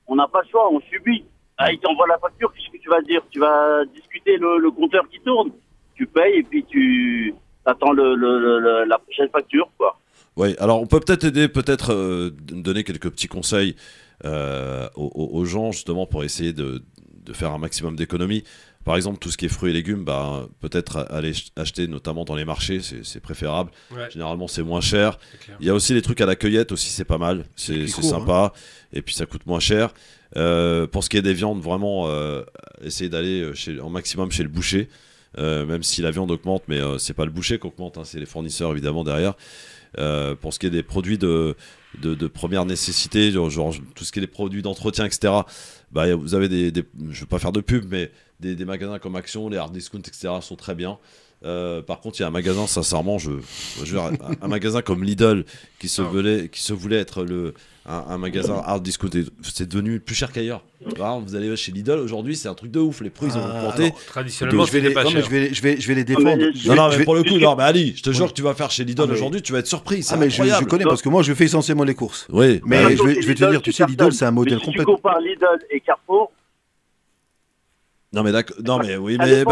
on n'a pas le choix, on subit. Ah, il t'envoie la facture, qu'est-ce que tu vas dire? Tu vas discuter le compteur qui tourne, tu payes et puis tu attends la prochaine facture, quoi. Oui, alors on peut peut-être aider, donner quelques petits conseils aux gens, justement, pour essayer de faire un maximum d'économies. Par exemple, tout ce qui est fruits et légumes, peut-être aller acheter notamment dans les marchés, c'est préférable. Ouais. Généralement, c'est moins cher. Il y a aussi les trucs à la cueillette, aussi, c'est pas mal. C'est sympa. Hein. Et puis, ça coûte moins cher. Pour ce qui est des viandes, vraiment, essayer d'aller en maximum chez le boucher. Même si la viande augmente, mais c'est pas le boucher qui augmente, hein, c'est les fournisseurs, évidemment, derrière. Pour ce qui est des produits de première nécessité, genre tout ce qui est des produits d'entretien, etc. Vous avez je veux pas faire de pub, mais des magasins comme Action, les Hard Discount, etc. sont très bien. Par contre, il y a un magasin, sincèrement, un magasin comme Lidl qui se voulait être un magasin Hard Discount, c'est devenu plus cher qu'ailleurs. Vous allez chez Lidl aujourd'hui, c'est un truc de ouf, les prix ont augmenté. Traditionnellement, c'était pas cher. Je vais les défendre. Mais pour le coup, mais Ali, je te jure que tu vas faire chez Lidl aujourd'hui, tu vas être surpris. C'est incroyable. Je connais parce que moi, je fais essentiellement les courses. Oui. Mais je vais te dire, tu sais, Lidl, c'est un modèle complet. Si tu compares Lidl et Carrefour. Non mais d'accord,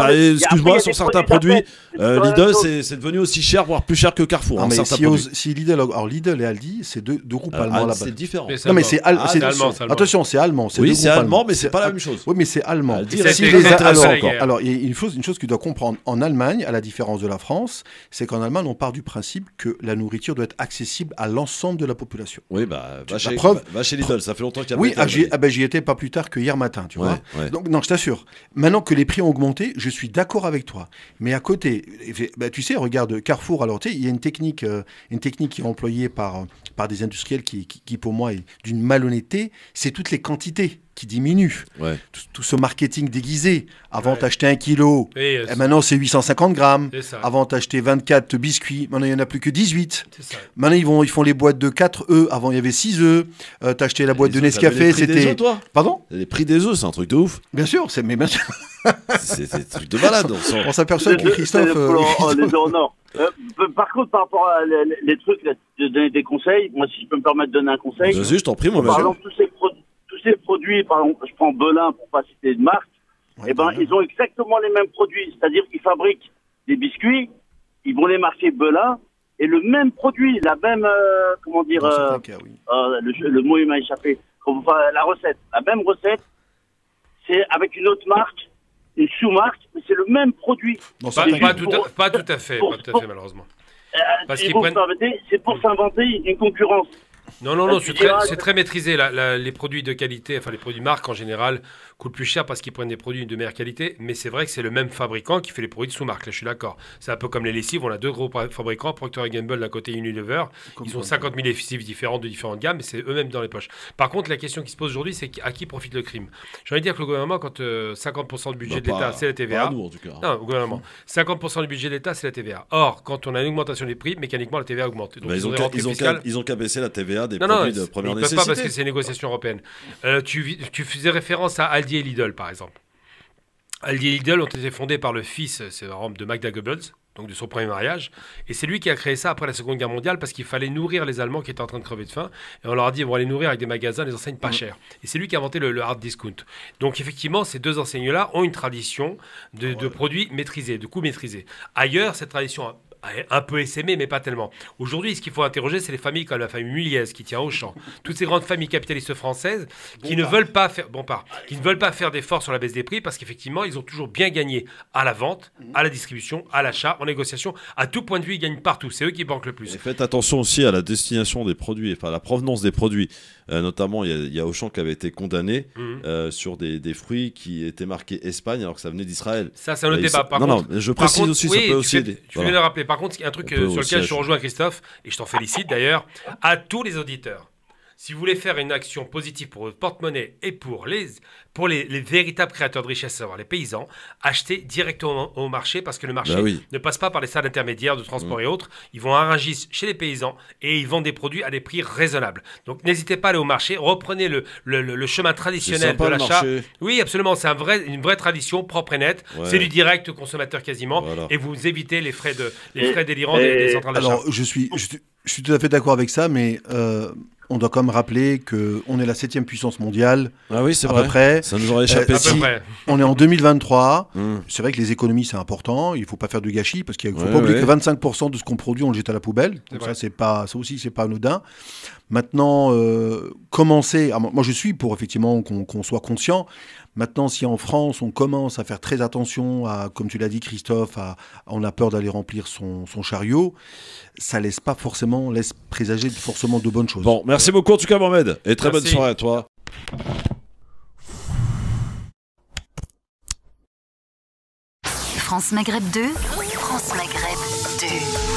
excuse-moi, sur certains produits, Lidl c'est devenu aussi cher, voire plus cher que Carrefour. Non, mais si Lidl, alors Lidl et Aldi, c'est deux groupes allemands là-bas. C'est différent. Non mais c'est allemand. Attention, c'est allemand. Oui, c'est allemand, mais c'est pas la même chose. Oui, mais c'est allemand. Alors il y a une chose que tu dois comprendre. En Allemagne, à la différence de la France, c'est qu'en Allemagne, on part du principe que la nourriture doit être accessible à l'ensemble de la population. Oui, va chez Lidl, ça fait longtemps qu'il y a. Oui, j'y étais pas plus tard que hier matin, tu vois. Donc non, je t'assure. Maintenant que les prix ont augmenté, je suis d'accord avec toi. Mais à côté, tu sais, regarde Carrefour. Alors, tu sais, il y a une technique qui est employée par des industriels qui pour moi est d'une malhonnêteté. C'est toutes les quantités qui diminuent. Ouais. Tout ce marketing déguisé. Avant, t'achetais 1 kilo. Et maintenant, c'est 850 grammes. Avant, t'achetais 24 biscuits. Maintenant, il n'y en a plus que 18. Maintenant, ils font les boîtes de 4 œufs. Avant, il y avait 6 œufs. T'achetais la boîte de Nescafé. C'était. Pardon? Les prix des œufs, c'est un truc de ouf. Bien sûr, c'est bien sûr. C'est un truc de malade. On s'aperçoit que Christophe. Les honneurs. Par contre, par rapport à les trucs, de donner des conseils, moi, si je peux me permettre de donner un conseil. Vas-y, je t'en prie, moi, par exemple, tous ces produits, par exemple, je prends Belin pour pas citer de marque, ils ont exactement les mêmes produits. C'est-à-dire qu'ils fabriquent des biscuits, ils vont les marquer Belin, et le même produit, la même, le mot il m'a échappé. La recette, la même recette, c'est avec une autre marque, une sous-marque, mais c'est le même produit. Pas tout à fait, malheureusement. C'est pour s'inventer une concurrence. Non, c'est très maîtrisé. Les produits de qualité, enfin les produits marques en général, coûtent plus cher parce qu'ils prennent des produits de meilleure qualité. Mais c'est vrai que c'est le même fabricant qui fait les produits de sous-marque. Là, je suis d'accord. C'est un peu comme les lessives. On a deux gros fabricants, Procter & Gamble d'un côté, Unilever. Ils ont 50 000 lessives différentes de différentes gammes, mais c'est eux-mêmes dans les poches. Par contre, la question qui se pose aujourd'hui, c'est à qui profite le crime. J'ai envie de dire que le gouvernement, quand 50% du budget de l'État, c'est la TVA. Pas nous, en tout cas. Non, au gouvernement. 50% du budget de l'État, c'est la TVA. Or, quand on a une augmentation des prix, mécaniquement, la TVA augmente. Donc, ils ont qu'à baisser la TVA des produits de première nécessité. Ils peuvent pas parce que c'est une négociation européenne. Tu faisais référence à Aldi et Lidl, par exemple. Aldi et Lidl ont été fondés par le fils, de Magda Goebbels, donc de son premier mariage. Et c'est lui qui a créé ça après la Seconde Guerre mondiale parce qu'il fallait nourrir les Allemands qui étaient en train de crever de faim. Et on leur a dit, ils vont aller nourrir avec des magasins, des enseignes pas chères. Et c'est lui qui a inventé le hard discount. Donc effectivement, ces deux enseignes-là ont une tradition de produits maîtrisés, de coûts maîtrisés. Ailleurs, cette tradition un peu essaimé, mais pas tellement. Aujourd'hui, ce qu'il faut interroger, c'est les familles comme la famille Muliez qui tient Auchan. Toutes ces grandes familles capitalistes françaises qui ne veulent pas faire d'efforts sur la baisse des prix parce qu'effectivement, ils ont toujours bien gagné à la vente, à la distribution, à l'achat, en négociation. À tout point de vue, ils gagnent partout. C'est eux qui banquent le plus. Et faites attention aussi à la destination des produits, enfin à la provenance des produits. Notamment, il y a Auchan qui avait été condamné sur des fruits qui étaient marqués Espagne alors que ça venait d'Israël. Ça, c'est un autre débat. Je précise aussi, ça peut aussi aider. Tu voulais le rappeler. Par contre, il y a un truc sur lequel je rejoins Christophe, et je t'en félicite d'ailleurs, à tous les auditeurs. Si vous voulez faire une action positive pour votre porte-monnaie et pour les véritables créateurs de richesse, à savoir les paysans, achetez directement au marché parce que le marché ne passe pas par les salles intermédiaires de transport et autres. Ils vont à Rungis chez les paysans et ils vendent des produits à des prix raisonnables. Donc n'hésitez pas à aller au marché, reprenez le chemin traditionnel de l'achat. Oui, absolument, c'est une vraie tradition propre et nette. Ouais. C'est du direct au consommateur quasiment et vous évitez les frais délirants des centrales d'achat. Alors je suis tout à fait d'accord avec ça, mais on doit quand même rappeler qu'on est la 7e puissance mondiale. Ah oui, c'est à vrai. Peu près. Ça nous aurait échappé. On est en 2023. C'est vrai que les économies, c'est important. Il ne faut pas faire de gâchis parce qu'il ne faut pas oublier que 25% de ce qu'on produit, on le jette à la poubelle. Donc ça aussi, c'est pas anodin. Maintenant, commencer. Moi, je suis pour effectivement qu'on soit conscient. Maintenant, si en France, on commence à faire très attention à, comme tu l'as dit, Christophe, on a peur d'aller remplir son chariot, ça laisse présager forcément de bonnes choses. Bon, merci beaucoup en tout cas, Mohamed. Et très bonne soirée à toi. France Maghreb 2, France Maghreb 2.